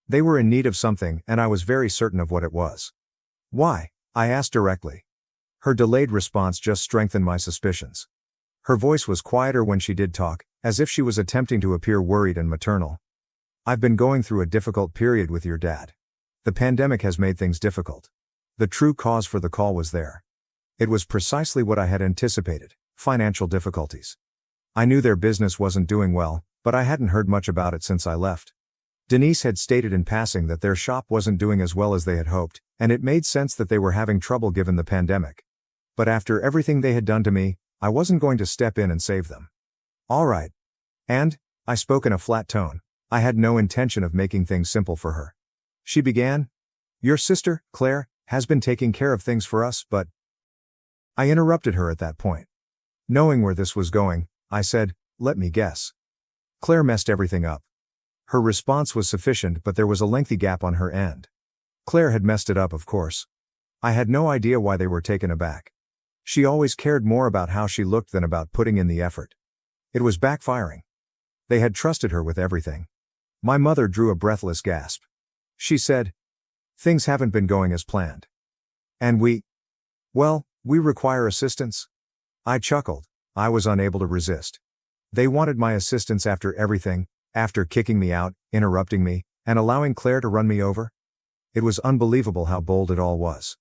They were in need of something and I was very certain of what it was. Why? I asked directly. Her delayed response just strengthened my suspicions. Her voice was quieter when she did talk, as if she was attempting to appear worried and maternal. I've been going through a difficult period with your dad. The pandemic has made things difficult. The true cause for the call was there. It was precisely what I had anticipated, financial difficulties. I knew their business wasn't doing well, but I hadn't heard much about it since I left. Denise had stated in passing that their shop wasn't doing as well as they had hoped, and it made sense that they were having trouble given the pandemic. But after everything they had done to me, I wasn't going to step in and save them. All right. And, I spoke in a flat tone, I had no intention of making things simple for her. She began, "Your sister, Claire, has been taking care of things for us, but..." I interrupted her at that point. Knowing where this was going, I said, "Let me guess. Claire messed everything up." Her response was sufficient, but there was a lengthy gap on her end. Claire had messed it up, of course. I had no idea why they were taken aback. She always cared more about how she looked than about putting in the effort. It was backfiring. They had trusted her with everything. My mother drew a breathless gasp. She said, "Things haven't been going as planned. And we require assistance." I chuckled. I was unable to resist. They wanted my assistance after everything, after kicking me out, interrupting me, and allowing Claire to run me over? It was unbelievable how bold it all was.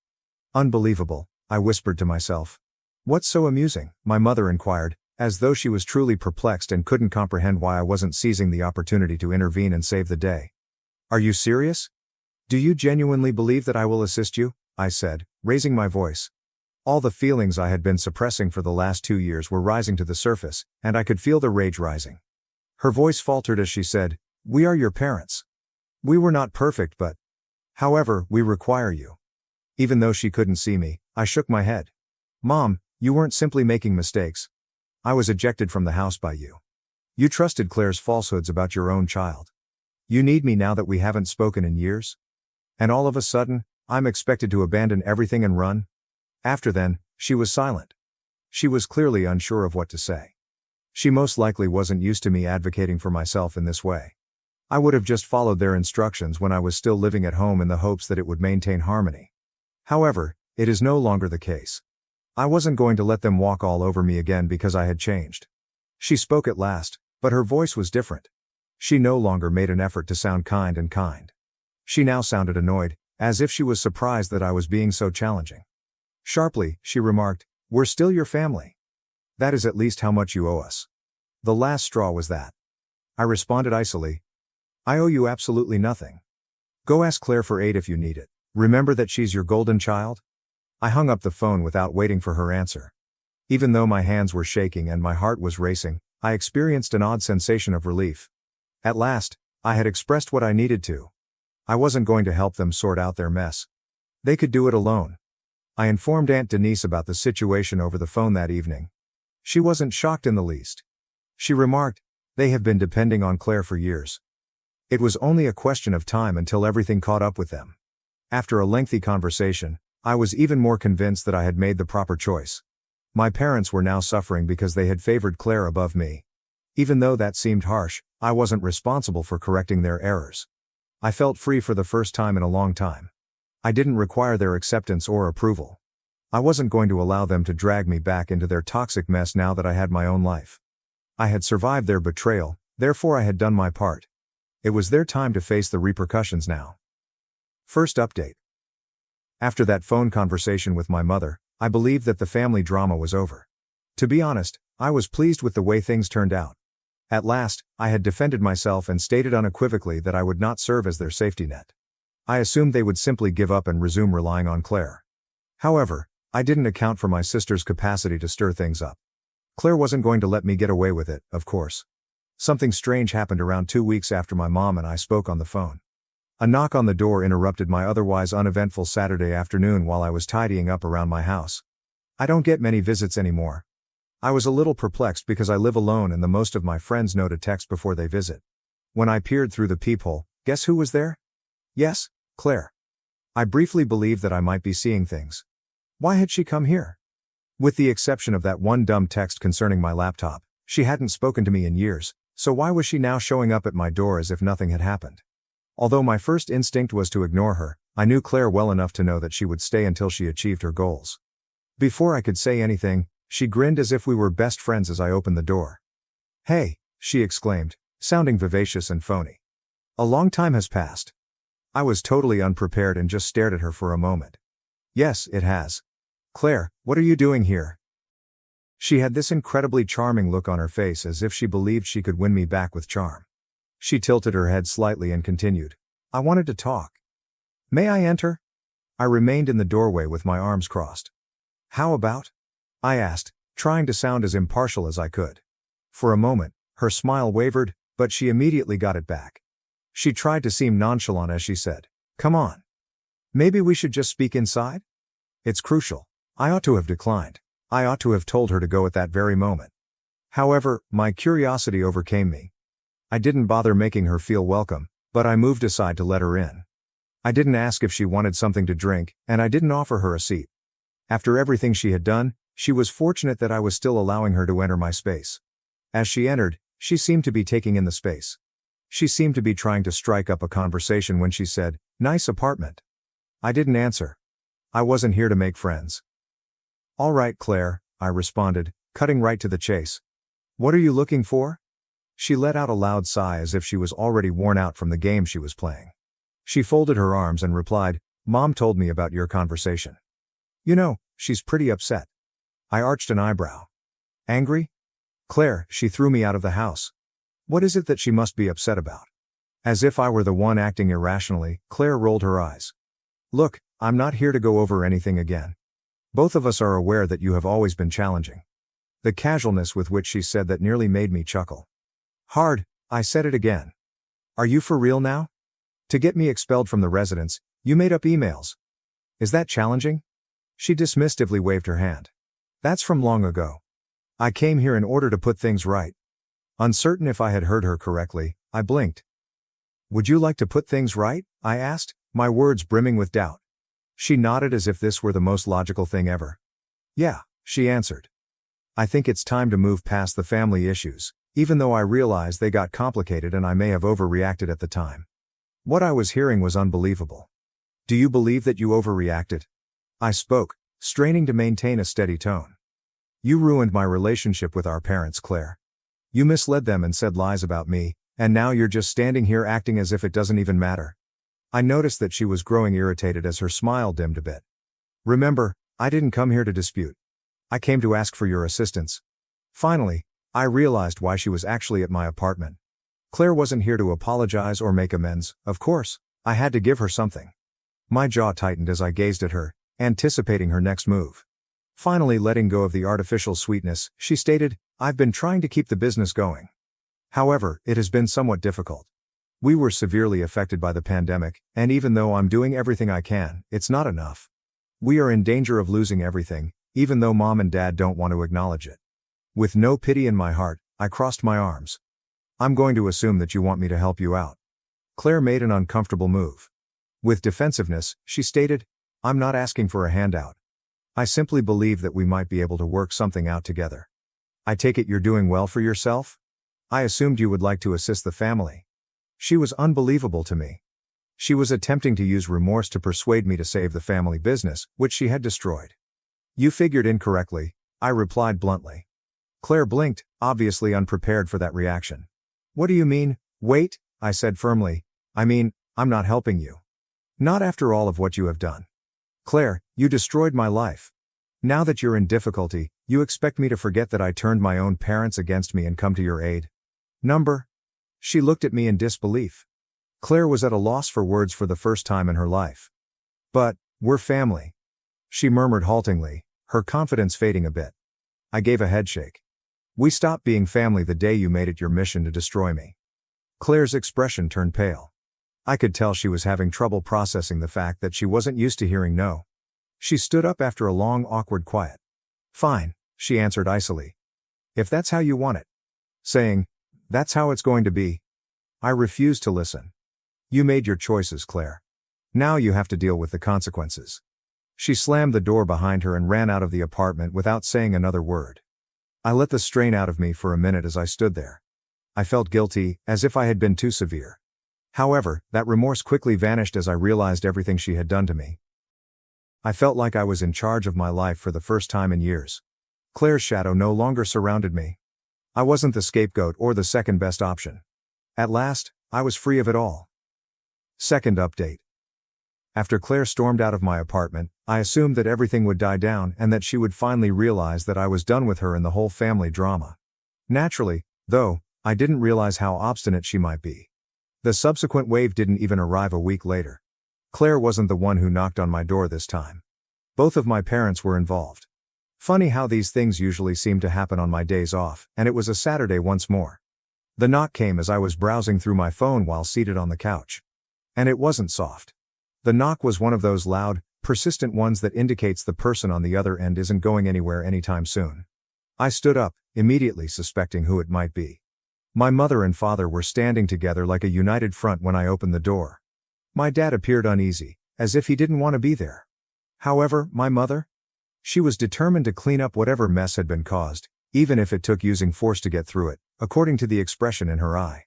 Unbelievable, I whispered to myself. "What's so amusing?" my mother inquired, as though she was truly perplexed and couldn't comprehend why I wasn't seizing the opportunity to intervene and save the day. "Are you serious? Do you genuinely believe that I will assist you?" I said, raising my voice. All the feelings I had been suppressing for the last 2 years were rising to the surface, and I could feel the rage rising. Her voice faltered as she said, "We are your parents. We were not perfect, but... However, we require you." Even though she couldn't see me, I shook my head. "Mom, you weren't simply making mistakes. I was ejected from the house by you. You trusted Claire's falsehoods about your own child. You need me now that we haven't spoken in years? And all of a sudden, I'm expected to abandon everything and run?" After then, she was silent. She was clearly unsure of what to say. She most likely wasn't used to me advocating for myself in this way. I would have just followed their instructions when I was still living at home in the hopes that it would maintain harmony. However, it is no longer the case. I wasn't going to let them walk all over me again because I had changed. She spoke at last, but her voice was different. She no longer made an effort to sound kind and kind. She now sounded annoyed, as if she was surprised that I was being so challenging. Sharply, she remarked, "We're still your family. That is at least how much you owe us." The last straw was that. I responded icily, "I owe you absolutely nothing. Go ask Claire for aid if you need it. Remember that she's your golden child?" I hung up the phone without waiting for her answer. Even though my hands were shaking and my heart was racing, I experienced an odd sensation of relief. At last, I had expressed what I needed to. I wasn't going to help them sort out their mess. They could do it alone. I informed Aunt Denise about the situation over the phone that evening. She wasn't shocked in the least. She remarked, "They have been depending on Claire for years. It was only a question of time until everything caught up with them." After a lengthy conversation, I was even more convinced that I had made the proper choice. My parents were now suffering because they had favored Claire above me. Even though that seemed harsh, I wasn't responsible for correcting their errors. I felt free for the first time in a long time. I didn't require their acceptance or approval. I wasn't going to allow them to drag me back into their toxic mess now that I had my own life. I had survived their betrayal, therefore I had done my part. It was their time to face the repercussions now. First update. After that phone conversation with my mother, I believed that the family drama was over. To be honest, I was pleased with the way things turned out. At last, I had defended myself and stated unequivocally that I would not serve as their safety net. I assumed they would simply give up and resume relying on Claire. However, I didn't account for my sister's capacity to stir things up. Claire wasn't going to let me get away with it, of course. Something strange happened around 2 weeks after my mom and I spoke on the phone. A knock on the door interrupted my otherwise uneventful Saturday afternoon while I was tidying up around my house. I don't get many visits anymore. I was a little perplexed because I live alone and most of my friends know to text before they visit. When I peered through the peephole, guess who was there? Yes, Claire. I briefly believed that I might be seeing things. Why had she come here? With the exception of that one dumb text concerning my laptop, she hadn't spoken to me in years, so why was she now showing up at my door as if nothing had happened? Although my first instinct was to ignore her, I knew Claire well enough to know that she would stay until she achieved her goals. Before I could say anything, she grinned as if we were best friends as I opened the door. "Hey," she exclaimed, sounding vivacious and phony. "A long time has passed." I was totally unprepared and just stared at her for a moment. "Yes, it has. Claire, what are you doing here?" She had this incredibly charming look on her face as if she believed she could win me back with charm. She tilted her head slightly and continued, "I wanted to talk." "May I enter?" I remained in the doorway with my arms crossed. "How about?" I asked, trying to sound as impartial as I could. For a moment, her smile wavered, but she immediately got it back. She tried to seem nonchalant as she said, "Come on. Maybe we should just speak inside?" It's crucial. I ought to have declined. I ought to have told her to go at that very moment. However, my curiosity overcame me. I didn't bother making her feel welcome, but I moved aside to let her in. I didn't ask if she wanted something to drink, and I didn't offer her a seat. After everything she had done, she was fortunate that I was still allowing her to enter my space. As she entered, she seemed to be taking in the space. She seemed to be trying to strike up a conversation when she said, "Nice apartment." I didn't answer. I wasn't here to make friends. "All right, Claire," I responded, cutting right to the chase. "What are you looking for?" She let out a loud sigh as if she was already worn out from the game she was playing. She folded her arms and replied, "Mom told me about your conversation. You know, she's pretty upset." I arched an eyebrow. "Angry?" "Claire, she threw me out of the house." "What is it that she must be upset about?" As if I were the one acting irrationally, Claire rolled her eyes. "Look, I'm not here to go over anything again. Both of us are aware that you have always been challenging." The casualness with which she said that nearly made me chuckle. "Hard," I said it again. "Are you for real now? To get me expelled from the residence, you made up emails. Is that challenging?" She dismissively waved her hand. "That's from long ago. I came here in order to put things right." Uncertain if I had heard her correctly, I blinked. "Would you like to put things right?" I asked, my words brimming with doubt. She nodded as if this were the most logical thing ever. "Yeah," she answered. "I think it's time to move past the family issues, even though I realized they got complicated and I may have overreacted at the time. What I was hearing was unbelievable. Do you believe that you overreacted? I spoke, straining to maintain a steady tone. You ruined my relationship with our parents, Claire. You misled them and said lies about me, and now you're just standing here acting as if it doesn't even matter. I noticed that she was growing irritated as her smile dimmed a bit. Remember, I didn't come here to dispute. I came to ask for your assistance. Finally, I realized why she was actually at my apartment. Claire wasn't here to apologize or make amends, of course. I had to give her something. My jaw tightened as I gazed at her, anticipating her next move. Finally letting go of the artificial sweetness, she stated, I've been trying to keep the business going. However, it has been somewhat difficult. We were severely affected by the pandemic, and even though I'm doing everything I can, it's not enough. We are in danger of losing everything, even though Mom and Dad don't want to acknowledge it. With no pity in my heart, I crossed my arms. I'm going to assume that you want me to help you out. Claire made an uncomfortable move. With defensiveness, she stated, I'm not asking for a handout. I simply believe that we might be able to work something out together. I take it you're doing well for yourself? I assumed you would like to assist the family. She was unbelievable to me. She was attempting to use remorse to persuade me to save the family business, which she had destroyed. You figured incorrectly, I replied bluntly. Claire blinked, obviously unprepared for that reaction. What do you mean? Wait, I said firmly. I mean, I'm not helping you. Not after all of what you have done. Claire, you destroyed my life. Now that you're in difficulty, you expect me to forget that I turned my own parents against me and come to your aid? She looked at me in disbelief. Claire was at a loss for words for the first time in her life. But, we're family. She murmured haltingly, her confidence fading a bit. I gave a headshake. We stopped being family the day you made it your mission to destroy me. Claire's expression turned pale. I could tell she was having trouble processing the fact that she wasn't used to hearing no. She stood up after a long awkward quiet. Fine, she answered icily. If that's how you want it. Saying, that's how it's going to be. I refused to listen. You made your choices, Claire. Now you have to deal with the consequences. She slammed the door behind her and ran out of the apartment without saying another word. I let the strain out of me for a minute as I stood there. I felt guilty, as if I had been too severe. However, that remorse quickly vanished as I realized everything she had done to me. I felt like I was in charge of my life for the first time in years. Claire's shadow no longer surrounded me. I wasn't the scapegoat or the second best option. At last, I was free of it all. Second update. After Claire stormed out of my apartment, I assumed that everything would die down and that she would finally realize that I was done with her and the whole family drama. Naturally, though, I didn't realize how obstinate she might be. The subsequent wave didn't even arrive a week later. Claire wasn't the one who knocked on my door this time. Both of my parents were involved. Funny how these things usually seem to happen on my days off, and it was a Saturday once more. The knock came as I was browsing through my phone while seated on the couch. And it wasn't soft. The knock was one of those loud, persistent ones that indicates the person on the other end isn't going anywhere anytime soon. I stood up, immediately suspecting who it might be. My mother and father were standing together like a united front when I opened the door. My dad appeared uneasy, as if he didn't want to be there. However, my mother? She was determined to clean up whatever mess had been caused, even if it took using force to get through it, according to the expression in her eye.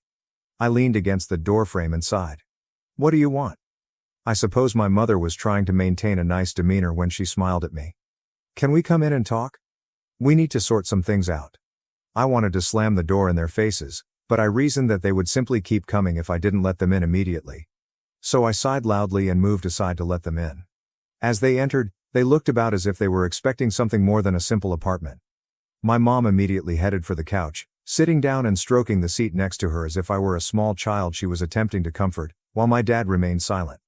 I leaned against the doorframe and sighed. What do you want? I suppose my mother was trying to maintain a nice demeanor when she smiled at me. Can we come in and talk? We need to sort some things out. I wanted to slam the door in their faces, but I reasoned that they would simply keep coming if I didn't let them in immediately. So I sighed loudly and moved aside to let them in. As they entered, they looked about as if they were expecting something more than a simple apartment. My mom immediately headed for the couch, sitting down and stroking the seat next to her as if I were a small child she was attempting to comfort, while my dad remained silent.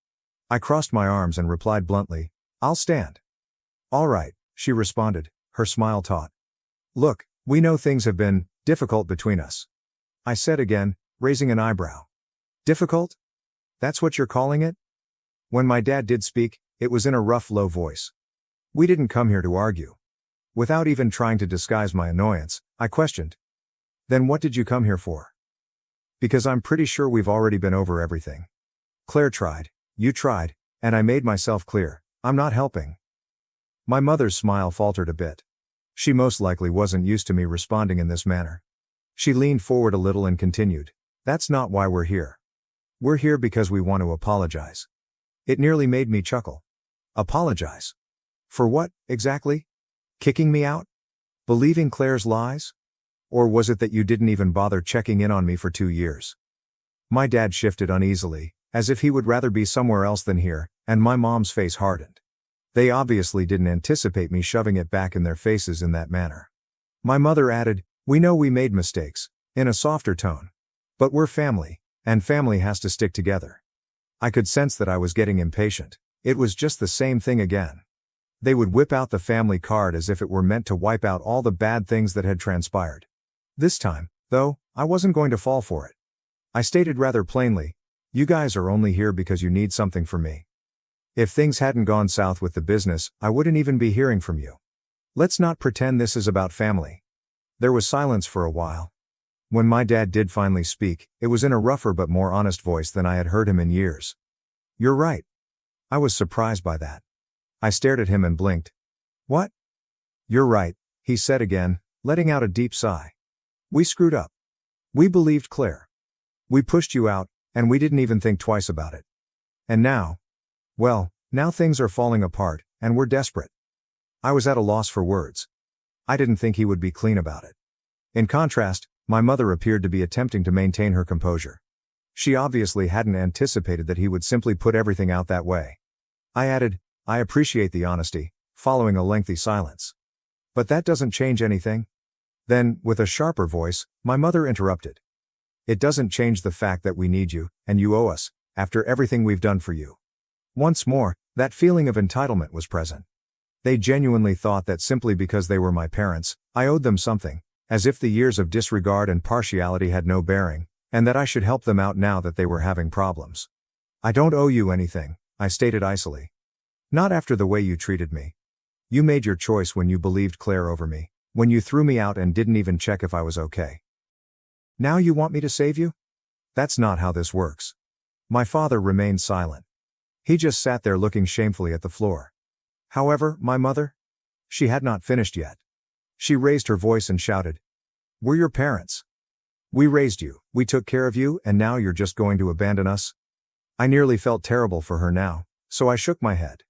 I crossed my arms and replied bluntly, I'll stand. All right, she responded, her smile taut. Look, we know things have been difficult between us. I said again, raising an eyebrow. Difficult? That's what you're calling it? When my dad did speak, it was in a rough, low voice. We didn't come here to argue. Without even trying to disguise my annoyance, I questioned. Then what did you come here for? Because I'm pretty sure we've already been over everything. Claire tried, you tried, and I made myself clear, I'm not helping. My mother's smile faltered a bit. She most likely wasn't used to me responding in this manner. She leaned forward a little and continued. That's not why we're here. We're here because we want to apologize. It nearly made me chuckle. Apologize? For what, exactly? Kicking me out? Believing Claire's lies? Or was it that you didn't even bother checking in on me for 2 years? My dad shifted uneasily, as if he would rather be somewhere else than here, and my mom's face hardened. They obviously didn't anticipate me shoving it back in their faces in that manner. My mother added, we know we made mistakes, in a softer tone. But we're family, and family has to stick together. I could sense that I was getting impatient. It was just the same thing again. They would whip out the family card as if it were meant to wipe out all the bad things that had transpired. This time, though, I wasn't going to fall for it. I stated rather plainly, you guys are only here because you need something from me. If things hadn't gone south with the business, I wouldn't even be hearing from you. Let's not pretend this is about family. There was silence for a while. When my dad did finally speak, it was in a rougher but more honest voice than I had heard him in years. You're right. I was surprised by that. I stared at him and blinked. What? You're right, he said again, letting out a deep sigh. We screwed up. We believed Claire. We pushed you out, and we didn't even think twice about it. And now? Well, now things are falling apart, and we're desperate. I was at a loss for words. I didn't think he would be clean about it. In contrast, my mother appeared to be attempting to maintain her composure. She obviously hadn't anticipated that he would simply put everything out that way. I added, I appreciate the honesty, following a lengthy silence. But that doesn't change anything. Then, with a sharper voice, my mother interrupted. It doesn't change the fact that we need you, and you owe us, after everything we've done for you. Once more, that feeling of entitlement was present. They genuinely thought that simply because they were my parents, I owed them something, as if the years of disregard and partiality had no bearing, and that I should help them out now that they were having problems. I don't owe you anything, I stated icily. Not after the way you treated me. You made your choice when you believed Claire over me, when you threw me out and didn't even check if I was okay. Now you want me to save you? That's not how this works. My father remained silent. He just sat there looking shamefully at the floor. However, my mother? She had not finished yet. She raised her voice and shouted. We're your parents. We raised you, we took care of you, and now you're just going to abandon us? I nearly felt terrible for her now, so I shook my head.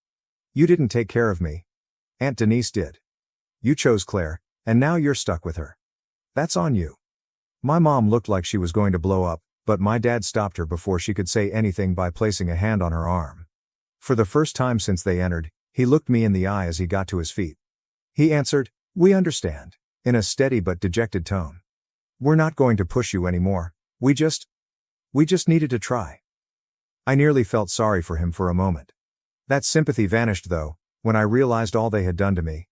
You didn't take care of me. Aunt Denise did. You chose Claire, and now you're stuck with her. That's on you. My mom looked like she was going to blow up, but my dad stopped her before she could say anything by placing a hand on her arm. For the first time since they entered, he looked me in the eye as he got to his feet. He answered, we understand, in a steady but dejected tone. We're not going to push you anymore, we just needed to try. I nearly felt sorry for him for a moment. That sympathy vanished though, when I realized all they had done to me.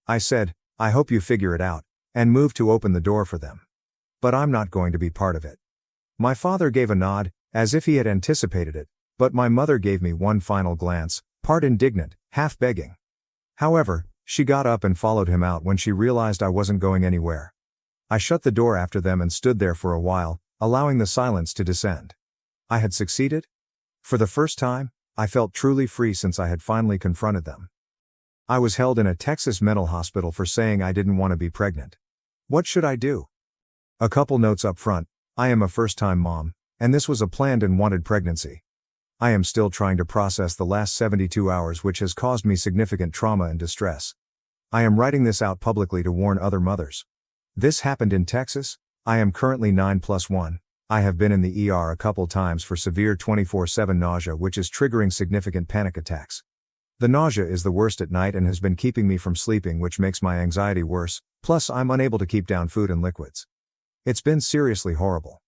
I said, I hope you figure it out, and moved to open the door for them. But I'm not going to be part of it. My father gave a nod, as if he had anticipated it, but my mother gave me one final glance, part indignant, half begging. However, she got up and followed him out when she realized I wasn't going anywhere. I shut the door after them and stood there for a while, allowing the silence to descend. I had succeeded? For the first time, I felt truly free since I had finally confronted them. I was held in a Texas mental hospital for saying I didn't want to be pregnant. What should I do? A couple notes up front, I am a first-time mom, and this was a planned and wanted pregnancy. I am still trying to process the last 72 hours, which has caused me significant trauma and distress. I am writing this out publicly to warn other mothers. This happened in Texas. I am currently 9+1. I have been in the ER a couple times for severe 24/7 nausea, which is triggering significant panic attacks. The nausea is the worst at night and has been keeping me from sleeping, which makes my anxiety worse, plus I'm unable to keep down food and liquids. It's been seriously horrible.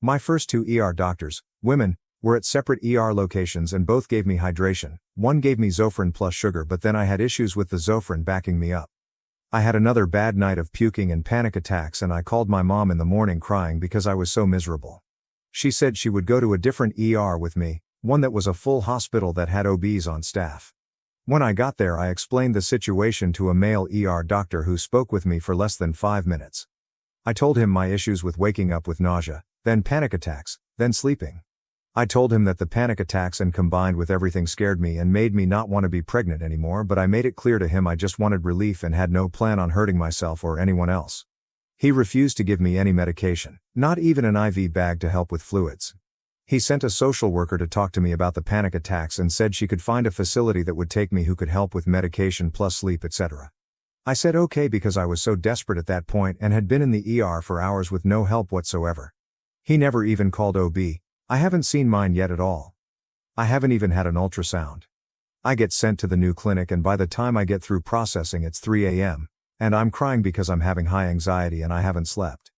My first 2 ER doctors, women, were at separate ER locations and both gave me hydration. One gave me Zofran plus sugar, but then I had issues with the Zofran backing me up. I had another bad night of puking and panic attacks, and I called my mom in the morning crying because I was so miserable. She said she would go to a different ER with me, one that was a full hospital that had OBs on staff. When I got there, I explained the situation to a male ER doctor who spoke with me for less than 5 minutes. I told him my issues with waking up with nausea, then panic attacks, then sleeping. I told him that the panic attacks and combined with everything scared me and made me not want to be pregnant anymore, but I made it clear to him I just wanted relief and had no plan on hurting myself or anyone else. He refused to give me any medication, not even an IV bag to help with fluids. He sent a social worker to talk to me about the panic attacks and said she could find a facility that would take me who could help with medication plus sleep, etc. I said okay because I was so desperate at that point and had been in the ER for hours with no help whatsoever. He never even called OB. I haven't seen mine yet at all. I haven't even had an ultrasound. I get sent to the new clinic and by the time I get through processing it's 3 a.m. and I'm crying because I'm having high anxiety and I haven't slept.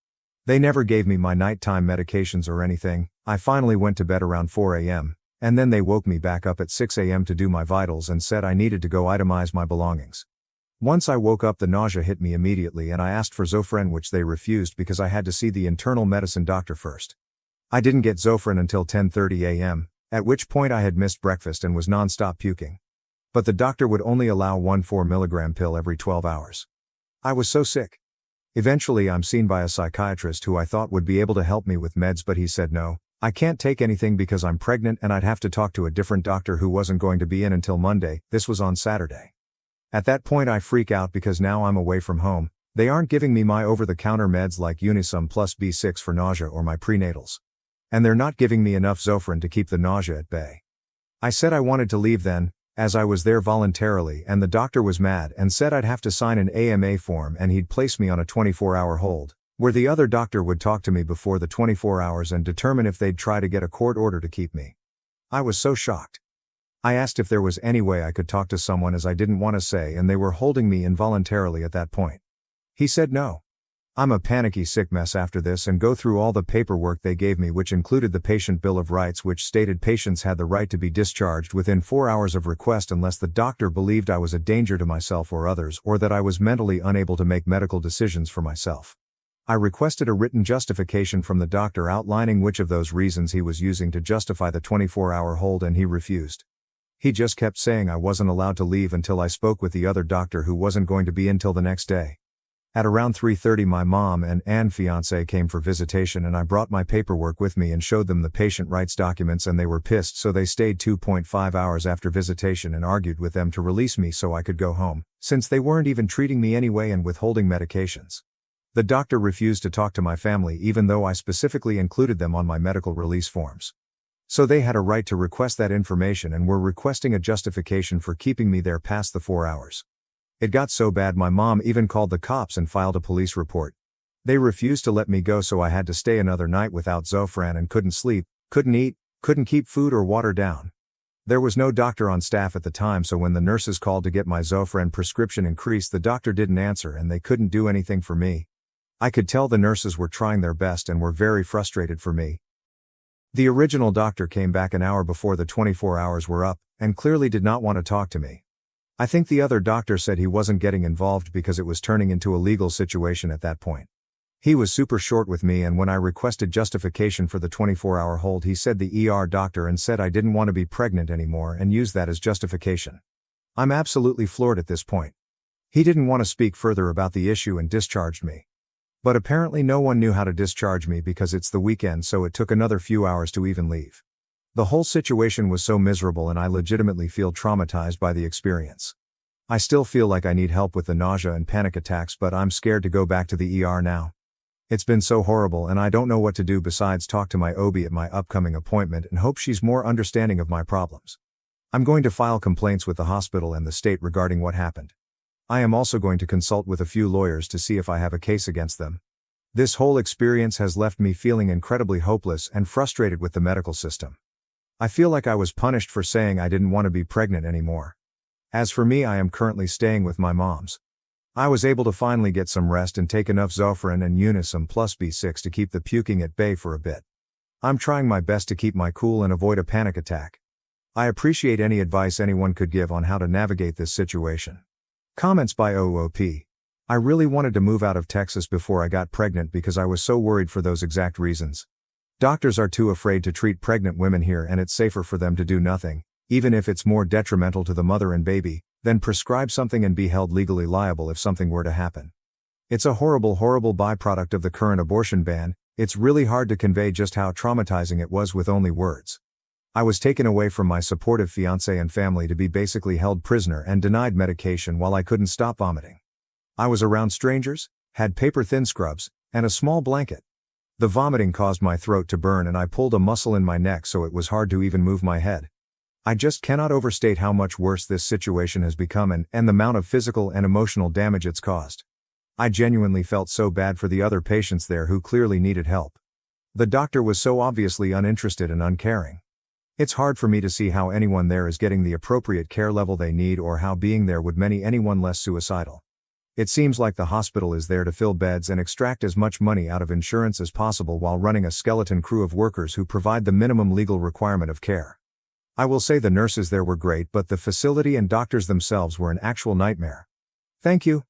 They never gave me my nighttime medications or anything. I finally went to bed around 4 a.m., and then they woke me back up at 6 a.m. to do my vitals and said I needed to go itemize my belongings. Once I woke up the nausea hit me immediately and I asked for Zofran, which they refused because I had to see the internal medicine doctor first. I didn't get Zofran until 10:30 a.m., at which point I had missed breakfast and was non-stop puking. But the doctor would only allow one 4 milligram pill every 12 hours. I was so sick. Eventually I'm seen by a psychiatrist who I thought would be able to help me with meds, but he said no, I can't take anything because I'm pregnant and I'd have to talk to a different doctor who wasn't going to be in until Monday. This was on Saturday. At that point I freak out because now I'm away from home. They aren't giving me my over-the-counter meds like Unisum plus B6 for nausea or my prenatals. And they're not giving me enough Zofran to keep the nausea at bay. I said I wanted to leave then, as I was there voluntarily, and the doctor was mad and said I'd have to sign an AMA form and he'd place me on a 24-hour hold, where the other doctor would talk to me before the 24 hours and determine if they'd try to get a court order to keep me. I was so shocked. I asked if there was any way I could talk to someone as I didn't want to say, and they were holding me involuntarily at that point. He said no. I'm a panicky sick mess after this and go through all the paperwork they gave me, which included the patient bill of rights, which stated patients had the right to be discharged within 4 hours of request unless the doctor believed I was a danger to myself or others or that I was mentally unable to make medical decisions for myself. I requested a written justification from the doctor outlining which of those reasons he was using to justify the 24-hour hold, and he refused. He just kept saying I wasn't allowed to leave until I spoke with the other doctor who wasn't going to be in till the next day. At around 3:30 my mom and fiancé came for visitation and I brought my paperwork with me and showed them the patient rights documents, and they were pissed, so they stayed 2.5 hours after visitation and argued with them to release me so I could go home, since they weren't even treating me anyway and withholding medications. The doctor refused to talk to my family even though I specifically included them on my medical release forms. So they had a right to request that information and were requesting a justification for keeping me there past the 4 hours. It got so bad my mom even called the cops and filed a police report. They refused to let me go, so I had to stay another night without Zofran and couldn't sleep, couldn't eat, couldn't keep food or water down. There was no doctor on staff at the time, so when the nurses called to get my Zofran prescription increased, the doctor didn't answer and they couldn't do anything for me. I could tell the nurses were trying their best and were very frustrated for me. The original doctor came back an hour before the 24 hours were up, and clearly did not want to talk to me. I think the other doctor said he wasn't getting involved because it was turning into a legal situation at that point. He was super short with me, and when I requested justification for the 24-hour hold, he said the ER doctor and said I didn't want to be pregnant anymore and used that as justification. I'm absolutely floored at this point. He didn't want to speak further about the issue and discharged me. But apparently no one knew how to discharge me because it's the weekend, so it took another few hours to even leave. The whole situation was so miserable and I legitimately feel traumatized by the experience. I still feel like I need help with the nausea and panic attacks, but I'm scared to go back to the ER now. It's been so horrible and I don't know what to do besides talk to my OB at my upcoming appointment and hope she's more understanding of my problems. I'm going to file complaints with the hospital and the state regarding what happened. I am also going to consult with a few lawyers to see if I have a case against them. This whole experience has left me feeling incredibly hopeless and frustrated with the medical system. I feel like I was punished for saying I didn't want to be pregnant anymore. As for me, I am currently staying with my mom's. I was able to finally get some rest and take enough Zofran and Unisum plus B6 to keep the puking at bay for a bit. I'm trying my best to keep my cool and avoid a panic attack. I appreciate any advice anyone could give on how to navigate this situation. Comments by OOP. I really wanted to move out of Texas before I got pregnant because I was so worried for those exact reasons. Doctors are too afraid to treat pregnant women here, and it's safer for them to do nothing, even if it's more detrimental to the mother and baby, than prescribe something and be held legally liable if something were to happen. It's a horrible, horrible byproduct of the current abortion ban. It's really hard to convey just how traumatizing it was with only words. I was taken away from my supportive fiancé and family to be basically held prisoner and denied medication while I couldn't stop vomiting. I was around strangers, had paper-thin scrubs, and a small blanket. The vomiting caused my throat to burn and I pulled a muscle in my neck so it was hard to even move my head. I just cannot overstate how much worse this situation has become and the amount of physical and emotional damage it's caused. I genuinely felt so bad for the other patients there who clearly needed help. The doctor was so obviously uninterested and uncaring. It's hard for me to see how anyone there is getting the appropriate care level they need or how being there would make anyone less suicidal. It seems like the hospital is there to fill beds and extract as much money out of insurance as possible while running a skeleton crew of workers who provide the minimum legal requirement of care. I will say the nurses there were great, but the facility and doctors themselves were an actual nightmare. Thank you.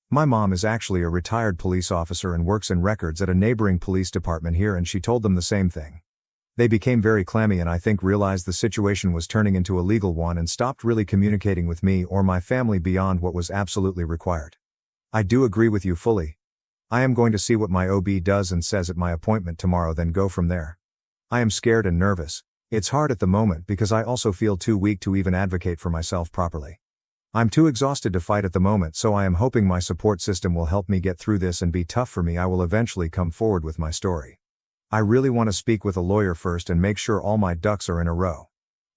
My mom is actually a retired police officer and works in records at a neighboring police department here, and she told them the same thing. They became very clammy and I think realized the situation was turning into a legal one and stopped really communicating with me or my family beyond what was absolutely required. I do agree with you fully. I am going to see what my OB does and says at my appointment tomorrow, then go from there. I am scared and nervous. It's hard at the moment because I also feel too weak to even advocate for myself properly. I'm too exhausted to fight at the moment, so I am hoping my support system will help me get through this and be tough for me. I will eventually come forward with my story. I really want to speak with a lawyer first and make sure all my ducks are in a row.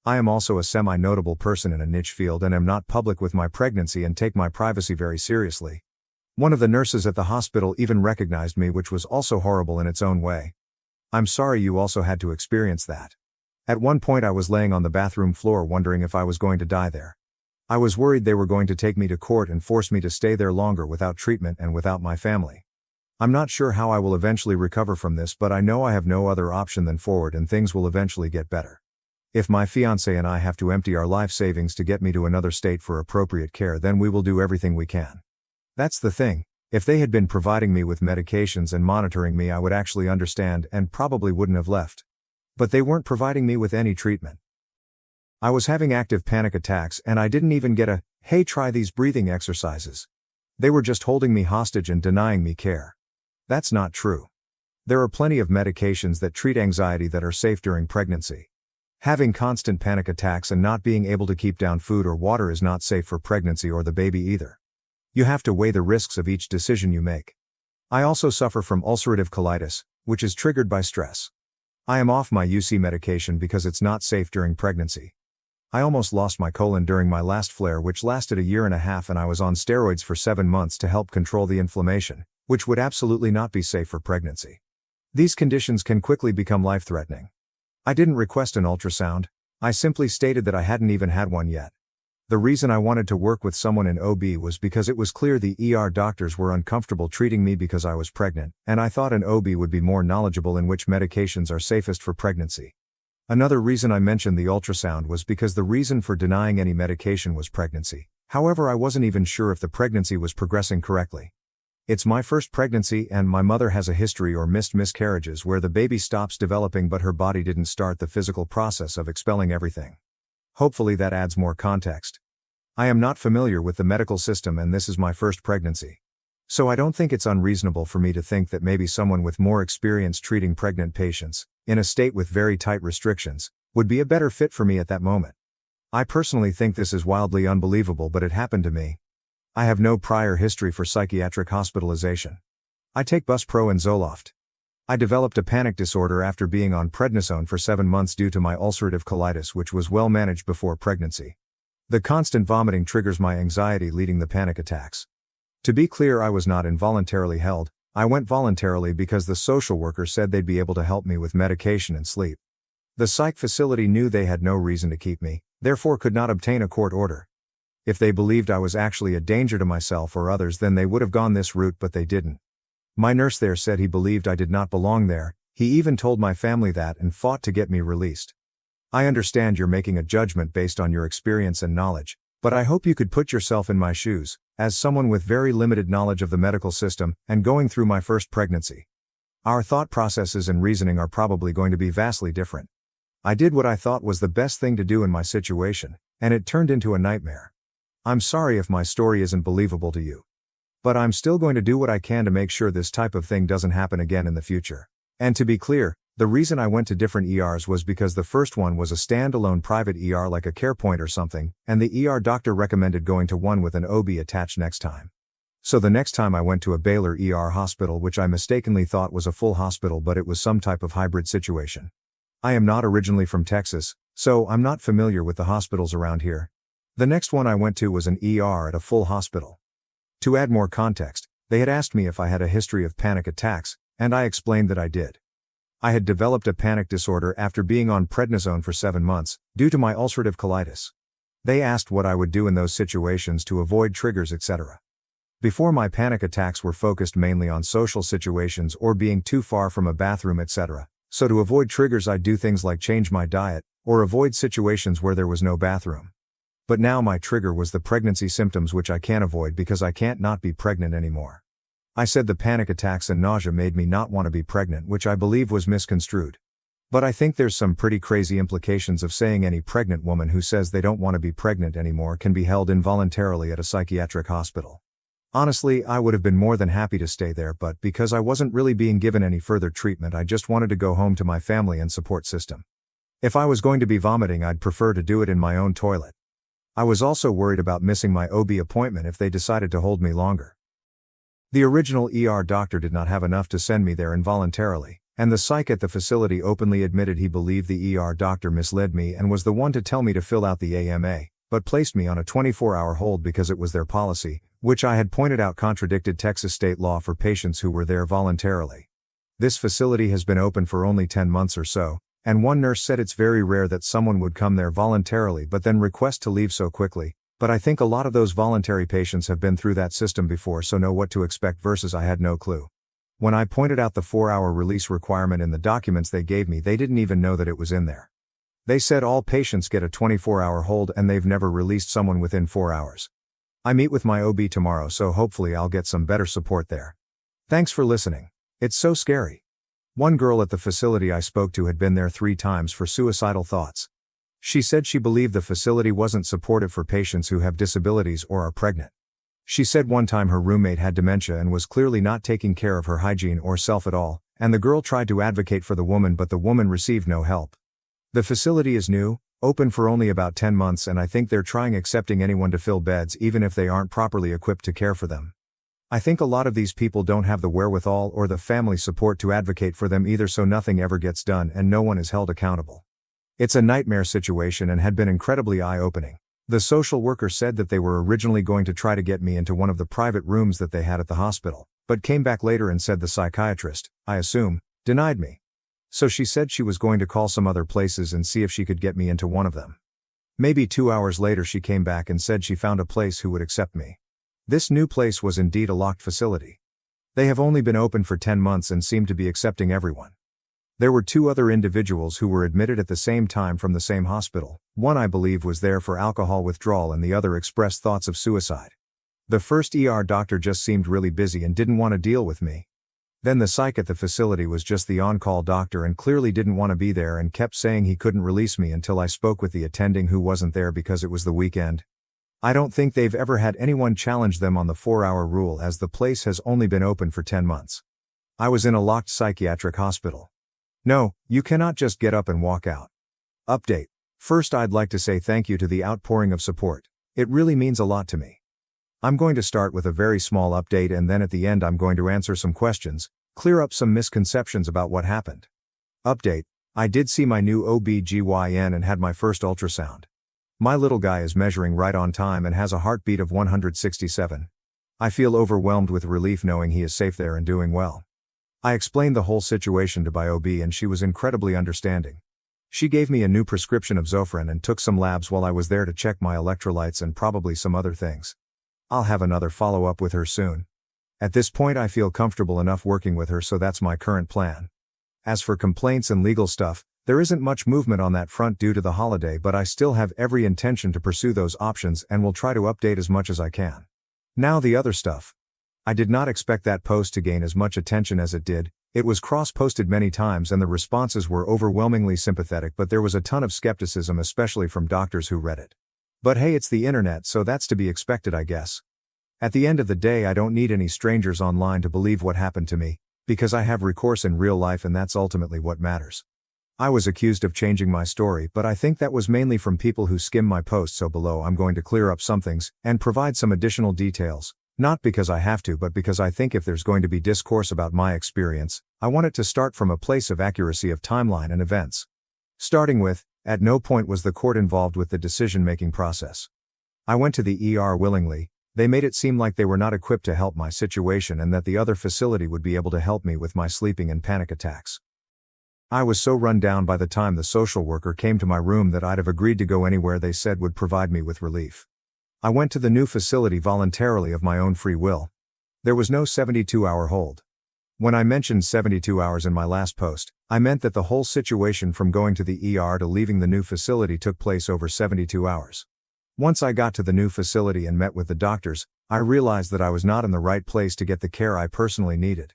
I am also a semi-notable person in a niche field and am not public with my pregnancy and take my privacy very seriously. One of the nurses at the hospital even recognized me, which was also horrible in its own way. I'm sorry you also had to experience that. At one point I was laying on the bathroom floor wondering if I was going to die there. I was worried they were going to take me to court and force me to stay there longer without treatment and without my family. I'm not sure how I will eventually recover from this, but I know I have no other option than forward and things will eventually get better. If my fiancé and I have to empty our life savings to get me to another state for appropriate care, then we will do everything we can. That's the thing. If they had been providing me with medications and monitoring me, I would actually understand and probably wouldn't have left. But they weren't providing me with any treatment. I was having active panic attacks and I didn't even get a, hey, try these breathing exercises. They were just holding me hostage and denying me care. That's not true. There are plenty of medications that treat anxiety that are safe during pregnancy. Having constant panic attacks and not being able to keep down food or water is not safe for pregnancy or the baby either. You have to weigh the risks of each decision you make. I also suffer from ulcerative colitis, which is triggered by stress. I am off my UC medication because it's not safe during pregnancy. I almost lost my colon during my last flare, which lasted a year and a half, and I was on steroids for 7 months to help control the inflammation, which would absolutely not be safe for pregnancy. These conditions can quickly become life-threatening. I didn't request an ultrasound, I simply stated that I hadn't even had one yet. The reason I wanted to work with someone in OB was because it was clear the ER doctors were uncomfortable treating me because I was pregnant, and I thought an OB would be more knowledgeable in which medications are safest for pregnancy. Another reason I mentioned the ultrasound was because the reason for denying any medication was pregnancy. However, I wasn't even sure if the pregnancy was progressing correctly. It's my first pregnancy and my mother has a history or missed miscarriages where the baby stops developing but her body didn't start the physical process of expelling everything. Hopefully that adds more context. I am not familiar with the medical system and this is my first pregnancy. So I don't think it's unreasonable for me to think that maybe someone with more experience treating pregnant patients, in a state with very tight restrictions, would be a better fit for me at that moment. I personally think this is wildly unbelievable, but it happened to me. I have no prior history for psychiatric hospitalization. I take Buspro and Zoloft. I developed a panic disorder after being on prednisone for 7 months due to my ulcerative colitis, which was well managed before pregnancy. The constant vomiting triggers my anxiety, leading the panic attacks. To be clear, I was not involuntarily held. I went voluntarily because the social worker said they'd be able to help me with medication and sleep. The psych facility knew they had no reason to keep me, therefore could not obtain a court order. If they believed I was actually a danger to myself or others, then they would have gone this route, but they didn't. My nurse there said he believed I did not belong there. He even told my family that and fought to get me released. I understand you're making a judgment based on your experience and knowledge, but I hope you could put yourself in my shoes, as someone with very limited knowledge of the medical system and going through my first pregnancy. Our thought processes and reasoning are probably going to be vastly different. I did what I thought was the best thing to do in my situation, and it turned into a nightmare. I'm sorry if my story isn't believable to you. But I'm still going to do what I can to make sure this type of thing doesn't happen again in the future. And to be clear, the reason I went to different ERs was because the first one was a standalone private ER like a CarePoint or something, and the ER doctor recommended going to one with an OB attached next time. So the next time I went to a Baylor ER hospital, which I mistakenly thought was a full hospital, but it was some type of hybrid situation. I am not originally from Texas, so I'm not familiar with the hospitals around here. The next one I went to was an ER at a full hospital. To add more context, they had asked me if I had a history of panic attacks, and I explained that I did. I had developed a panic disorder after being on prednisone for 7 months, due to my ulcerative colitis. They asked what I would do in those situations to avoid triggers, etc. Before, my panic attacks were focused mainly on social situations or being too far from a bathroom, etc. So to avoid triggers, I'd do things like change my diet, or avoid situations where there was no bathroom. But now my trigger was the pregnancy symptoms, which I can't avoid because I can't not be pregnant anymore. I said the panic attacks and nausea made me not want to be pregnant, which I believe was misconstrued. But I think there's some pretty crazy implications of saying any pregnant woman who says they don't want to be pregnant anymore can be held involuntarily at a psychiatric hospital. Honestly, I would have been more than happy to stay there, but because I wasn't really being given any further treatment, I just wanted to go home to my family and support system. If I was going to be vomiting, I'd prefer to do it in my own toilet. I was also worried about missing my OB appointment if they decided to hold me longer. The original ER doctor did not have enough to send me there involuntarily, and the psych at the facility openly admitted he believed the ER doctor misled me and was the one to tell me to fill out the AMA, but placed me on a 24-hour hold because it was their policy, which I had pointed out contradicted Texas state law for patients who were there voluntarily. This facility has been open for only 10 months or so, and one nurse said it's very rare that someone would come there voluntarily but then request to leave so quickly, but I think a lot of those voluntary patients have been through that system before, so know what to expect, versus I had no clue. When I pointed out the 4-hour release requirement in the documents they gave me, they didn't even know that it was in there. They said all patients get a 24-hour hold and they've never released someone within 4 hours. I meet with my OB tomorrow, so hopefully I'll get some better support there. Thanks for listening. It's so scary. One girl at the facility I spoke to had been there 3 times for suicidal thoughts. She said she believed the facility wasn't supportive for patients who have disabilities or are pregnant. She said one time her roommate had dementia and was clearly not taking care of her hygiene or self at all, and the girl tried to advocate for the woman, but the woman received no help. The facility is new, open for only about 10 months, and I think they're trying accepting anyone to fill beds even if they aren't properly equipped to care for them. I think a lot of these people don't have the wherewithal or the family support to advocate for them either, so nothing ever gets done and no one is held accountable. It's a nightmare situation and had been incredibly eye-opening. The social worker said that they were originally going to try to get me into one of the private rooms that they had at the hospital, but came back later and said the psychiatrist, I assume, denied me. So she said she was going to call some other places and see if she could get me into one of them. Maybe 2 hours later she came back and said she found a place who would accept me. This new place was indeed a locked facility. They have only been open for 10 months and seem to be accepting everyone. There were 2 other individuals who were admitted at the same time from the same hospital. One I believe was there for alcohol withdrawal and the other expressed thoughts of suicide. The first ER doctor just seemed really busy and didn't want to deal with me. Then the psych at the facility was just the on-call doctor and clearly didn't want to be there and kept saying he couldn't release me until I spoke with the attending who wasn't there because it was the weekend. I don't think they've ever had anyone challenge them on the 4-hour rule, as the place has only been open for 10 months. I was in a locked psychiatric hospital. No, you cannot just get up and walk out. Update. First, I'd like to say thank you to the outpouring of support. It really means a lot to me. I'm going to start with a very small update, and then at the end I'm going to answer some questions, clear up some misconceptions about what happened. Update. I did see my new OB/GYN and had my first ultrasound. My little guy is measuring right on time and has a heartbeat of 167. I feel overwhelmed with relief knowing he is safe there and doing well. I explained the whole situation to my OB and she was incredibly understanding. She gave me a new prescription of Zofran and took some labs while I was there to check my electrolytes and probably some other things. I'll have another follow-up with her soon. At this point I feel comfortable enough working with her, so that's my current plan. As for complaints and legal stuff, there isn't much movement on that front due to the holiday, but I still have every intention to pursue those options and will try to update as much as I can. Now the other stuff. I did not expect that post to gain as much attention as it did. It was cross-posted many times and the responses were overwhelmingly sympathetic, but there was a ton of skepticism, especially from doctors who read it. But hey, it's the internet, so that's to be expected, I guess. At the end of the day, I don't need any strangers online to believe what happened to me, because I have recourse in real life and that's ultimately what matters. I was accused of changing my story, but I think that was mainly from people who skim my posts, so below I'm going to clear up some things and provide some additional details, Not because I have to, but because I think if there's going to be discourse about my experience, I want it to start from a place of accuracy of timeline and events. Starting with, at no point was the court involved with the decision-making process. I went to the ER willingly. They made it seem like they were not equipped to help my situation and that the other facility would be able to help me with my sleeping and panic attacks. I was so run down by the time the social worker came to my room that I'd have agreed to go anywhere they said would provide me with relief. I went to the new facility voluntarily of my own free will. There was no 72-hour hold. When I mentioned 72 hours in my last post, I meant that the whole situation from going to the ER to leaving the new facility took place over 72 hours. Once I got to the new facility and met with the doctors, I realized that I was not in the right place to get the care I personally needed.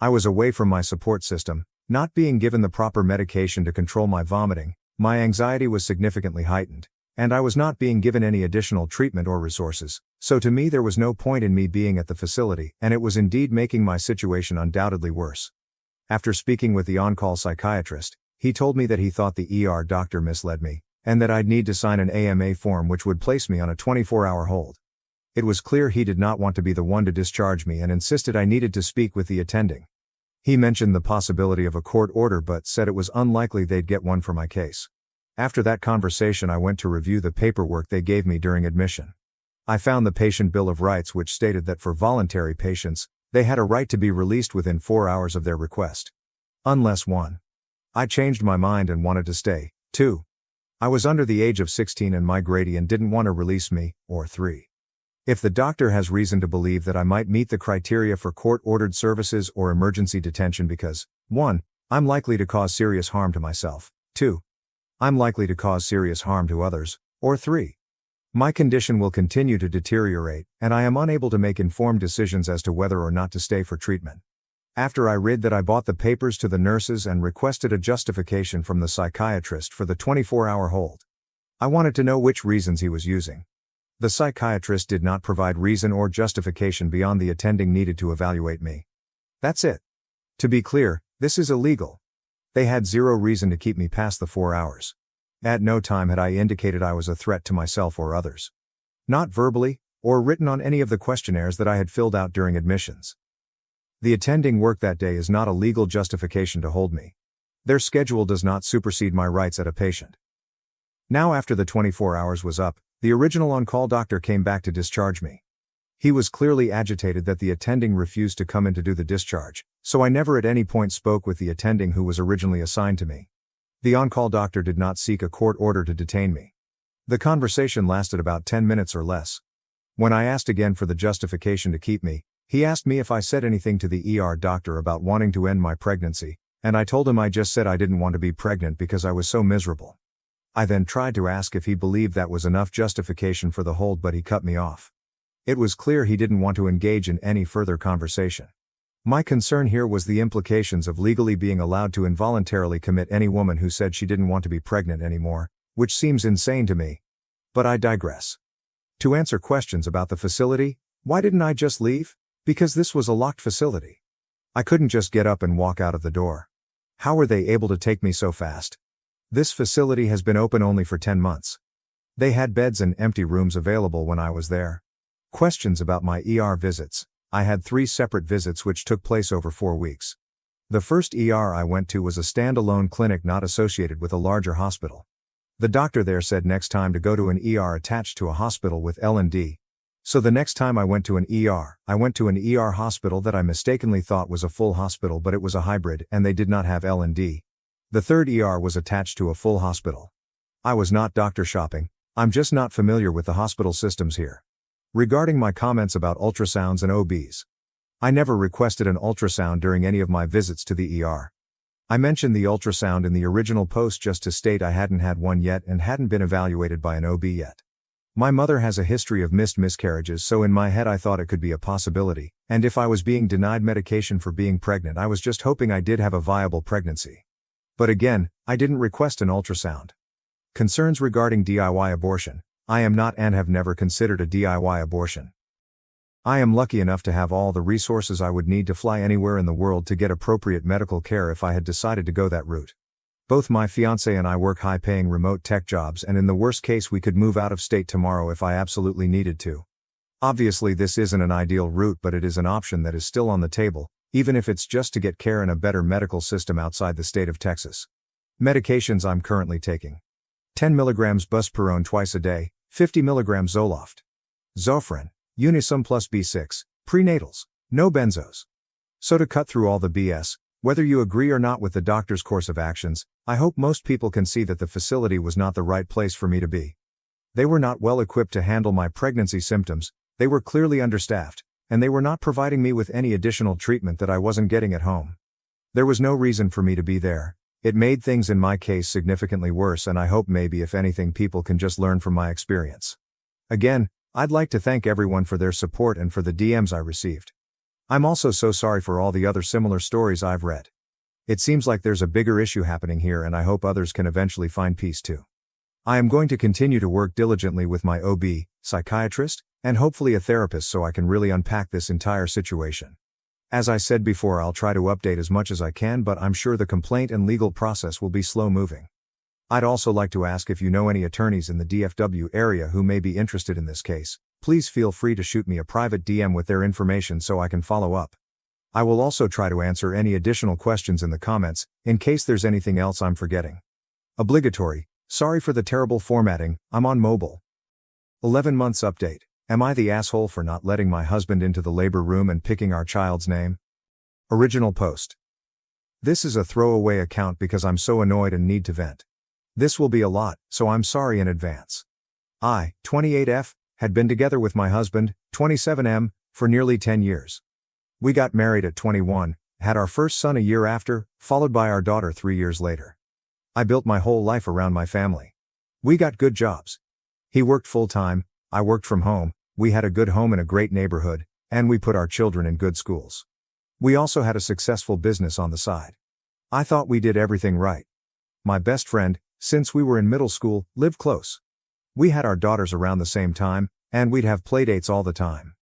I was away from my support system, not being given the proper medication to control my vomiting, my anxiety was significantly heightened, and I was not being given any additional treatment or resources, so to me there was no point in me being at the facility, and it was indeed making my situation undoubtedly worse. After speaking with the on-call psychiatrist, he told me that he thought the ER doctor misled me, and that I'd need to sign an AMA form which would place me on a 24-hour hold. It was clear he did not want to be the one to discharge me and insisted I needed to speak with the attending. He mentioned the possibility of a court order but said it was unlikely they'd get one for my case. After that conversation I went to review the paperwork they gave me during admission. I found the patient bill of rights which stated that for voluntary patients, they had a right to be released within 4 hours of their request. Unless 1. I changed my mind and wanted to stay. 2. I was under the age of 16 and my Grady and didn't want to release me, or 3. If the doctor has reason to believe that I might meet the criteria for court-ordered services or emergency detention because, 1. I'm likely to cause serious harm to myself, 2. I'm likely to cause serious harm to others, or 3. My condition will continue to deteriorate, and I am unable to make informed decisions as to whether or not to stay for treatment. After I read that, I bought the papers to the nurses and requested a justification from the psychiatrist for the 24-hour hold. I wanted to know which reasons he was using. The psychiatrist did not provide reason or justification beyond the attending needed to evaluate me. That's it. To be clear, this is illegal. They had zero reason to keep me past the 4 hours. At no time had I indicated I was a threat to myself or others. Not verbally, or written on any of the questionnaires that I had filled out during admissions. The attending work that day is not a legal justification to hold me. Their schedule does not supersede my rights at a patient. Now after the 24 hours was up, the original on-call doctor came back to discharge me. He was clearly agitated that the attending refused to come in to do the discharge, so I never at any point spoke with the attending who was originally assigned to me. The on-call doctor did not seek a court order to detain me. The conversation lasted about 10 minutes or less. When I asked again for the justification to keep me, he asked me if I said anything to the ER doctor about wanting to end my pregnancy, and I told him I just said I didn't want to be pregnant because I was so miserable. I then tried to ask if he believed that was enough justification for the hold, but he cut me off. It was clear he didn't want to engage in any further conversation. My concern here was the implications of legally being allowed to involuntarily commit any woman who said she didn't want to be pregnant anymore, which seems insane to me. But I digress. To answer questions about the facility, why didn't I just leave? Because this was a locked facility. I couldn't just get up and walk out of the door. How were they able to take me so fast? This facility has been open only for 10 months. They had beds and empty rooms available when I was there. Questions about my ER visits. I had 3 separate visits which took place over 4 weeks. The first ER I went to was a standalone clinic not associated with a larger hospital. The doctor there said next time to go to an ER attached to a hospital with L&D. So the next time I went to an ER, I went to an ER hospital that I mistakenly thought was a full hospital, but it was a hybrid and they did not have L&D. The third ER was attached to a full hospital. I was not doctor shopping, I'm just not familiar with the hospital systems here. Regarding my comments about ultrasounds and OBs. I never requested an ultrasound during any of my visits to the ER. I mentioned the ultrasound in the original post just to state I hadn't had one yet and hadn't been evaluated by an OB yet. My mother has a history of missed miscarriages, so in my head I thought it could be a possibility, and if I was being denied medication for being pregnant, I was just hoping I did have a viable pregnancy. But again, I didn't request an ultrasound. Concerns regarding DIY abortion. I am not and have never considered a DIY abortion. I am lucky enough to have all the resources I would need to fly anywhere in the world to get appropriate medical care if I had decided to go that route. Both my fiancé and I work high-paying remote tech jobs, and in the worst case we could move out of state tomorrow if I absolutely needed to. Obviously this isn't an ideal route, but it is an option that is still on the table, even if it's just to get care in a better medical system outside the state of Texas. Medications I'm currently taking. 10 mg buspirone twice a day, 50 mg Zoloft. Zofran, Unisum plus B6, prenatals, no benzos. So to cut through all the BS, whether you agree or not with the doctor's course of actions, I hope most people can see that the facility was not the right place for me to be. They were not well equipped to handle my pregnancy symptoms, they were clearly understaffed, and they were not providing me with any additional treatment that I wasn't getting at home. There was no reason for me to be there. It made things in my case significantly worse, and I hope maybe if anything people can just learn from my experience. Again, I'd like to thank everyone for their support and for the DMs I received. I'm also so sorry for all the other similar stories I've read. It seems like there's a bigger issue happening here, and I hope others can eventually find peace too. I am going to continue to work diligently with my OB, psychiatrist, and hopefully a therapist so I can really unpack this entire situation. As I said before, I'll try to update as much as I can, but I'm sure the complaint and legal process will be slow moving. I'd also like to ask if you know any attorneys in the DFW area who may be interested in this case. Please feel free to shoot me a private DM with their information so I can follow up. I will also try to answer any additional questions in the comments, in case there's anything else I'm forgetting. Obligatory, sorry for the terrible formatting, I'm on mobile. 11 months update. Am I the asshole for not letting my husband into the labor room and picking our child's name? Original post. This is a throwaway account because I'm so annoyed and need to vent. This will be a lot, so I'm sorry in advance. I, 28F, had been together with my husband, 27M, for nearly 10 years. We got married at 21, had our first son a year after, followed by our daughter 3 years later. I built my whole life around my family. We got good jobs. He worked full-time, I worked from home, we had a good home in a great neighborhood, and we put our children in good schools. We also had a successful business on the side. I thought we did everything right. My best friend, since we were in middle school, lived close. We had our daughters around the same time, and we'd have playdates all the time.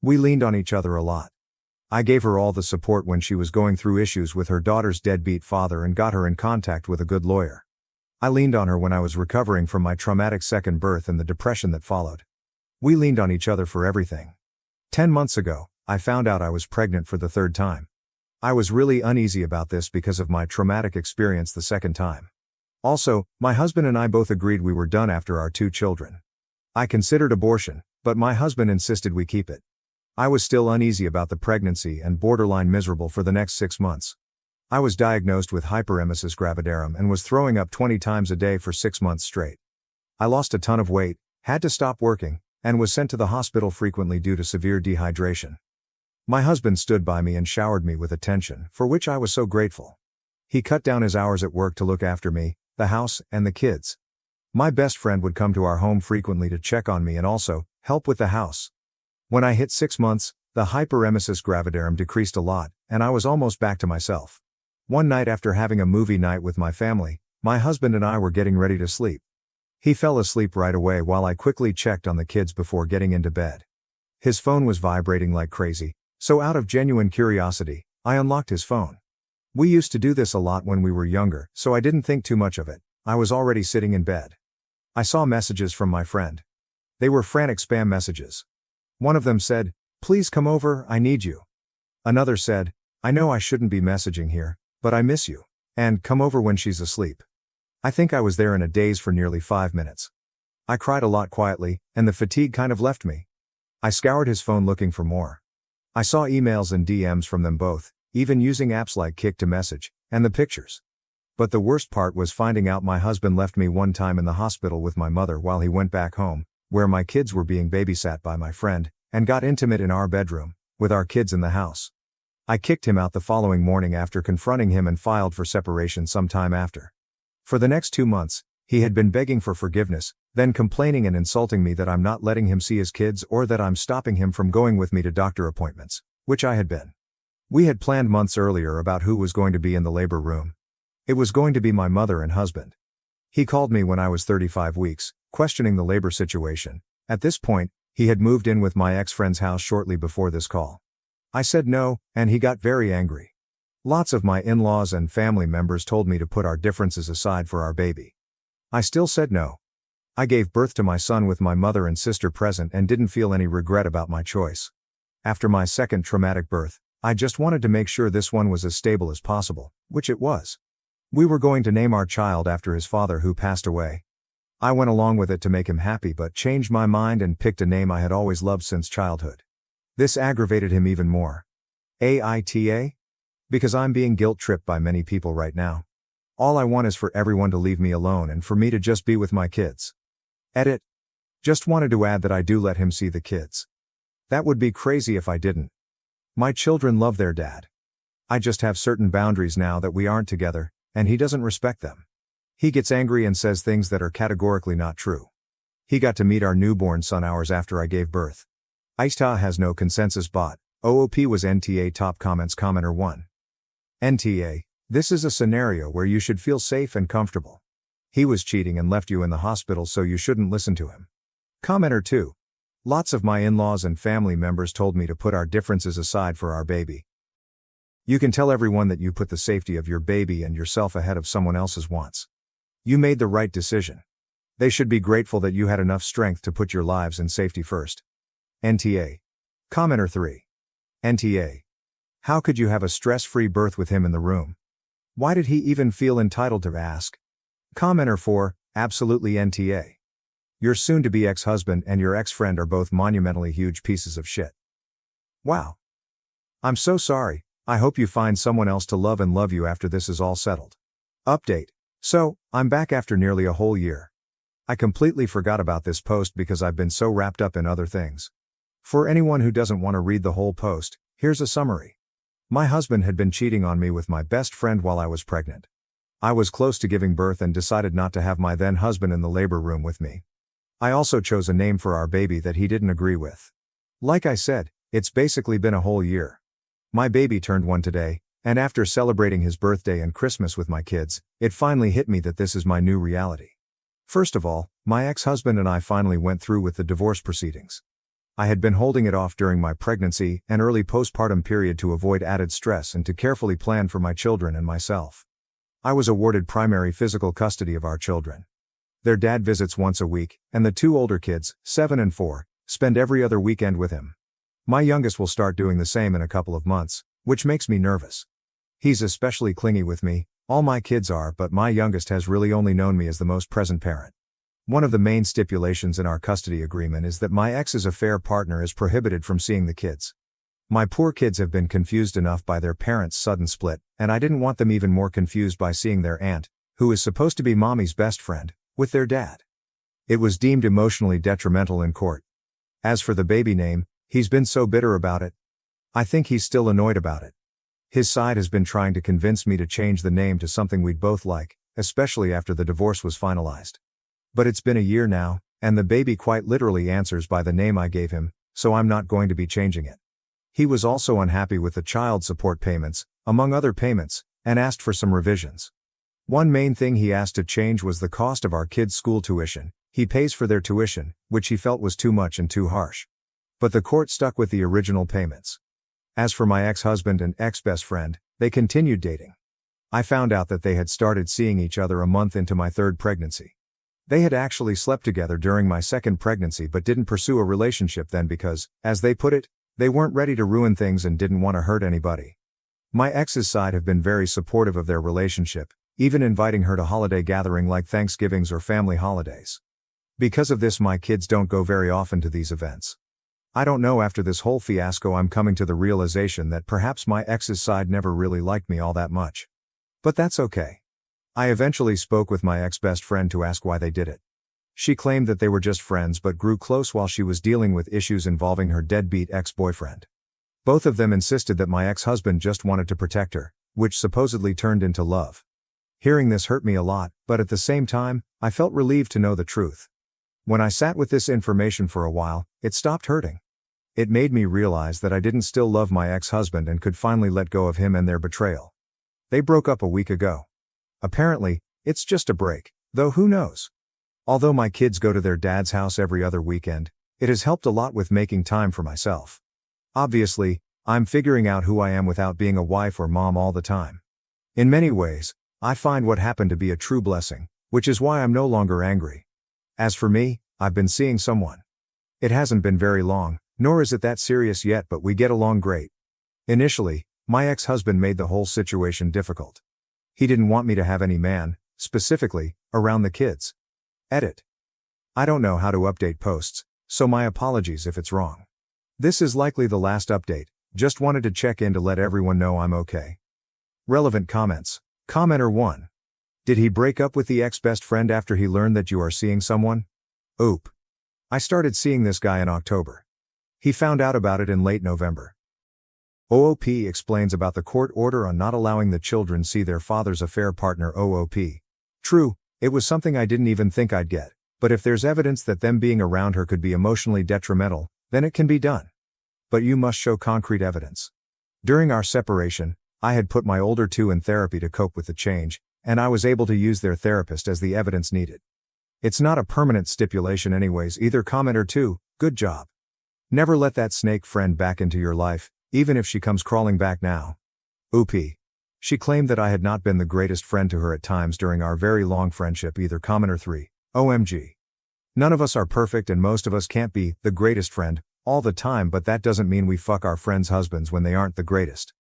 We leaned on each other a lot. I gave her all the support when she was going through issues with her daughter's deadbeat father and got her in contact with a good lawyer. I leaned on her when I was recovering from my traumatic second birth and the depression that followed. We leaned on each other for everything. 10 months ago, I found out I was pregnant for the third time. I was really uneasy about this because of my traumatic experience the second time. Also, my husband and I both agreed we were done after our 2 children. I considered abortion, but my husband insisted we keep it. I was still uneasy about the pregnancy and borderline miserable for the next 6 months. I was diagnosed with hyperemesis gravidarum and was throwing up 20 times a day for 6 months straight. I lost a ton of weight, had to stop working, and was sent to the hospital frequently due to severe dehydration. My husband stood by me and showered me with attention, for which I was so grateful. He cut down his hours at work to look after me, the house, and the kids. My best friend would come to our home frequently to check on me and also help with the house. When I hit 6 months, the hyperemesis gravidarum decreased a lot, and I was almost back to myself. One night after having a movie night with my family, my husband and I were getting ready to sleep. He fell asleep right away while I quickly checked on the kids before getting into bed. His phone was vibrating like crazy, so out of genuine curiosity, I unlocked his phone. We used to do this a lot when we were younger, so I didn't think too much of it. I was already sitting in bed. I saw messages from my friend. They were frantic spam messages. One of them said, "Please come over, I need you." Another said, "I know I shouldn't be messaging here, but I miss you. And come over when she's asleep." I think I was there in a daze for nearly 5 minutes. I cried a lot quietly, and the fatigue kind of left me. I scoured his phone looking for more. I saw emails and DMs from them both, even using apps like Kik to message, and the pictures. But the worst part was finding out my husband left me one time in the hospital with my mother while he went back home, where my kids were being babysat by my friend, and got intimate in our bedroom, with our kids in the house. I kicked him out the following morning after confronting him and filed for separation sometime after. For the next 2 months, he had been begging for forgiveness, then complaining and insulting me that I'm not letting him see his kids or that I'm stopping him from going with me to doctor appointments, which I had been. We had planned months earlier about who was going to be in the labor room. It was going to be my mother and husband. He called me when I was 35 weeks, questioning the labor situation. At this point, he had moved in with my ex-friend's house shortly before this call. I said no, and he got very angry. Lots of my in-laws and family members told me to put our differences aside for our baby. I still said no. I gave birth to my son with my mother and sister present and didn't feel any regret about my choice. After my second traumatic birth, I just wanted to make sure this one was as stable as possible, which it was. We were going to name our child after his father who passed away. I went along with it to make him happy but changed my mind and picked a name I had always loved since childhood. This aggravated him even more. AITA? Because I'm being guilt-tripped by many people right now. All I want is for everyone to leave me alone and for me to just be with my kids. Edit. Just wanted to add that I do let him see the kids. That would be crazy if I didn't. My children love their dad. I just have certain boundaries now that we aren't together, and he doesn't respect them. He gets angry and says things that are categorically not true. He got to meet our newborn son hours after I gave birth. AITA has no consensus bot. OOP was NTA top comments commenter 1. NTA, this is a scenario where you should feel safe and comfortable. He was cheating and left you in the hospital, so you shouldn't listen to him. Commenter 2. Lots of my in-laws and family members told me to put our differences aside for our baby. You can tell everyone that you put the safety of your baby and yourself ahead of someone else's wants. You made the right decision. They should be grateful that you had enough strength to put your lives and safety first. NTA. Commenter 3. NTA. How could you have a stress-free birth with him in the room? Why did he even feel entitled to ask? Commenter 4. Absolutely NTA. Your soon-to-be ex-husband and your ex-friend are both monumentally huge pieces of shit. Wow. I'm so sorry. I hope you find someone else to love and love you after this is all settled. Update. So, I'm back after nearly a whole year. I completely forgot about this post because I've been so wrapped up in other things. For anyone who doesn't want to read the whole post, here's a summary. My husband had been cheating on me with my best friend while I was pregnant. I was close to giving birth and decided not to have my then husband in the labor room with me. I also chose a name for our baby that he didn't agree with. Like I said, it's basically been a whole year. My baby turned 1 today, and after celebrating his birthday and Christmas with my kids, it finally hit me that this is my new reality. First of all, my ex-husband and I finally went through with the divorce proceedings. I had been holding it off during my pregnancy and early postpartum period to avoid added stress and to carefully plan for my children and myself. I was awarded primary physical custody of our children. Their dad visits once a week, and the 2 older kids, 7 and 4, spend every other weekend with him. My youngest will start doing the same in a couple of months, which makes me nervous. He's especially clingy with me, all my kids are, but my youngest has really only known me as the most present parent. One of the main stipulations in our custody agreement is that my ex's affair partner is prohibited from seeing the kids. My poor kids have been confused enough by their parents' sudden split, and I didn't want them even more confused by seeing their aunt, who is supposed to be mommy's best friend, with their dad. It was deemed emotionally detrimental in court. As for the baby name, he's been so bitter about it. I think he's still annoyed about it. His side has been trying to convince me to change the name to something we'd both like, especially after the divorce was finalized. But it's been a year now, and the baby quite literally answers by the name I gave him, so I'm not going to be changing it. He was also unhappy with the child support payments, among other payments, and asked for some revisions. One main thing he asked to change was the cost of our kids' school tuition. He pays for their tuition, which he felt was too much and too harsh. But the court stuck with the original payments. As for my ex-husband and ex-best friend, they continued dating. I found out that they had started seeing each other a month into my 3rd pregnancy. They had actually slept together during my 2nd pregnancy but didn't pursue a relationship then because, as they put it, they weren't ready to ruin things and didn't want to hurt anybody. My ex's side have been very supportive of their relationship, even inviting her to holiday gathering like Thanksgivings or family holidays. Because of this, my kids don't go very often to these events. I don't know, after this whole fiasco I'm coming to the realization that perhaps my ex's side never really liked me all that much. But that's okay. I eventually spoke with my ex-best friend to ask why they did it. She claimed that they were just friends but grew close while she was dealing with issues involving her deadbeat ex-boyfriend. Both of them insisted that my ex-husband just wanted to protect her, which supposedly turned into love. Hearing this hurt me a lot, but at the same time, I felt relieved to know the truth. When I sat with this information for a while, it stopped hurting. It made me realize that I didn't still love my ex-husband and could finally let go of him and their betrayal. They broke up a week ago. Apparently, it's just a break, though who knows? Although my kids go to their dad's house every other weekend, it has helped a lot with making time for myself. Obviously, I'm figuring out who I am without being a wife or mom all the time. In many ways, I find what happened to be a true blessing, which is why I'm no longer angry. As for me, I've been seeing someone. It hasn't been very long, nor is it that serious yet, but we get along great. Initially, my ex-husband made the whole situation difficult. He didn't want me to have any man, specifically, around the kids. Edit. I don't know how to update posts, so my apologies if it's wrong. This is likely the last update, just wanted to check in to let everyone know I'm okay. Relevant comments. Commenter 1. Did he break up with the ex-best friend after he learned that you are seeing someone? Oop. I started seeing this guy in October. He found out about it in late November. OOP explains about the court order on not allowing the children see their father's affair partner. OOP. True, it was something I didn't even think I'd get, but if there's evidence that them being around her could be emotionally detrimental, then it can be done. But you must show concrete evidence. During our separation, I had put my older two in therapy to cope with the change, and I was able to use their therapist as the evidence needed. It's not a permanent stipulation anyways either. Commenter 2, good job. Never let that snake friend back into your life, even if she comes crawling back now. Oopie. She claimed that I had not been the greatest friend to her at times during our very long friendship either. Commenter 3, OMG. None of us are perfect and most of us can't be the greatest friend all the time, but that doesn't mean we fuck our friends' husbands when they aren't the greatest.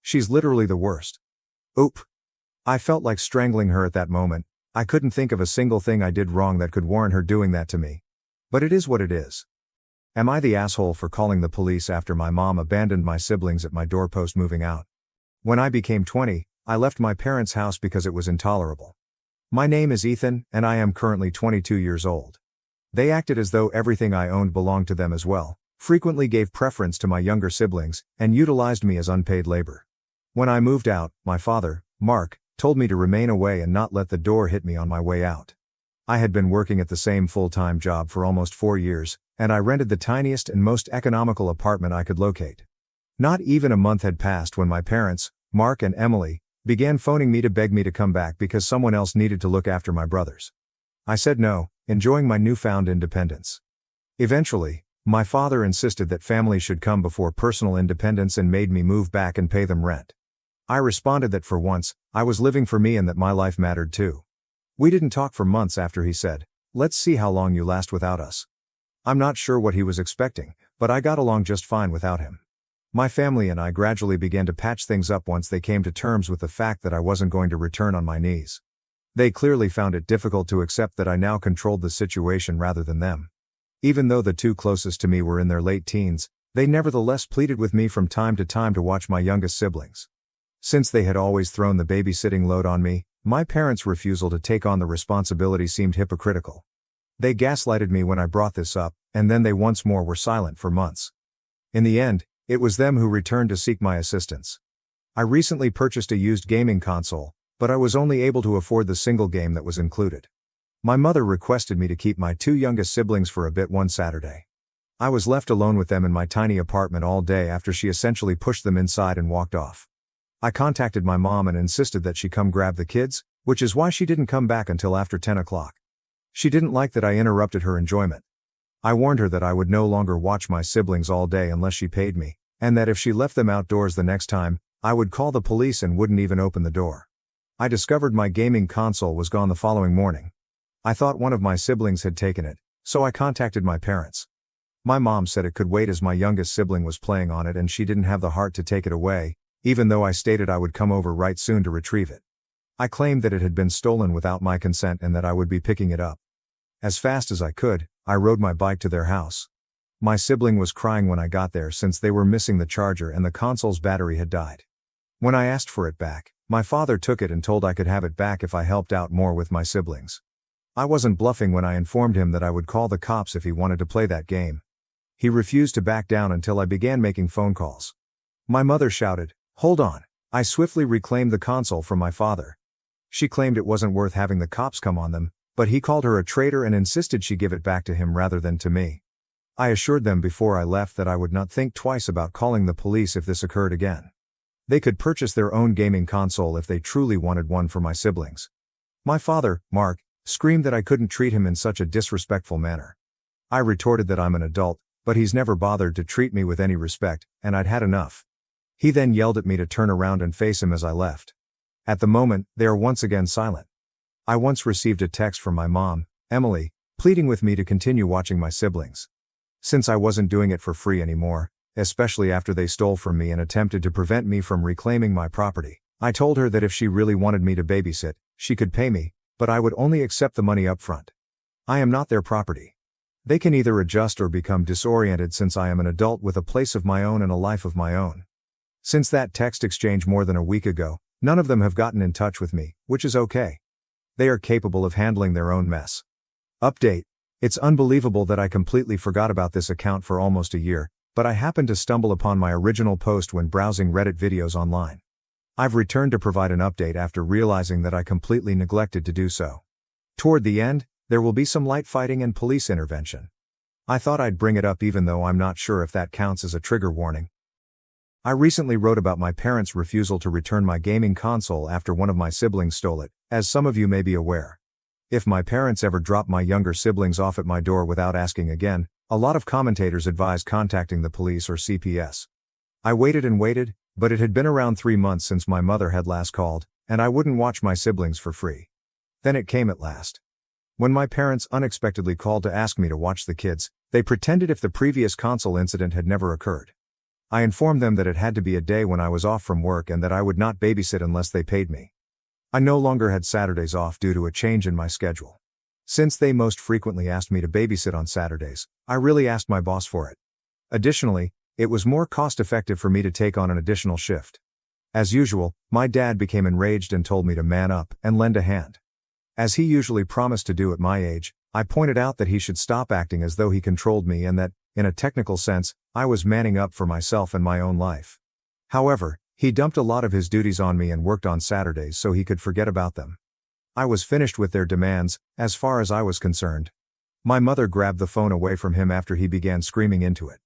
She's literally the worst. Oop. I felt like strangling her at that moment. I couldn't think of a single thing I did wrong that could warrant her doing that to me. But it is what it is. Am I the asshole for calling the police after my mom abandoned my siblings at my doorpost moving out? When I became 20, I left my parents' house because it was intolerable. My name is Ethan, and I am currently 22 years old. They acted as though everything I owned belonged to them as well, frequently gave preference to my younger siblings, and utilized me as unpaid labor. When I moved out, my father, Mark, told me to remain away and not let the door hit me on my way out. I had been working at the same full-time job for almost 4 years, and I rented the tiniest and most economical apartment I could locate. Not even a month had passed when my parents, Mark and Emily, began phoning me to beg me to come back because someone else needed to look after my brothers. I said no, enjoying my newfound independence. Eventually, my father insisted that family should come before personal independence and made me move back and pay them rent. I responded that for once, I was living for me and that my life mattered too. We didn't talk for months after he said, "Let's see how long you last without us." I'm not sure what he was expecting, but I got along just fine without him. My family and I gradually began to patch things up once they came to terms with the fact that I wasn't going to return on my knees. They clearly found it difficult to accept that I now controlled the situation rather than them. Even though the two closest to me were in their late teens, they nevertheless pleaded with me from time to watch my youngest siblings. Since they had always thrown the babysitting load on me, my parents' refusal to take on the responsibility seemed hypocritical. They gaslighted me when I brought this up, and then they once more were silent for months. In the end, it was them who returned to seek my assistance. I recently purchased a used gaming console, but I was only able to afford the single game that was included. My mother requested me to keep my two youngest siblings for a bit one Saturday. I was left alone with them in my tiny apartment all day after she essentially pushed them inside and walked off. I contacted my mom and insisted that she come grab the kids, which is why she didn't come back until after 10 o'clock. She didn't like that I interrupted her enjoyment. I warned her that I would no longer watch my siblings all day unless she paid me, and that if she left them outdoors the next time, I would call the police and wouldn't even open the door. I discovered my gaming console was gone the following morning. I thought one of my siblings had taken it, so I contacted my parents. My mom said it could wait as my youngest sibling was playing on it and she didn't have the heart to take it away, even though I stated I would come over right soon to retrieve it. I claimed that it had been stolen without my consent and that I would be picking it up. As fast as I could, I rode my bike to their house. My sibling was crying when I got there since they were missing the charger and the console's battery had died. When I asked for it back, my father took it and told I could have it back if I helped out more with my siblings. I wasn't bluffing when I informed him that I would call the cops if he wanted to play that game. He refused to back down until I began making phone calls. My mother shouted, "Hold on." I swiftly reclaimed the console from my father. She claimed it wasn't worth having the cops come on them, but he called her a traitor and insisted she give it back to him rather than to me. I assured them before I left that I would not think twice about calling the police if this occurred again. They could purchase their own gaming console if they truly wanted one for my siblings. My father, Mark, screamed that I couldn't treat him in such a disrespectful manner. I retorted that I'm an adult, but he's never bothered to treat me with any respect, and I'd had enough. He then yelled at me to turn around and face him as I left. At the moment, they are once again silent. I once received a text from my mom, Emily, pleading with me to continue watching my siblings. Since I wasn't doing it for free anymore, especially after they stole from me and attempted to prevent me from reclaiming my property, I told her that if she really wanted me to babysit, she could pay me, but I would only accept the money up front. I am not their property. They can either adjust or become disoriented since I am an adult with a place of my own and a life of my own. Since that text exchange more than a week ago, none of them have gotten in touch with me, which is okay. They are capable of handling their own mess. Update. It's unbelievable that I completely forgot about this account for almost a year, but I happened to stumble upon my original post when browsing Reddit videos online. I've returned to provide an update after realizing that I completely neglected to do so. Toward the end, there will be some light fighting and police intervention. I thought I'd bring it up even though I'm not sure if that counts as a trigger warning. I recently wrote about my parents' refusal to return my gaming console after one of my siblings stole it, as some of you may be aware. If my parents ever drop my younger siblings off at my door without asking again, a lot of commentators advise contacting the police or CPS. I waited and waited, but it had been around 3 months since my mother had last called, and I wouldn't watch my siblings for free. Then it came at last. When my parents unexpectedly called to ask me to watch the kids, they pretended if the previous console incident had never occurred. I informed them that it had to be a day when I was off from work and that I would not babysit unless they paid me. I no longer had Saturdays off due to a change in my schedule. Since they most frequently asked me to babysit on Saturdays, I really asked my boss for it. Additionally, it was more cost-effective for me to take on an additional shift. As usual, my dad became enraged and told me to man up and lend a hand. As he usually promised to do at my age, I pointed out that he should stop acting as though he controlled me and that, in a technical sense, I was manning up for myself and my own life. However, he dumped a lot of his duties on me and worked on Saturdays so he could forget about them. I was finished with their demands, as far as I was concerned. My mother grabbed the phone away from him after he began screaming into it.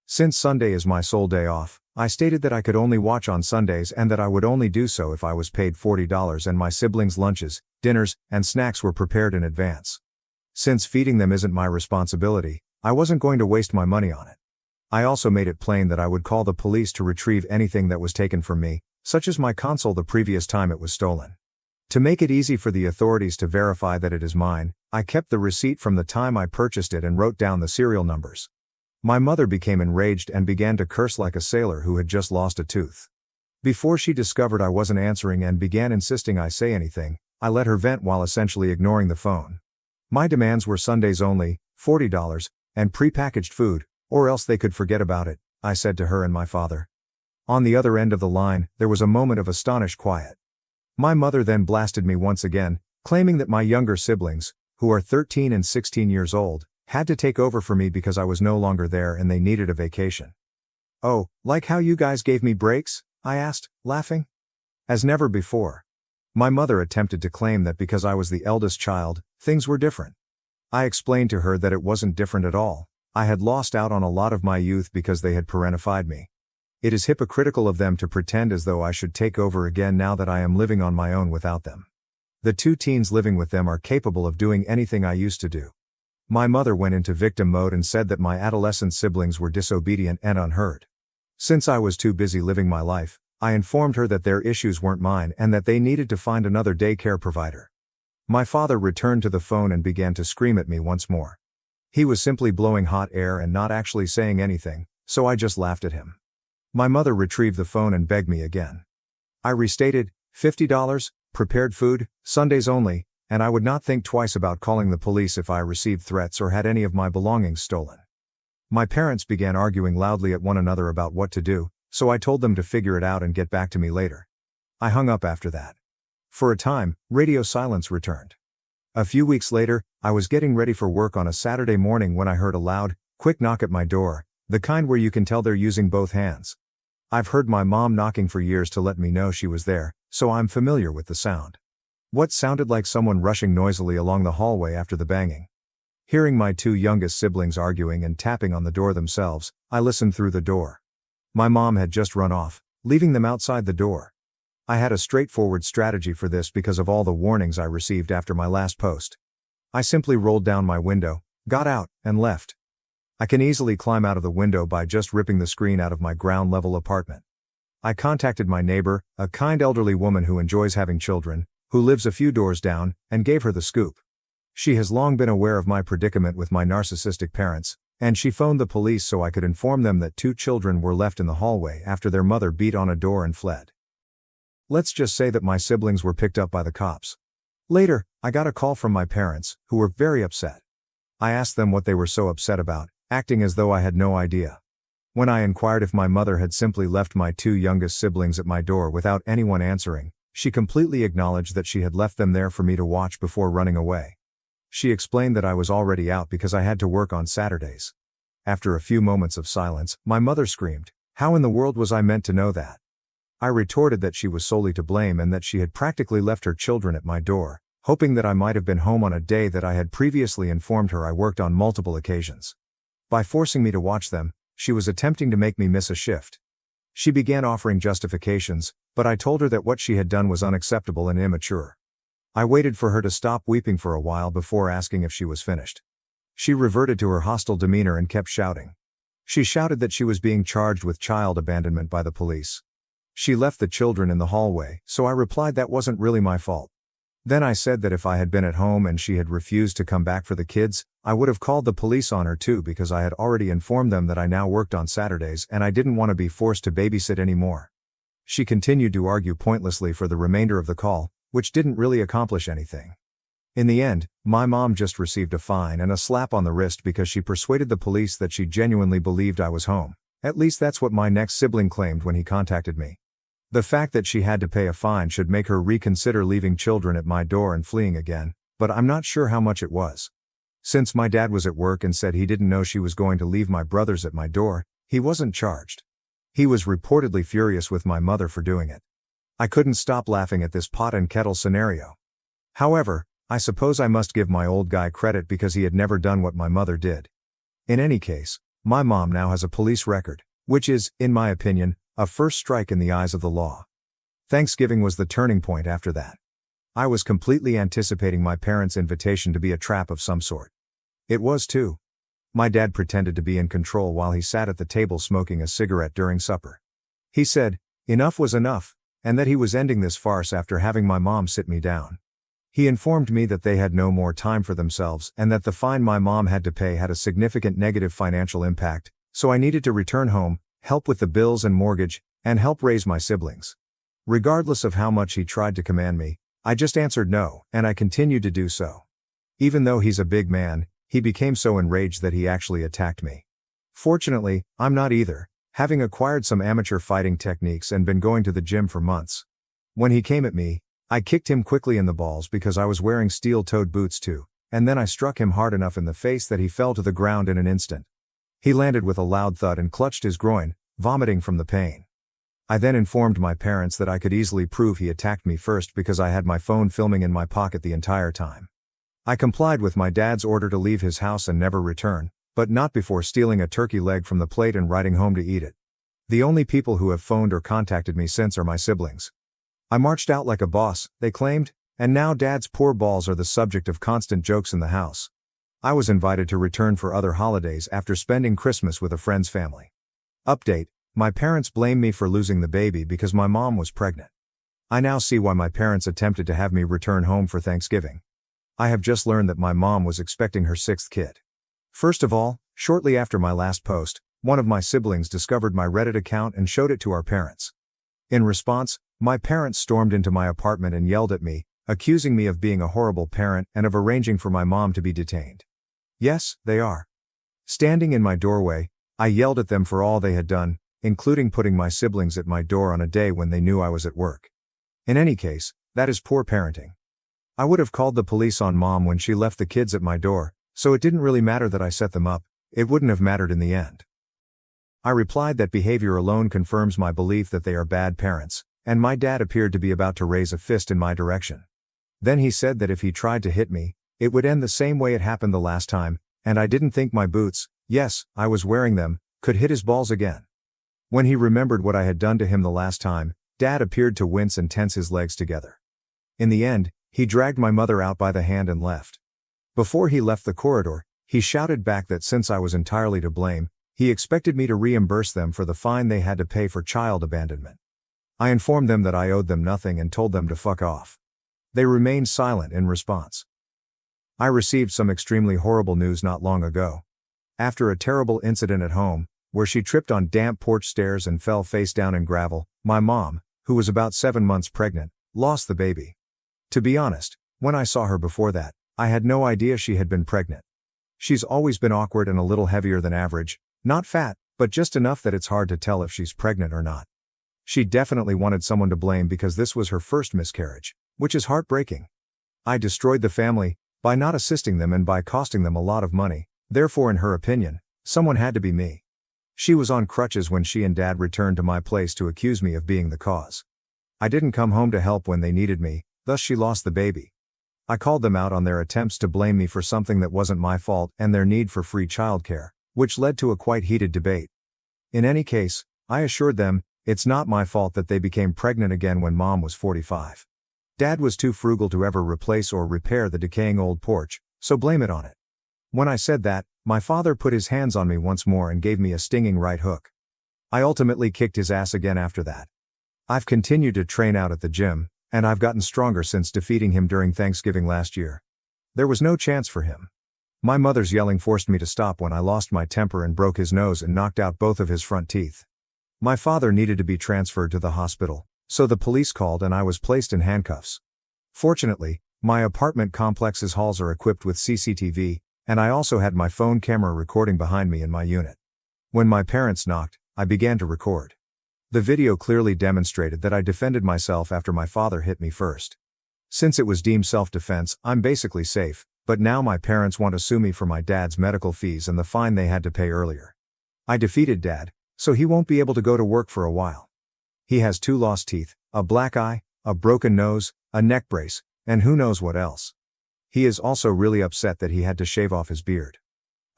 Since Sunday is my sole day off, I stated that I could only watch on Sundays and that I would only do so if I was paid $40 and my siblings' lunches, dinners, and snacks were prepared in advance. Since feeding them isn't my responsibility, I wasn't going to waste my money on it. I also made it plain that I would call the police to retrieve anything that was taken from me, such as my console the previous time it was stolen. To make it easy for the authorities to verify that it is mine, I kept the receipt from the time I purchased it and wrote down the serial numbers. My mother became enraged and began to curse like a sailor who had just lost a tooth. Before she discovered I wasn't answering and began insisting I say anything, I let her vent while essentially ignoring the phone. My demands were Sundays only, $40, and prepackaged food, or else they could forget about it, I said to her and my father. On the other end of the line, there was a moment of astonished quiet. My mother then blasted me once again, claiming that my younger siblings, who are 13 and 16 years old, had to take over for me because I was no longer there and they needed a vacation. Oh, like how you guys gave me breaks? I asked, laughing. As never before. My mother attempted to claim that because I was the eldest child, things were different. I explained to her that it wasn't different at all. I had lost out on a lot of my youth because they had parentified me. It is hypocritical of them to pretend as though I should take over again now that I am living on my own without them. The 2 teens living with them are capable of doing anything I used to do. My mother went into victim mode and said that my adolescent siblings were disobedient and unheard. Since I was too busy living my life, I informed her that their issues weren't mine and that they needed to find another daycare provider. My father returned to the phone and began to scream at me once more. He was simply blowing hot air and not actually saying anything, so I just laughed at him. My mother retrieved the phone and begged me again. I restated, $50, prepared food, Sundays only, and I would not think twice about calling the police if I received threats or had any of my belongings stolen. My parents began arguing loudly at one another about what to do, so I told them to figure it out and get back to me later. I hung up after that. For a time, radio silence returned. A few weeks later, I was getting ready for work on a Saturday morning when I heard a loud, quick knock at my door, the kind where you can tell they're using both hands. I've heard my mom knocking for years to let me know she was there, so I'm familiar with the sound. What sounded like someone rushing noisily along the hallway after the banging. Hearing my 2 youngest siblings arguing and tapping on the door themselves, I listened through the door. My mom had just run off, leaving them outside the door. I had a straightforward strategy for this because of all the warnings I received after my last post. I simply rolled down my window, got out, and left. I can easily climb out of the window by just ripping the screen out of my ground-level apartment. I contacted my neighbor, a kind elderly woman who enjoys having children, who lives a few doors down, and gave her the scoop. She has long been aware of my predicament with my narcissistic parents, and she phoned the police so I could inform them that 2 children were left in the hallway after their mother beat on a door and fled. Let's just say that my siblings were picked up by the cops. Later, I got a call from my parents, who were very upset. I asked them what they were so upset about, acting as though I had no idea. When I inquired if my mother had simply left my 2 youngest siblings at my door without anyone answering, she completely acknowledged that she had left them there for me to watch before running away. She explained that I was already out because I had to work on Saturdays. After a few moments of silence, my mother screamed, "How in the world was I meant to know that?" I retorted that she was solely to blame and that she had practically left her children at my door, hoping that I might have been home on a day that I had previously informed her I worked on multiple occasions. By forcing me to watch them, she was attempting to make me miss a shift. She began offering justifications, but I told her that what she had done was unacceptable and immature. I waited for her to stop weeping for a while before asking if she was finished. She reverted to her hostile demeanor and kept shouting. She shouted that she was being charged with child abandonment by the police. She left the children in the hallway, so I replied that wasn't really my fault. Then I said that if I had been at home and she had refused to come back for the kids, I would have called the police on her too because I had already informed them that I now worked on Saturdays and I didn't want to be forced to babysit anymore. She continued to argue pointlessly for the remainder of the call, which didn't really accomplish anything. In the end, my mom just received a fine and a slap on the wrist because she persuaded the police that she genuinely believed I was home. At least that's what my next sibling claimed when he contacted me. The fact that she had to pay a fine should make her reconsider leaving children at my door and fleeing again, but I'm not sure how much it was. Since my dad was at work and said he didn't know she was going to leave my brothers at my door, he wasn't charged. He was reportedly furious with my mother for doing it. I couldn't stop laughing at this pot and kettle scenario. However, I suppose I must give my old guy credit because he had never done what my mother did. In any case, my mom now has a police record, which is, in my opinion, a first strike in the eyes of the law. Thanksgiving was the turning point after that. I was completely anticipating my parents' invitation to be a trap of some sort. It was too. My dad pretended to be in control while he sat at the table smoking a cigarette during supper. He said, enough was enough, and that he was ending this farce after having my mom sit me down. He informed me that they had no more time for themselves and that the fine my mom had to pay had a significant negative financial impact, so I needed to return home, help with the bills and mortgage, and help raise my siblings. Regardless of how much he tried to command me, I just answered no, and I continued to do so. Even though he's a big man, he became so enraged that he actually attacked me. Fortunately, I'm not either, having acquired some amateur fighting techniques and been going to the gym for months. When he came at me, I kicked him quickly in the balls because I was wearing steel-toed boots too, and then I struck him hard enough in the face that he fell to the ground in an instant. He landed with a loud thud and clutched his groin, vomiting from the pain. I then informed my parents that I could easily prove he attacked me first because I had my phone filming in my pocket the entire time. I complied with my dad's order to leave his house and never return, but not before stealing a turkey leg from the plate and riding home to eat it. The only people who have phoned or contacted me since are my siblings. I marched out like a boss, they claimed, and now Dad's poor balls are the subject of constant jokes in the house. I was invited to return for other holidays after spending Christmas with a friend's family. Update: my parents blame me for losing the baby because my mom was pregnant. I now see why my parents attempted to have me return home for Thanksgiving. I have just learned that my mom was expecting her 6th kid. First of all, shortly after my last post, one of my siblings discovered my Reddit account and showed it to our parents. In response, my parents stormed into my apartment and yelled at me, accusing me of being a horrible parent and of arranging for my mom to be detained. Yes, they are. Standing in my doorway, I yelled at them for all they had done, including putting my siblings at my door on a day when they knew I was at work. In any case, that is poor parenting. I would have called the police on Mom when she left the kids at my door, so it didn't really matter that I set them up, it wouldn't have mattered in the end. I replied that behavior alone confirms my belief that they are bad parents, and my dad appeared to be about to raise a fist in my direction. Then he said that if he tried to hit me, it would end the same way it happened the last time, and I didn't think my boots, yes, I was wearing them, could hit his balls again. When he remembered what I had done to him the last time, Dad appeared to wince and tense his legs together. In the end, he dragged my mother out by the hand and left. Before he left the corridor, he shouted back that since I was entirely to blame, he expected me to reimburse them for the fine they had to pay for child abandonment. I informed them that I owed them nothing and told them to fuck off. They remained silent in response. I received some extremely horrible news not long ago. After a terrible incident at home, where she tripped on damp porch stairs and fell face down in gravel, my mom, who was about 7 months pregnant, lost the baby. To be honest, when I saw her before that, I had no idea she had been pregnant. She's always been awkward and a little heavier than average, not fat, but just enough that it's hard to tell if she's pregnant or not. She definitely wanted someone to blame because this was her first miscarriage, which is heartbreaking. I destroyed the family by not assisting them and by costing them a lot of money, therefore in her opinion, someone had to be me. She was on crutches when she and Dad returned to my place to accuse me of being the cause. I didn't come home to help when they needed me, thus she lost the baby. I called them out on their attempts to blame me for something that wasn't my fault and their need for free childcare, which led to a quite heated debate. In any case, I assured them, it's not my fault that they became pregnant again when Mom was 45. Dad was too frugal to ever replace or repair the decaying old porch, so blame it on it. When I said that, my father put his hands on me once more and gave me a stinging right hook. I ultimately kicked his ass again after that. I've continued to train out at the gym, and I've gotten stronger since defeating him during Thanksgiving last year. There was no chance for him. My mother's yelling forced me to stop when I lost my temper and broke his nose and knocked out both of his front teeth. My father needed to be transferred to the hospital, so the police called and I was placed in handcuffs. Fortunately, my apartment complex's halls are equipped with CCTV, and I also had my phone camera recording behind me in my unit. When my parents knocked, I began to record. The video clearly demonstrated that I defended myself after my father hit me first. Since it was deemed self-defense, I'm basically safe, but now my parents want to sue me for my dad's medical fees and the fine they had to pay earlier. I defeated Dad, so he won't be able to go to work for a while. He has 2 lost teeth, a black eye, a broken nose, a neck brace, and who knows what else. He is also really upset that he had to shave off his beard.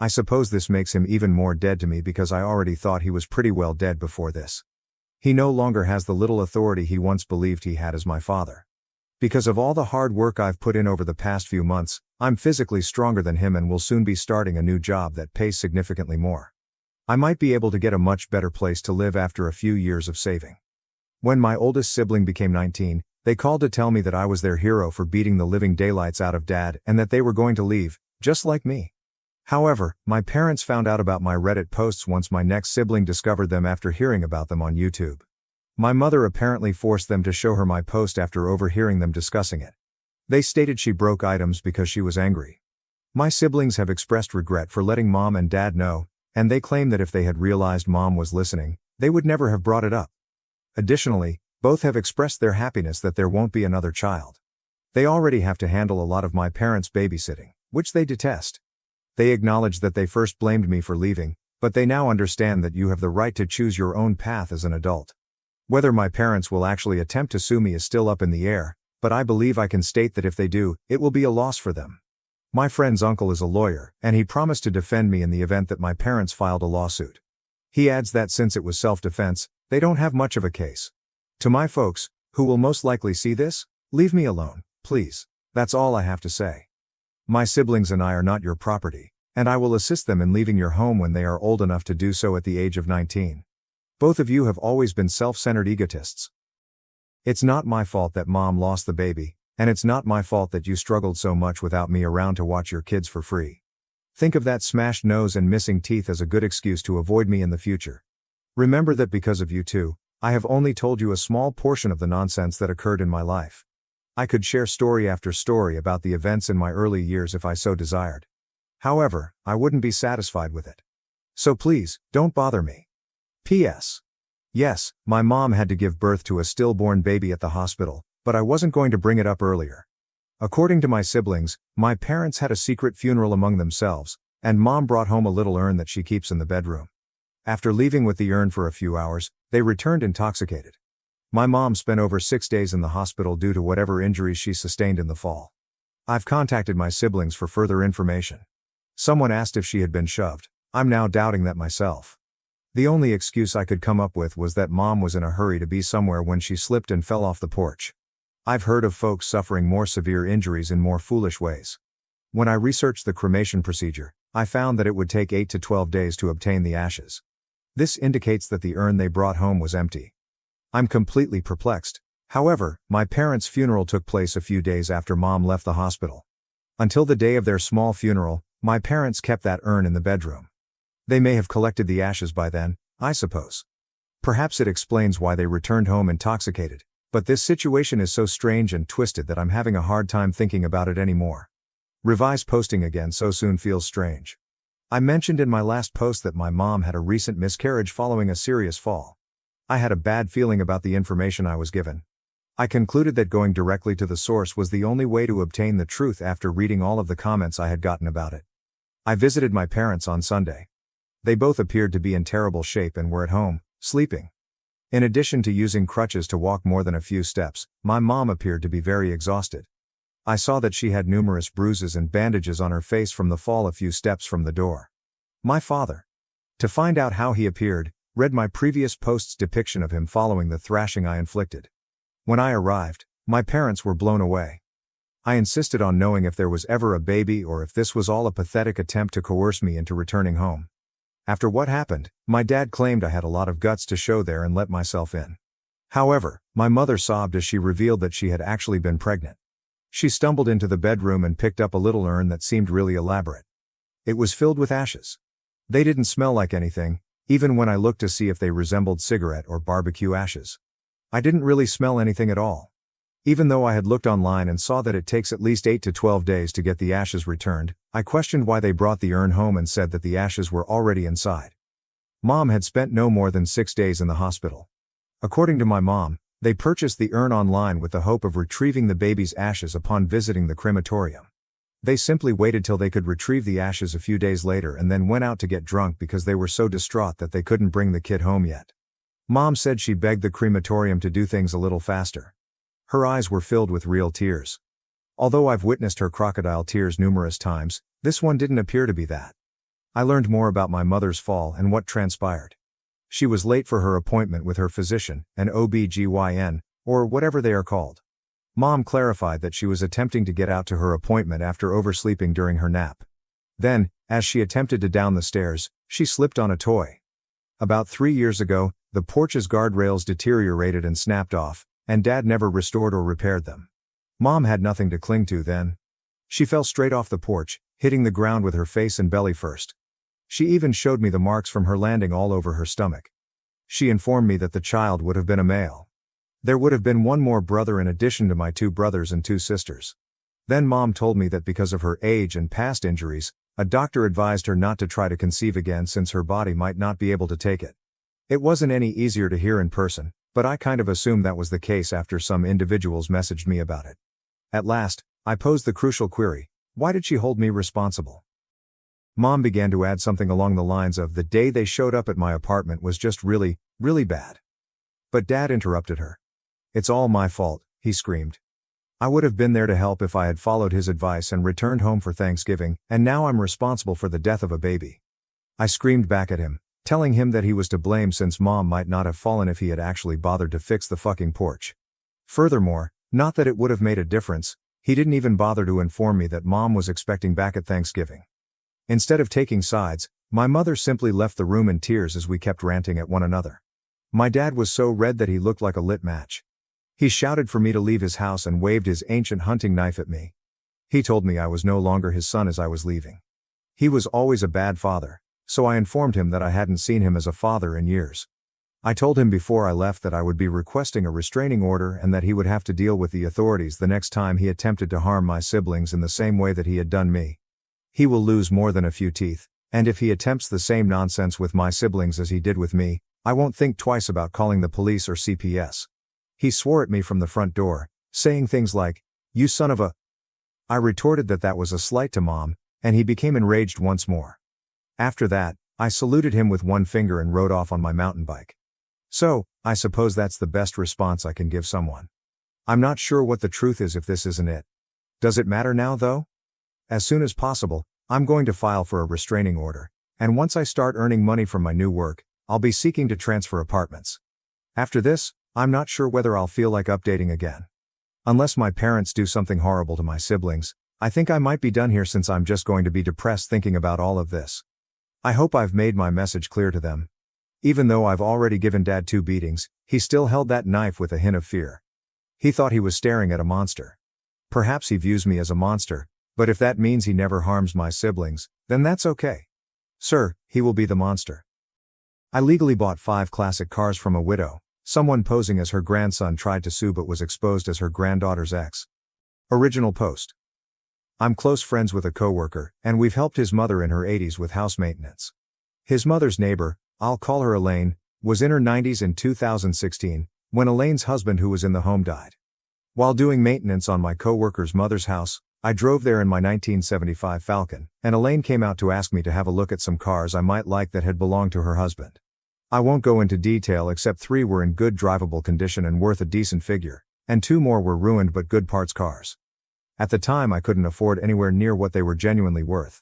I suppose this makes him even more dead to me because I already thought he was pretty well dead before this. He no longer has the little authority he once believed he had as my father. Because of all the hard work I've put in over the past few months, I'm physically stronger than him and will soon be starting a new job that pays significantly more. I might be able to get a much better place to live after a few years of saving. When my oldest sibling became 19, they called to tell me that I was their hero for beating the living daylights out of Dad and that they were going to leave, just like me. However, my parents found out about my Reddit posts once my next sibling discovered them after hearing about them on YouTube. My mother apparently forced them to show her my post after overhearing them discussing it. They stated she broke items because she was angry. My siblings have expressed regret for letting Mom and Dad know, and they claim that if they had realized Mom was listening, they would never have brought it up. Additionally, both have expressed their happiness that there won't be another child. They already have to handle a lot of my parents' babysitting, which they detest. They acknowledge that they first blamed me for leaving, but they now understand that you have the right to choose your own path as an adult. Whether my parents will actually attempt to sue me is still up in the air, but I believe I can state that if they do, it will be a loss for them. My friend's uncle is a lawyer, and he promised to defend me in the event that my parents filed a lawsuit. He adds that since it was self-defense, they don't have much of a case. To my folks, who will most likely see this, leave me alone, please. That's all I have to say. My siblings and I are not your property, and I will assist them in leaving your home when they are old enough to do so at the age of 19. Both of you have always been self-centered egotists. It's not my fault that Mom lost the baby, and it's not my fault that you struggled so much without me around to watch your kids for free. Think of that smashed nose and missing teeth as a good excuse to avoid me in the future. Remember that because of you two, I have only told you a small portion of the nonsense that occurred in my life. I could share story after story about the events in my early years if I so desired. However, I wouldn't be satisfied with it. So please, don't bother me. P.S. Yes, my mom had to give birth to a stillborn baby at the hospital, but I wasn't going to bring it up earlier. According to my siblings, my parents had a secret funeral among themselves, and Mom brought home a little urn that she keeps in the bedroom. After leaving with the urn for a few hours, they returned intoxicated. My mom spent over 6 days in the hospital due to whatever injuries she sustained in the fall. I've contacted my siblings for further information. Someone asked if she had been shoved. I'm now doubting that myself. The only excuse I could come up with was that Mom was in a hurry to be somewhere when she slipped and fell off the porch. I've heard of folks suffering more severe injuries in more foolish ways. When I researched the cremation procedure, I found that it would take 8 to 12 days to obtain the ashes. This indicates that the urn they brought home was empty. I'm completely perplexed. However, my parents' funeral took place a few days after Mom left the hospital. Until the day of their small funeral, my parents kept that urn in the bedroom. They may have collected the ashes by then, I suppose. Perhaps it explains why they returned home intoxicated, but this situation is so strange and twisted that I'm having a hard time thinking about it anymore. Revise posting again so soon feels strange. I mentioned in my last post that my mom had a recent miscarriage following a serious fall. I had a bad feeling about the information I was given. I concluded that going directly to the source was the only way to obtain the truth after reading all of the comments I had gotten about it. I visited my parents on Sunday. They both appeared to be in terrible shape and were at home, sleeping. In addition to using crutches to walk more than a few steps, my mom appeared to be very exhausted. I saw that she had numerous bruises and bandages on her face from the fall a few steps from the door. My father. To find out how he appeared, read my previous post's depiction of him following the thrashing I inflicted. When I arrived, my parents were blown away. I insisted on knowing if there was ever a baby or if this was all a pathetic attempt to coerce me into returning home. After what happened, my dad claimed I had a lot of guts to show there and let myself in. However, my mother sobbed as she revealed that she had actually been pregnant. She stumbled into the bedroom and picked up a little urn that seemed really elaborate. It was filled with ashes. They didn't smell like anything, even when I looked to see if they resembled cigarette or barbecue ashes. I didn't really smell anything at all. Even though I had looked online and saw that it takes at least 8 to 12 days to get the ashes returned, I questioned why they brought the urn home and said that the ashes were already inside. Mom had spent no more than 6 days in the hospital. According to my mom, they purchased the urn online with the hope of retrieving the baby's ashes upon visiting the crematorium. They simply waited till they could retrieve the ashes a few days later and then went out to get drunk because they were so distraught that they couldn't bring the kid home yet. Mom said she begged the crematorium to do things a little faster. Her eyes were filled with real tears. Although I've witnessed her crocodile tears numerous times, this one didn't appear to be that. I learned more about my mother's fall and what transpired. She was late for her appointment with her physician, an OB/GYN, or whatever they are called. Mom clarified that she was attempting to get out to her appointment after oversleeping during her nap. Then, as she attempted to down the stairs, she slipped on a toy. About 3 years ago, the porch's guardrails deteriorated and snapped off, and Dad never restored or repaired them. Mom had nothing to cling to then. She fell straight off the porch, hitting the ground with her face and belly first. She even showed me the marks from her landing all over her stomach. She informed me that the child would have been a male. There would have been one more brother in addition to my 2 brothers and 2 sisters. Then Mom told me that because of her age and past injuries, a doctor advised her not to try to conceive again since her body might not be able to take it. It wasn't any easier to hear in person, but I kind of assumed that was the case after some individuals messaged me about it. At last, I posed the crucial query: why did she hold me responsible? Mom began to add something along the lines of, the day they showed up at my apartment was just really, really bad. But Dad interrupted her. It's all my fault, he screamed. I would have been there to help if I had followed his advice and returned home for Thanksgiving, and now I'm responsible for the death of a baby. I screamed back at him, telling him that he was to blame since Mom might not have fallen if he had actually bothered to fix the fucking porch. Furthermore, not that it would have made a difference, he didn't even bother to inform me that Mom was expecting back at Thanksgiving. Instead of taking sides, my mother simply left the room in tears as we kept ranting at one another. My dad was so red that he looked like a lit match. He shouted for me to leave his house and waved his ancient hunting knife at me. He told me I was no longer his son as I was leaving. He was always a bad father, so I informed him that I hadn't seen him as a father in years. I told him before I left that I would be requesting a restraining order and that he would have to deal with the authorities the next time he attempted to harm my siblings in the same way that he had done me. He will lose more than a few teeth, and if he attempts the same nonsense with my siblings as he did with me, I won't think twice about calling the police or CPS. He swore at me from the front door, saying things like, "You son of a..." I retorted that that was a slight to Mom, and he became enraged once more. After that, I saluted him with one finger and rode off on my mountain bike. So, I suppose that's the best response I can give someone. I'm not sure what the truth is if this isn't it. Does it matter now though? As soon as possible, I'm going to file for a restraining order, and once I start earning money from my new work, I'll be seeking to transfer apartments. After this, I'm not sure whether I'll feel like updating again. Unless my parents do something horrible to my siblings, I think I might be done here since I'm just going to be depressed thinking about all of this. I hope I've made my message clear to them. Even though I've already given Dad 2 beatings, he still held that knife with a hint of fear. He thought he was staring at a monster. Perhaps he views me as a monster, But if that means he never harms my siblings, then that's okay. Sir, he will be the monster. I legally bought 5 classic cars from a widow. Someone posing as her grandson tried to sue but was exposed as her granddaughter's ex. Original post. I'm close friends with a coworker, and we've helped his mother in her 80s with house maintenance. His mother's neighbor, I'll call her Elaine, was in her 90s in 2016, when Elaine's husband who was in the home died. While doing maintenance on my coworker's mother's house, I drove there in my 1975 Falcon, and Elaine came out to ask me to have a look at some cars I might like that had belonged to her husband. I won't go into detail except 3 were in good drivable condition and worth a decent figure, and 2 more were ruined but good parts cars. At the time I couldn't afford anywhere near what they were genuinely worth.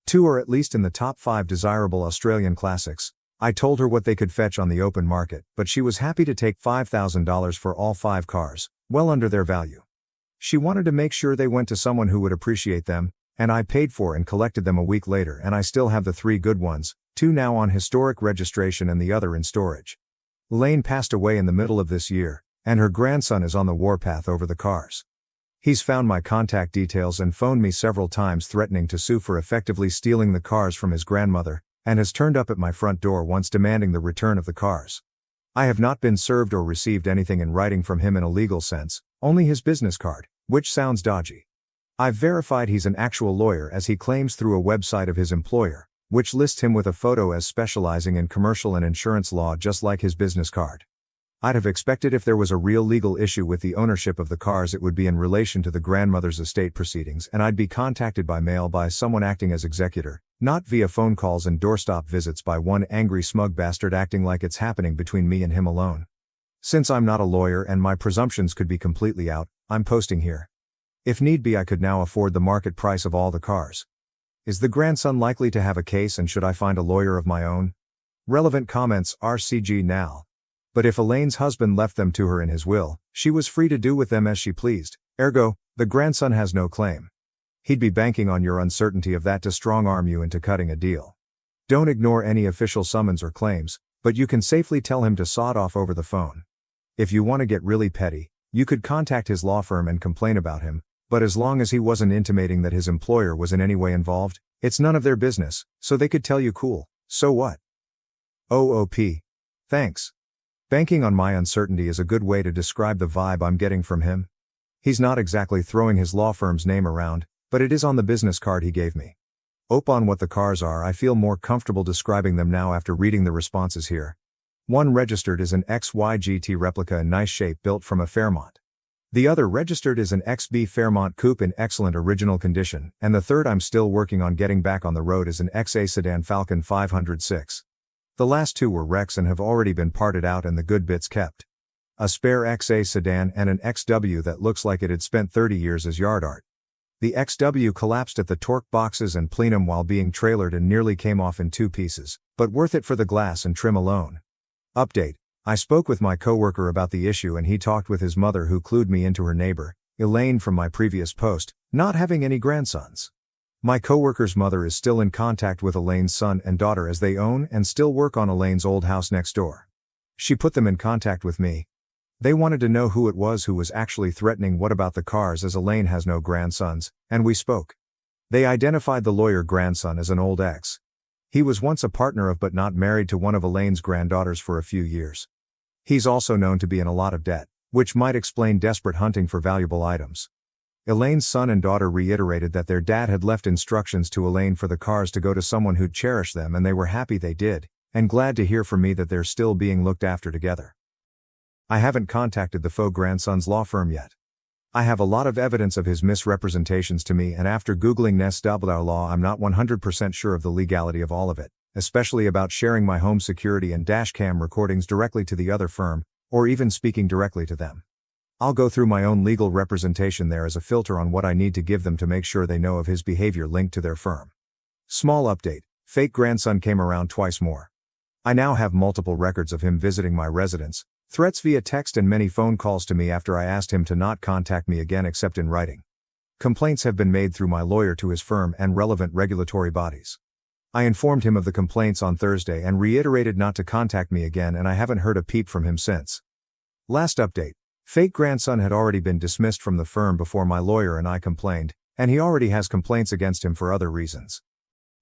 2 are at least in the top 5 desirable Australian classics. I told her what they could fetch on the open market, but she was happy to take $5,000 for all 5 cars, well under their value. She wanted to make sure they went to someone who would appreciate them, and I paid for and collected them a week later, and I still have the 3 good ones, 2 now on historic registration and the other in storage. Elaine passed away in the middle of this year, and her grandson is on the warpath over the cars. He's found my contact details and phoned me several times threatening to sue for effectively stealing the cars from his grandmother, and has turned up at my front door once demanding the return of the cars. I have not been served or received anything in writing from him in a legal sense, only his business card, which sounds dodgy. I've verified he's an actual lawyer as he claims through a website of his employer, which lists him with a photo as specializing in commercial and insurance law just like his business card. I'd have expected if there was a real legal issue with the ownership of the cars it would be in relation to the grandmother's estate proceedings, and I'd be contacted by mail by someone acting as executor, not via phone calls and doorstop visits by one angry smug bastard acting like it's happening between me and him alone. Since I'm not a lawyer and my presumptions could be completely out, I'm posting here. If need be I could now afford the market price of all the cars. Is the grandson likely to have a case and should I find a lawyer of my own? Relevant comments RCG Nal. But if Elaine's husband left them to her in his will, she was free to do with them as she pleased, ergo, the grandson has no claim. He'd be banking on your uncertainty of that to strong-arm you into cutting a deal. Don't ignore any official summons or claims, but you can safely tell him to sod off over the phone. If you want to get really petty, you could contact his law firm and complain about him, but as long as he wasn't intimating that his employer was in any way involved, it's none of their business, so they could tell you cool, so what? OOP. Thanks. Banking on my uncertainty is a good way to describe the vibe I'm getting from him. He's not exactly throwing his law firm's name around, but it is on the business card he gave me. On what the cars are, I feel more comfortable describing them now after reading the responses here. One registered is an XY GT replica in nice shape built from a Fairmont. The other registered is an XB Fairmont coupe in excellent original condition, and the third I'm still working on getting back on the road is an XA sedan Falcon 506. The last 2 were wrecks and have already been parted out and the good bits kept. A spare XA sedan and an XW that looks like it had spent 30 years as yard art. The XW collapsed at the torque boxes and plenum while being trailered and nearly came off in 2 pieces, but worth it for the glass and trim alone. Update. I spoke with my coworker about the issue and he talked with his mother who clued me into her neighbor, Elaine from my previous post, not having any grandsons. My coworker's mother is still in contact with Elaine's son and daughter as they own and still work on Elaine's old house next door. She put them in contact with me. They wanted to know who it was who was actually threatening what about the cars as Elaine has no grandsons, and we spoke. They identified the lawyer grandson as an old ex. He was once a partner of but not married to one of Elaine's granddaughters for a few years. He's also known to be in a lot of debt, which might explain desperate hunting for valuable items. Elaine's son and daughter reiterated that their dad had left instructions to Elaine for the cars to go to someone who'd cherish them and they were happy they did, and glad to hear from me that they're still being looked after together. I haven't contacted the faux grandson's law firm yet. I have a lot of evidence of his misrepresentations to me and after googling Nestabler law I'm not 100% sure of the legality of all of it, especially about sharing my home security and dashcam recordings directly to the other firm, or even speaking directly to them. I'll go through my own legal representation there as a filter on what I need to give them to make sure they know of his behavior linked to their firm. Small update, fake grandson came around twice more. I now have multiple records of him visiting my residence, threats via text and many phone calls to me after I asked him to not contact me again except in writing. Complaints have been made through my lawyer to his firm and relevant regulatory bodies. I informed him of the complaints on Thursday and reiterated not to contact me again and I haven't heard a peep from him since. Last update. Fake grandson had already been dismissed from the firm before my lawyer and I complained, And he already has complaints against him for other reasons.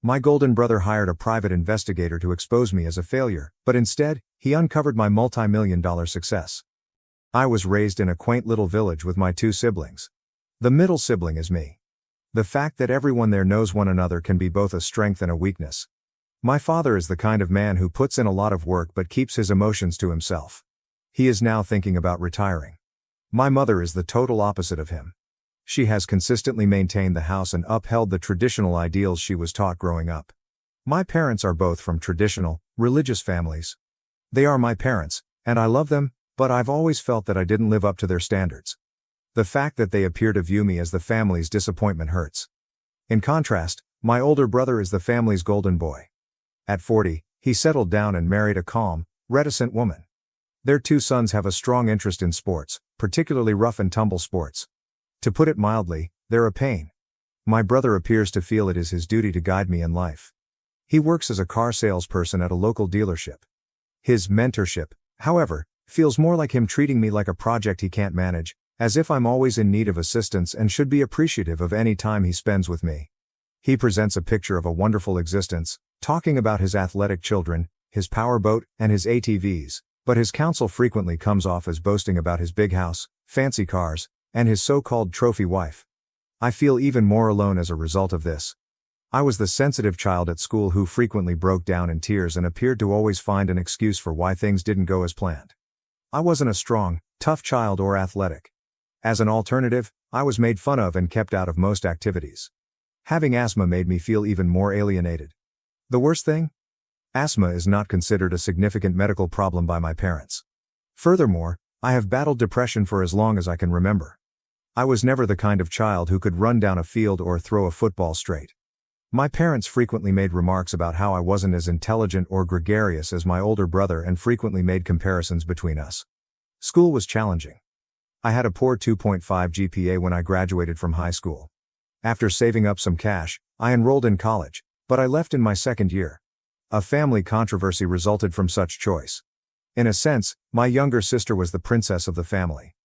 My golden brother hired a private investigator to expose me as a failure, but instead, he uncovered my multi-million-dollar success. I was raised in a quaint little village with my 2 siblings. The middle sibling is me. The fact that everyone there knows one another can be both a strength and a weakness. My father is the kind of man who puts in a lot of work but keeps his emotions to himself. He is now thinking about retiring. My mother is the total opposite of him. She has consistently maintained the house and upheld the traditional ideals she was taught growing up. My parents are both from traditional, religious families. They are my parents, and I love them, but I've always felt that I didn't live up to their standards. The fact that they appear to view me as the family's disappointment hurts. In contrast, my older brother is the family's golden boy. At 40, he settled down and married a calm, reticent woman. Their 2 sons have a strong interest in sports, particularly rough and tumble sports. To put it mildly, they're a pain. My brother appears to feel it is his duty to guide me in life. He works as a car salesperson at a local dealership. His mentorship, however, feels more like him treating me like a project he can't manage, as if I'm always in need of assistance and should be appreciative of any time he spends with me. He presents a picture of a wonderful existence, talking about his athletic children, his powerboat, and his ATVs, but his counsel frequently comes off as boasting about his big house, fancy cars, and his so-called trophy wife. I feel even more alone as a result of this. I was the sensitive child at school who frequently broke down in tears and appeared to always find an excuse for why things didn't go as planned. I wasn't a strong, tough child or athletic. As an alternative, I was made fun of and kept out of most activities. Having asthma made me feel even more alienated. The worst thing? Asthma is not considered a significant medical problem by my parents. Furthermore, I have battled depression for as long as I can remember. I was never the kind of child who could run down a field or throw a football straight. My parents frequently made remarks about how I wasn't as intelligent or gregarious as my older brother and frequently made comparisons between us. School was challenging. I had a poor 2.5 GPA when I graduated from high school. After saving up some cash, I enrolled in college, but I left in my second year. A family controversy resulted from such choice. In a sense, my younger sister was the princess of the family.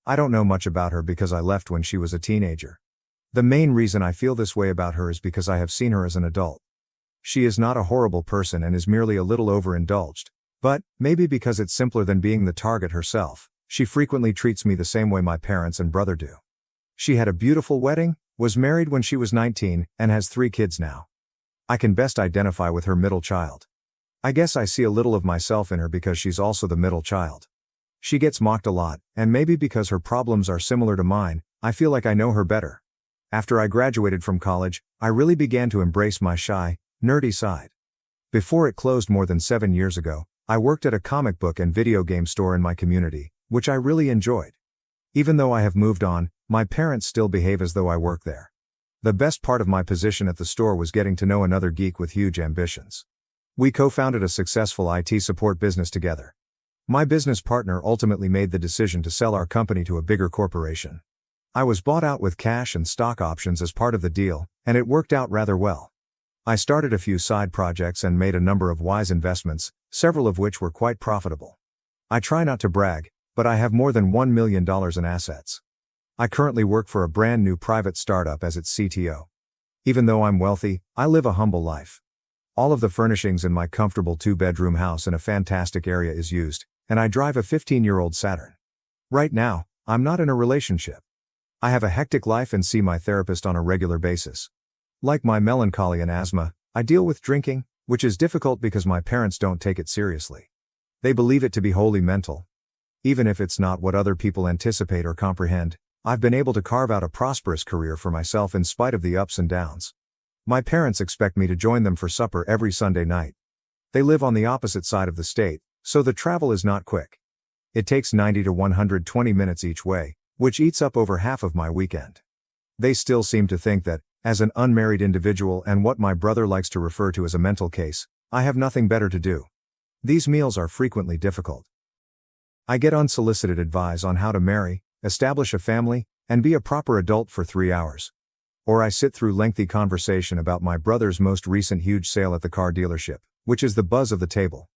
I don't know much about her because I left when she was a teenager. The main reason I feel this way about her is because I have seen her as an adult. She is not a horrible person and is merely a little overindulged, but, maybe because it's simpler than being the target herself, she frequently treats me the same way my parents and brother do. She had a beautiful wedding, was married when she was 19, and has 3 kids now. I can best identify with her middle child. I guess I see a little of myself in her because she's also the middle child. She gets mocked a lot, and maybe because her problems are similar to mine, I feel like I know her better. After I graduated from college, I really began to embrace my shy, nerdy side. Before it closed more than 7 years ago, I worked at a comic book and video game store in my community, which I really enjoyed. Even though I have moved on, my parents still behave as though I work there. The best part of my position at the store was getting to know another geek with huge ambitions. We co-founded a successful IT support business together. My business partner ultimately made the decision to sell our company to a bigger corporation. I was bought out with cash and stock options as part of the deal, and it worked out rather well. I started a few side projects and made a number of wise investments, several of which were quite profitable. I try not to brag, but I have more than $1 million in assets. I currently work for a brand new private startup as its CTO. Even though I'm wealthy, I live a humble life. All of the furnishings in my comfortable 2-bedroom house in a fantastic area is used, and I drive a 15-year-old Saturn. Right now, I'm not in a relationship. I have a hectic life and see my therapist on a regular basis. Like my melancholy and asthma, I deal with drinking, which is difficult because my parents don't take it seriously. They believe it to be wholly mental. Even if it's not what other people anticipate or comprehend, I've been able to carve out a prosperous career for myself in spite of the ups and downs. My parents expect me to join them for supper every Sunday night. They live on the opposite side of the state, so the travel is not quick. It takes 90 to 120 minutes each way, which eats up over half of my weekend. They still seem to think that, as an unmarried individual and what my brother likes to refer to as a mental case, I have nothing better to do. These meals are frequently difficult. I get unsolicited advice on how to marry, establish a family, and be a proper adult for 3 hours. Or I sit through lengthy conversation about my brother's most recent huge sale at the car dealership, which is the buzz of the table.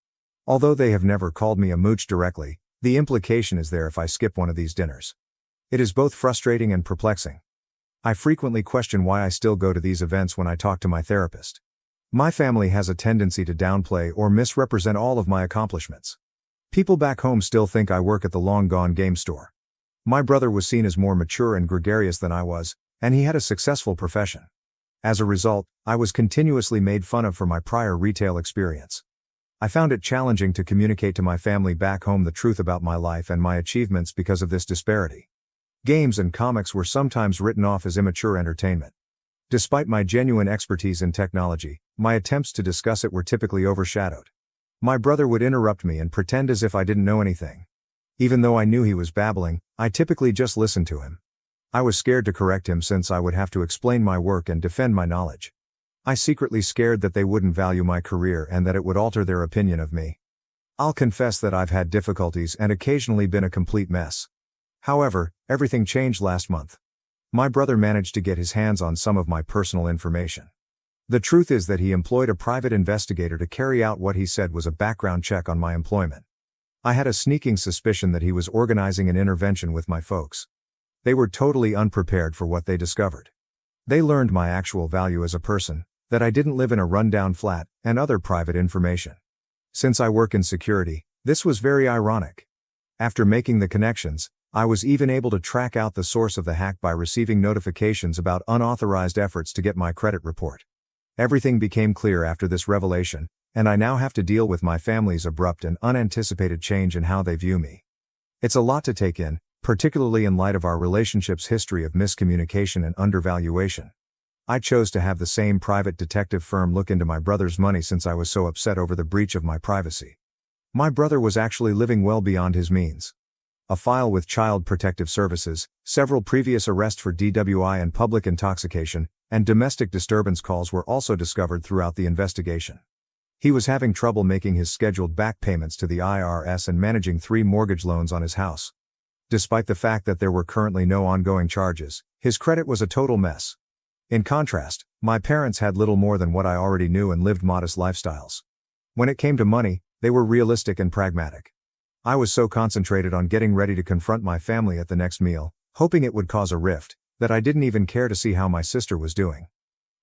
Although they have never called me a mooch directly, the implication is there if I skip one of these dinners. It is both frustrating and perplexing. I frequently question why I still go to these events when I talk to my therapist. My family has a tendency to downplay or misrepresent all of my accomplishments. People back home still think I work at the long-gone game store. My brother was seen as more mature and gregarious than I was, and he had a successful profession. As a result, I was continuously made fun of for my prior retail experience. I found it challenging to communicate to my family back home the truth about my life and my achievements because of this disparity. Games and comics were sometimes written off as immature entertainment. Despite my genuine expertise in technology, my attempts to discuss it were typically overshadowed. My brother would interrupt me and pretend as if I didn't know anything. Even though I knew he was babbling, I typically just listened to him. I was scared to correct him since I would have to explain my work and defend my knowledge. I secretly scared that they wouldn't value my career and that it would alter their opinion of me. I'll confess that I've had difficulties and occasionally been a complete mess. However, everything changed last month. My brother managed to get his hands on some of my personal information. The truth is that he employed a private investigator to carry out what he said was a background check on my employment. I had a sneaking suspicion that he was organizing an intervention with my folks. They were totally unprepared for what they discovered. They learned my actual value as a person, that I didn't live in a rundown flat, and other private information. Since I work in security, this was very ironic. After making the connections, I was even able to track out the source of the hack by receiving notifications about unauthorized efforts to get my credit report. Everything became clear after this revelation, and I now have to deal with my family's abrupt and unanticipated change in how they view me. It's a lot to take in, particularly in light of our relationship's history of miscommunication and undervaluation. I chose to have the same private detective firm look into my brother's money since I was so upset over the breach of my privacy. My brother was actually living well beyond his means. A file with Child Protective Services, several previous arrests for DWI and public intoxication, and domestic disturbance calls were also discovered throughout the investigation. He was having trouble making his scheduled back payments to the IRS and managing 3 mortgage loans on his house. Despite the fact that there were currently no ongoing charges, his credit was a total mess. In contrast, my parents had little more than what I already knew and lived modest lifestyles. When it came to money, they were realistic and pragmatic. I was so concentrated on getting ready to confront my family at the next meal, hoping it would cause a rift, that I didn't even care to see how my sister was doing.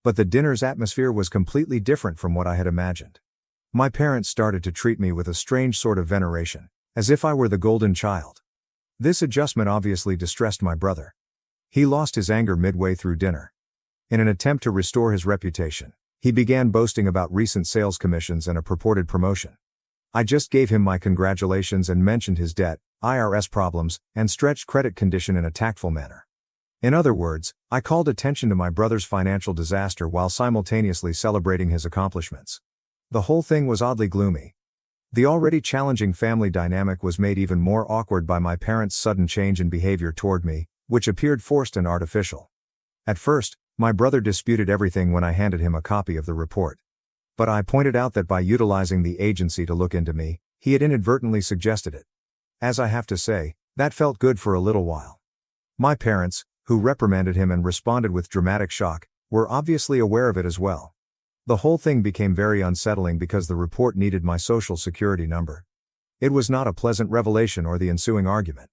But the dinner's atmosphere was completely different from what I had imagined. My parents started to treat me with a strange sort of veneration, as if I were the golden child. This adjustment obviously distressed my brother. He lost his anger midway through dinner. In an attempt to restore his reputation, he began boasting about recent sales commissions and a purported promotion. I just gave him my congratulations and mentioned his debt, IRS problems, and stretched credit condition in a tactful manner. In other words, I called attention to my brother's financial disaster while simultaneously celebrating his accomplishments. The whole thing was oddly gloomy. The already challenging family dynamic was made even more awkward by my parents' sudden change in behavior toward me, which appeared forced and artificial. At first, my brother disputed everything when I handed him a copy of the report. But I pointed out that by utilizing the agency to look into me, he had inadvertently suggested it. As I have to say, that felt good for a little while. My parents, who reprimanded him and responded with dramatic shock, were obviously aware of it as well. The whole thing became very unsettling because the report needed my social security number. It was not a pleasant revelation or the ensuing argument.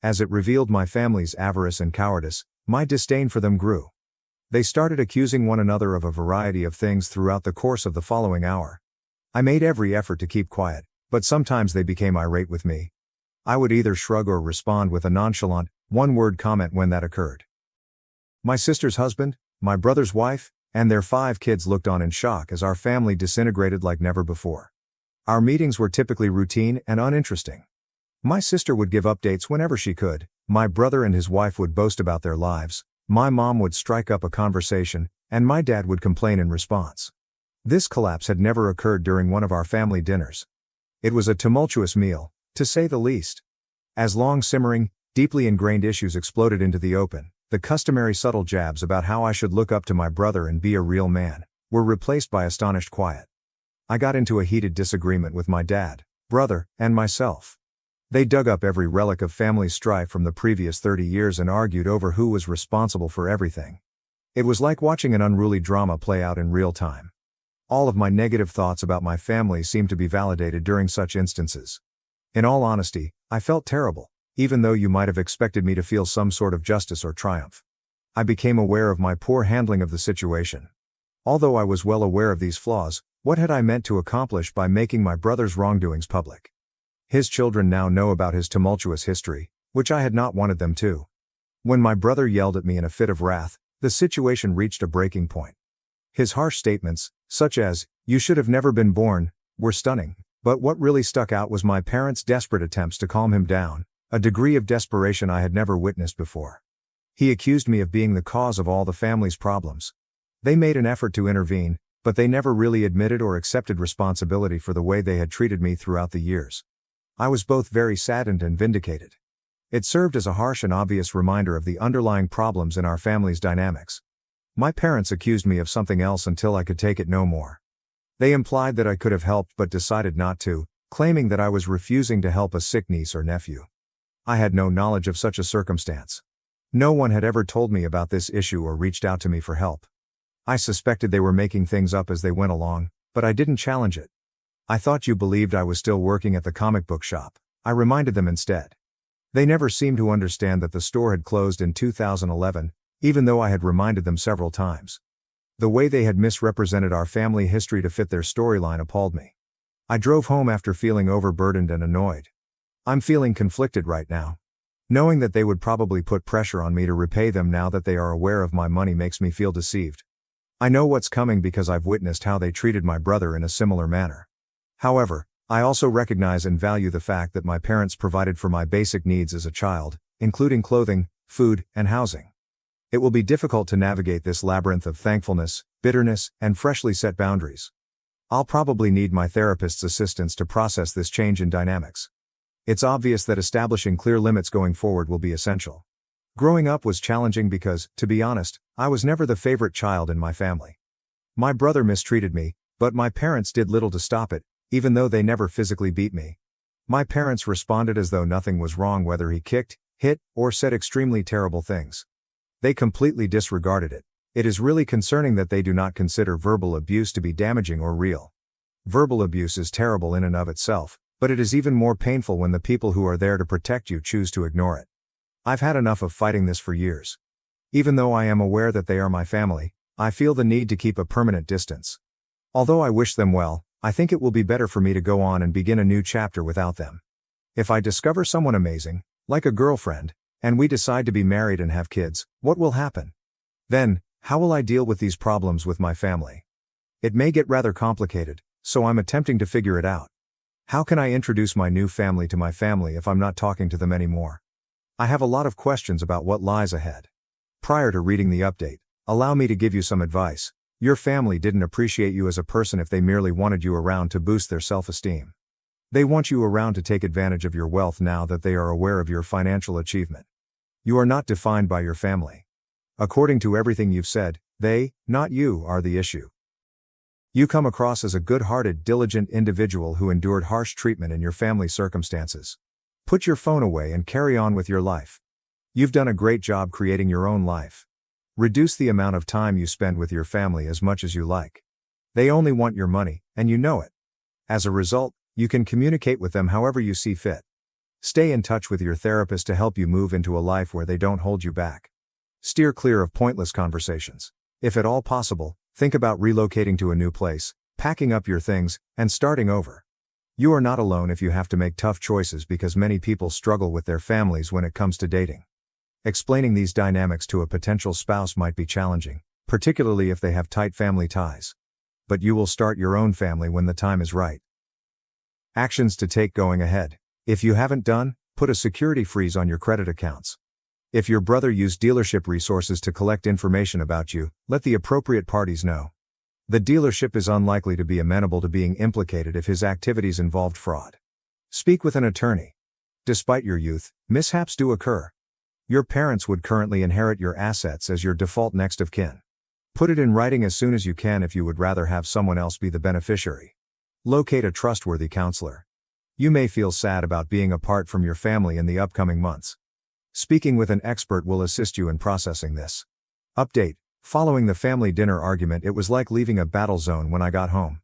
As it revealed my family's avarice and cowardice, my disdain for them grew. They started accusing one another of a variety of things throughout the course of the following hour. I made every effort to keep quiet, but sometimes they became irate with me. I would either shrug or respond with a nonchalant, one-word comment when that occurred. My sister's husband, my brother's wife, and their 5 kids looked on in shock as our family disintegrated like never before. Our meetings were typically routine and uninteresting. My sister would give updates whenever she could, my brother and his wife would boast about their lives, my mom would strike up a conversation, and my dad would complain in response. This collapse had never occurred during one of our family dinners. It was a tumultuous meal, to say the least. As long-simmering, deeply ingrained issues exploded into the open, the customary subtle jabs about how I should look up to my brother and be a real man were replaced by astonished quiet. I got into a heated disagreement with my dad, brother, and myself. They dug up every relic of family strife from the previous 30 years and argued over who was responsible for everything. It was like watching an unruly drama play out in real time. All of my negative thoughts about my family seemed to be validated during such instances. In all honesty, I felt terrible, even though you might have expected me to feel some sort of justice or triumph. I became aware of my poor handling of the situation. Although I was well aware of these flaws, what had I meant to accomplish by making my brother's wrongdoings public? His children now know about his tumultuous history, which I had not wanted them to. When my brother yelled at me in a fit of wrath, the situation reached a breaking point. His harsh statements, such as, "You should have never been born," were stunning, but what really stuck out was my parents' desperate attempts to calm him down, a degree of desperation I had never witnessed before. He accused me of being the cause of all the family's problems. They made an effort to intervene, but they never really admitted or accepted responsibility for the way they had treated me throughout the years. I was both very saddened and vindicated. It served as a harsh and obvious reminder of the underlying problems in our family's dynamics. My parents accused me of something else until I could take it no more. They implied that I could have helped but decided not to, claiming that I was refusing to help a sick niece or nephew. I had no knowledge of such a circumstance. No one had ever told me about this issue or reached out to me for help. I suspected they were making things up as they went along, but I didn't challenge it. "I thought you believed I was still working at the comic book shop," I reminded them instead. They never seemed to understand that the store had closed in 2011, even though I had reminded them several times. The way they had misrepresented our family history to fit their storyline appalled me. I drove home after feeling overburdened and annoyed. I'm feeling conflicted right now. Knowing that they would probably put pressure on me to repay them now that they are aware of my money makes me feel deceived. I know what's coming because I've witnessed how they treated my brother in a similar manner. However, I also recognize and value the fact that my parents provided for my basic needs as a child, including clothing, food, and housing. It will be difficult to navigate this labyrinth of thankfulness, bitterness, and freshly set boundaries. I'll probably need my therapist's assistance to process this change in dynamics. It's obvious that establishing clear limits going forward will be essential. Growing up was challenging because, to be honest, I was never the favorite child in my family. My brother mistreated me, but my parents did little to stop it, even though they never physically beat me. My parents responded as though nothing was wrong whether he kicked, hit, or said extremely terrible things. They completely disregarded it. It is really concerning that they do not consider verbal abuse to be damaging or real. Verbal abuse is terrible in and of itself, but it is even more painful when the people who are there to protect you choose to ignore it. I've had enough of fighting this for years. Even though I am aware that they are my family, I feel the need to keep a permanent distance. Although I wish them well, I think it will be better for me to go on and begin a new chapter without them. If I discover someone amazing, like a girlfriend, and we decide to be married and have kids, what will happen? Then, how will I deal with these problems with my family? It may get rather complicated, so I'm attempting to figure it out. How can I introduce my new family to my family if I'm not talking to them anymore? I have a lot of questions about what lies ahead. Prior to reading the update, allow me to give you some advice. Your family didn't appreciate you as a person if they merely wanted you around to boost their self-esteem. They want you around to take advantage of your wealth now that they are aware of your financial achievement. You are not defined by your family. According to everything you've said, they, not you, are the issue. You come across as a good-hearted, diligent individual who endured harsh treatment in your family circumstances. Put your phone away and carry on with your life. You've done a great job creating your own life. Reduce the amount of time you spend with your family as much as you like. They only want your money, and you know it. As a result, you can communicate with them however you see fit. Stay in touch with your therapist to help you move into a life where they don't hold you back. Steer clear of pointless conversations. If at all possible, think about relocating to a new place, packing up your things, and starting over. You are not alone if you have to make tough choices because many people struggle with their families when it comes to dating. Explaining these dynamics to a potential spouse might be challenging, particularly if they have tight family ties. But you will start your own family when the time is right. Actions to take going ahead. If you haven't done, put a security freeze on your credit accounts. If your brother used dealership resources to collect information about you, let the appropriate parties know. The dealership is unlikely to be amenable to being implicated if his activities involved fraud. Speak with an attorney. Despite your youth, mishaps do occur. Your parents would currently inherit your assets as your default next of kin. Put it in writing as soon as you can if you would rather have someone else be the beneficiary. Locate a trustworthy counselor. You may feel sad about being apart from your family in the upcoming months. Speaking with an expert will assist you in processing this. Update. Following the family dinner argument, it was like leaving a battle zone when I got home.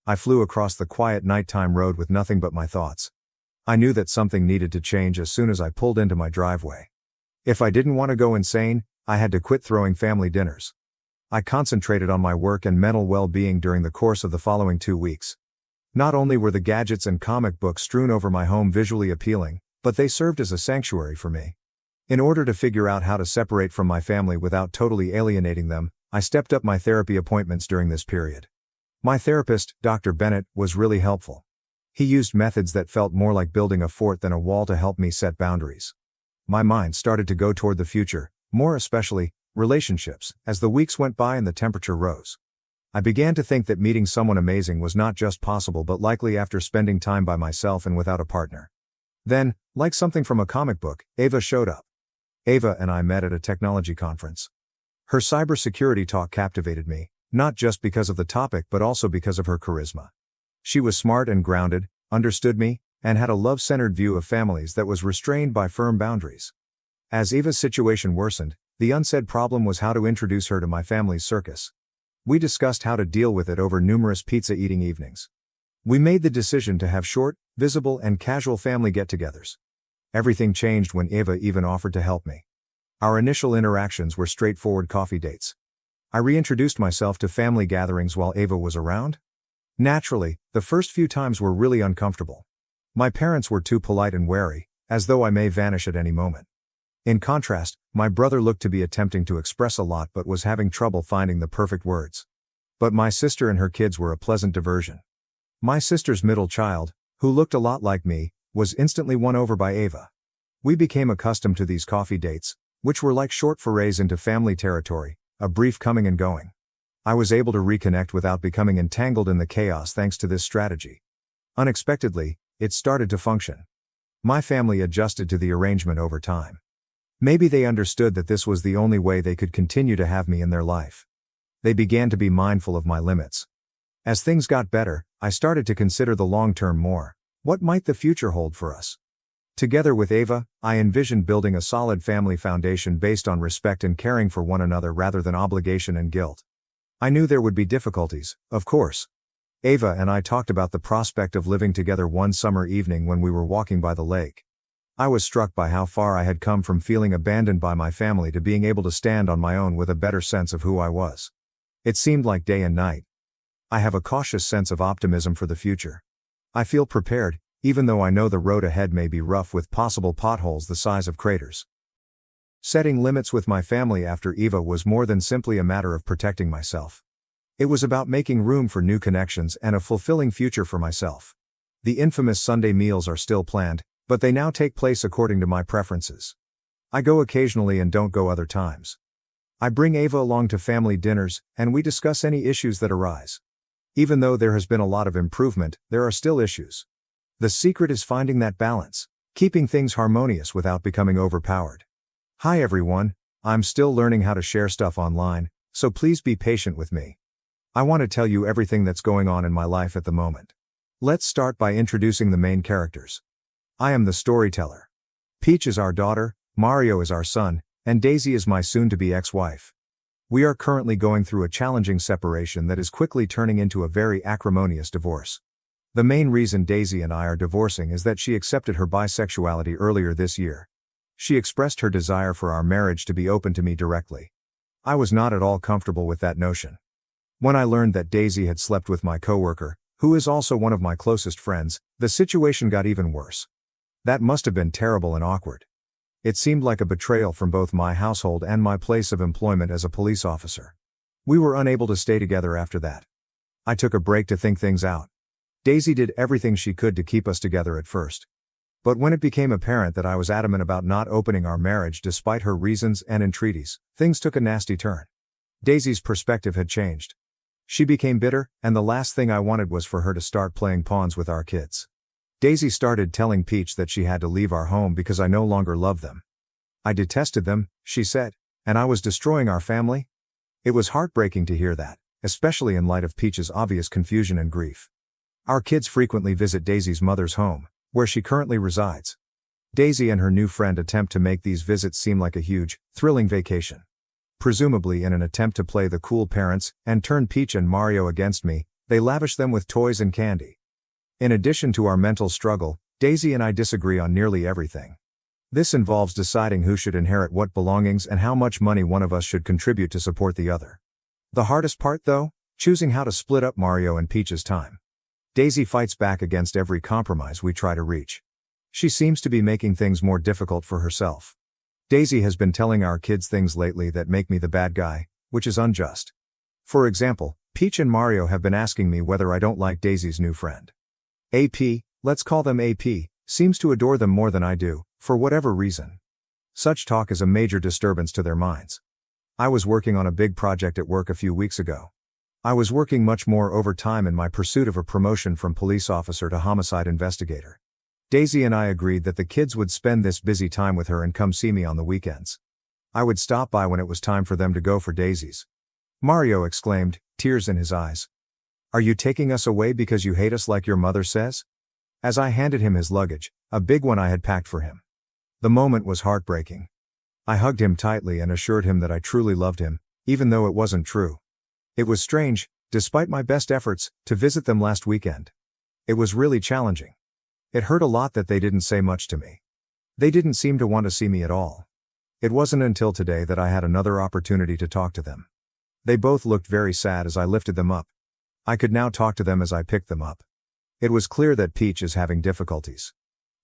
I flew across the quiet nighttime road with nothing but my thoughts. I knew that something needed to change as soon as I pulled into my driveway. If I didn't want to go insane, I had to quit throwing family dinners. I concentrated on my work and mental well-being during the course of the following 2 weeks. Not only were the gadgets and comic books strewn over my home visually appealing, but they served as a sanctuary for me. In order to figure out how to separate from my family without totally alienating them, I stepped up my therapy appointments during this period. My therapist, Dr. Bennett, was really helpful. He used methods that felt more like building a fort than a wall to help me set boundaries. My mind started to go toward the future, more especially relationships, as the weeks went by and the temperature rose. I began to think that meeting someone amazing was not just possible but likely after spending time by myself and without a partner. Then, like something from a comic book, Ava showed up. Ava and I met at a technology conference. Her cybersecurity talk captivated me, not just because of the topic but also because of her charisma. She was smart and grounded, understood me, and had a love-centered view of families that was restrained by firm boundaries. As Ava's situation worsened, the unsaid problem was how to introduce her to my family's circus. We discussed how to deal with it over numerous pizza-eating evenings. We made the decision to have short, visible, and casual family get-togethers. Everything changed when Ava even offered to help me. Our initial interactions were straightforward coffee dates. I reintroduced myself to family gatherings while Ava was around. Naturally, the first few times were really uncomfortable. My parents were too polite and wary, as though I may vanish at any moment. In contrast, my brother looked to be attempting to express a lot but was having trouble finding the perfect words. But my sister and her kids were a pleasant diversion. My sister's middle child, who looked a lot like me, was instantly won over by Ava. We became accustomed to these coffee dates, which were like short forays into family territory, a brief coming and going. I was able to reconnect without becoming entangled in the chaos thanks to this strategy. Unexpectedly, it started to function. My family adjusted to the arrangement over time. Maybe they understood that this was the only way they could continue to have me in their life. They began to be mindful of my limits. As things got better, I started to consider the long term more. What might the future hold for us? Together with Ava, I envisioned building a solid family foundation based on respect and caring for one another rather than obligation and guilt. I knew there would be difficulties, of course. Ava and I talked about the prospect of living together one summer evening when we were walking by the lake. I was struck by how far I had come from feeling abandoned by my family to being able to stand on my own with a better sense of who I was. It seemed like day and night. I have a cautious sense of optimism for the future. I feel prepared, even though I know the road ahead may be rough with possible potholes the size of craters. Setting limits with my family after Eva was more than simply a matter of protecting myself. It was about making room for new connections and a fulfilling future for myself. The infamous Sunday meals are still planned, but they now take place according to my preferences. I go occasionally and don't go other times. I bring Ava along to family dinners, and we discuss any issues that arise. Even though there has been a lot of improvement, there are still issues. The secret is finding that balance, keeping things harmonious without becoming overpowered. Hi everyone, I'm still learning how to share stuff online, so please be patient with me. I want to tell you everything that's going on in my life at the moment. Let's start by introducing the main characters. I am the storyteller. Peach is our daughter, Mario is our son, and Daisy is my soon-to-be ex-wife. We are currently going through a challenging separation that is quickly turning into a very acrimonious divorce. The main reason Daisy and I are divorcing is that she accepted her bisexuality earlier this year. She expressed her desire for our marriage to be open to me directly. I was not at all comfortable with that notion. When I learned that Daisy had slept with my coworker, who is also one of my closest friends, the situation got even worse. That must have been terrible and awkward. It seemed like a betrayal from both my household and my place of employment as a police officer. We were unable to stay together after that. I took a break to think things out. Daisy did everything she could to keep us together at first. But when it became apparent that I was adamant about not opening our marriage despite her reasons and entreaties, things took a nasty turn. Daisy's perspective had changed. She became bitter, and the last thing I wanted was for her to start playing pawns with our kids. Daisy started telling Peach that she had to leave our home because I no longer loved them. I detested them, she said, and I was destroying our family. It was heartbreaking to hear that, especially in light of Peach's obvious confusion and grief. Our kids frequently visit Daisy's mother's home, where she currently resides. Daisy and her new friend attempt to make these visits seem like a huge, thrilling vacation. Presumably in an attempt to play the cool parents and turn Peach and Mario against me, they lavish them with toys and candy. In addition to our mental struggle, Daisy and I disagree on nearly everything. This involves deciding who should inherit what belongings and how much money one of us should contribute to support the other. The hardest part, though? Choosing how to split up Mario and Peach's time. Daisy fights back against every compromise we try to reach. She seems to be making things more difficult for herself. Daisy has been telling our kids things lately that make me the bad guy, which is unjust. For example, Peach and Mario have been asking me whether I don't like Daisy's new friend. AP, let's call them AP, seems to adore them more than I do, for whatever reason. Such talk is a major disturbance to their minds. I was working on a big project at work a few weeks ago. I was working much more overtime in my pursuit of a promotion from police officer to homicide investigator. Daisy and I agreed that the kids would spend this busy time with her and come see me on the weekends. I would stop by when it was time for them to go for Daisy's. Mario exclaimed, tears in his eyes. "Are you taking us away because you hate us like your mother says?" As I handed him his luggage, a big one I had packed for him. The moment was heartbreaking. I hugged him tightly and assured him that I truly loved him, even though it wasn't true. It was strange, despite my best efforts, to visit them last weekend. It was really challenging. It hurt a lot that they didn't say much to me. They didn't seem to want to see me at all. It wasn't until today that I had another opportunity to talk to them. They both looked very sad as I lifted them up. I could now talk to them as I picked them up. It was clear that Peach is having difficulties.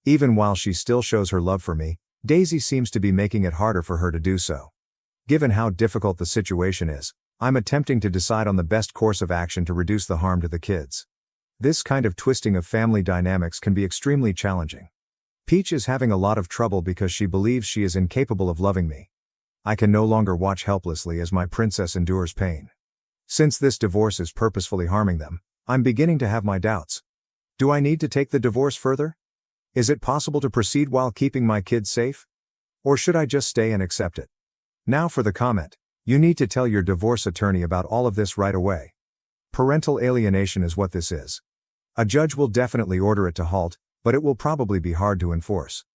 Even while she still shows her love for me, Daisy seems to be making it harder for her to do so. Given how difficult the situation is, I'm attempting to decide on the best course of action to reduce the harm to the kids. This kind of twisting of family dynamics can be extremely challenging. Peach is having a lot of trouble because she believes she is incapable of loving me. I can no longer watch helplessly as my princess endures pain. Since this divorce is purposefully harming them, I'm beginning to have my doubts. Do I need to take the divorce further? Is it possible to proceed while keeping my kids safe? Or should I just stay and accept it? Now for the comment. You need to tell your divorce attorney about all of this right away. Parental alienation is what this is. A judge will definitely order it to halt, but it will probably be hard to enforce.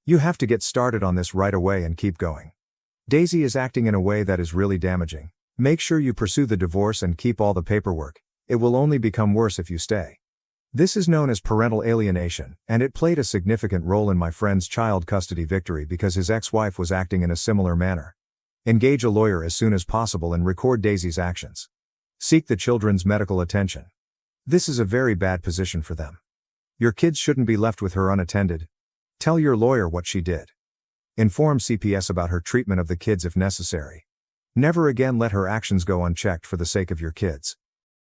You have to get started on this right away and keep going. Daisy is acting in a way that is really damaging. Make sure you pursue the divorce and keep all the paperwork. It will only become worse if you stay. This is known as parental alienation, and it played a significant role in my friend's child custody victory because his ex-wife was acting in a similar manner. Engage a lawyer as soon as possible and record Daisy's actions. Seek the children's medical attention. This is a very bad position for them. Your kids shouldn't be left with her unattended. Tell your lawyer what she did. Inform CPS about her treatment of the kids if necessary. Never again let her actions go unchecked for the sake of your kids.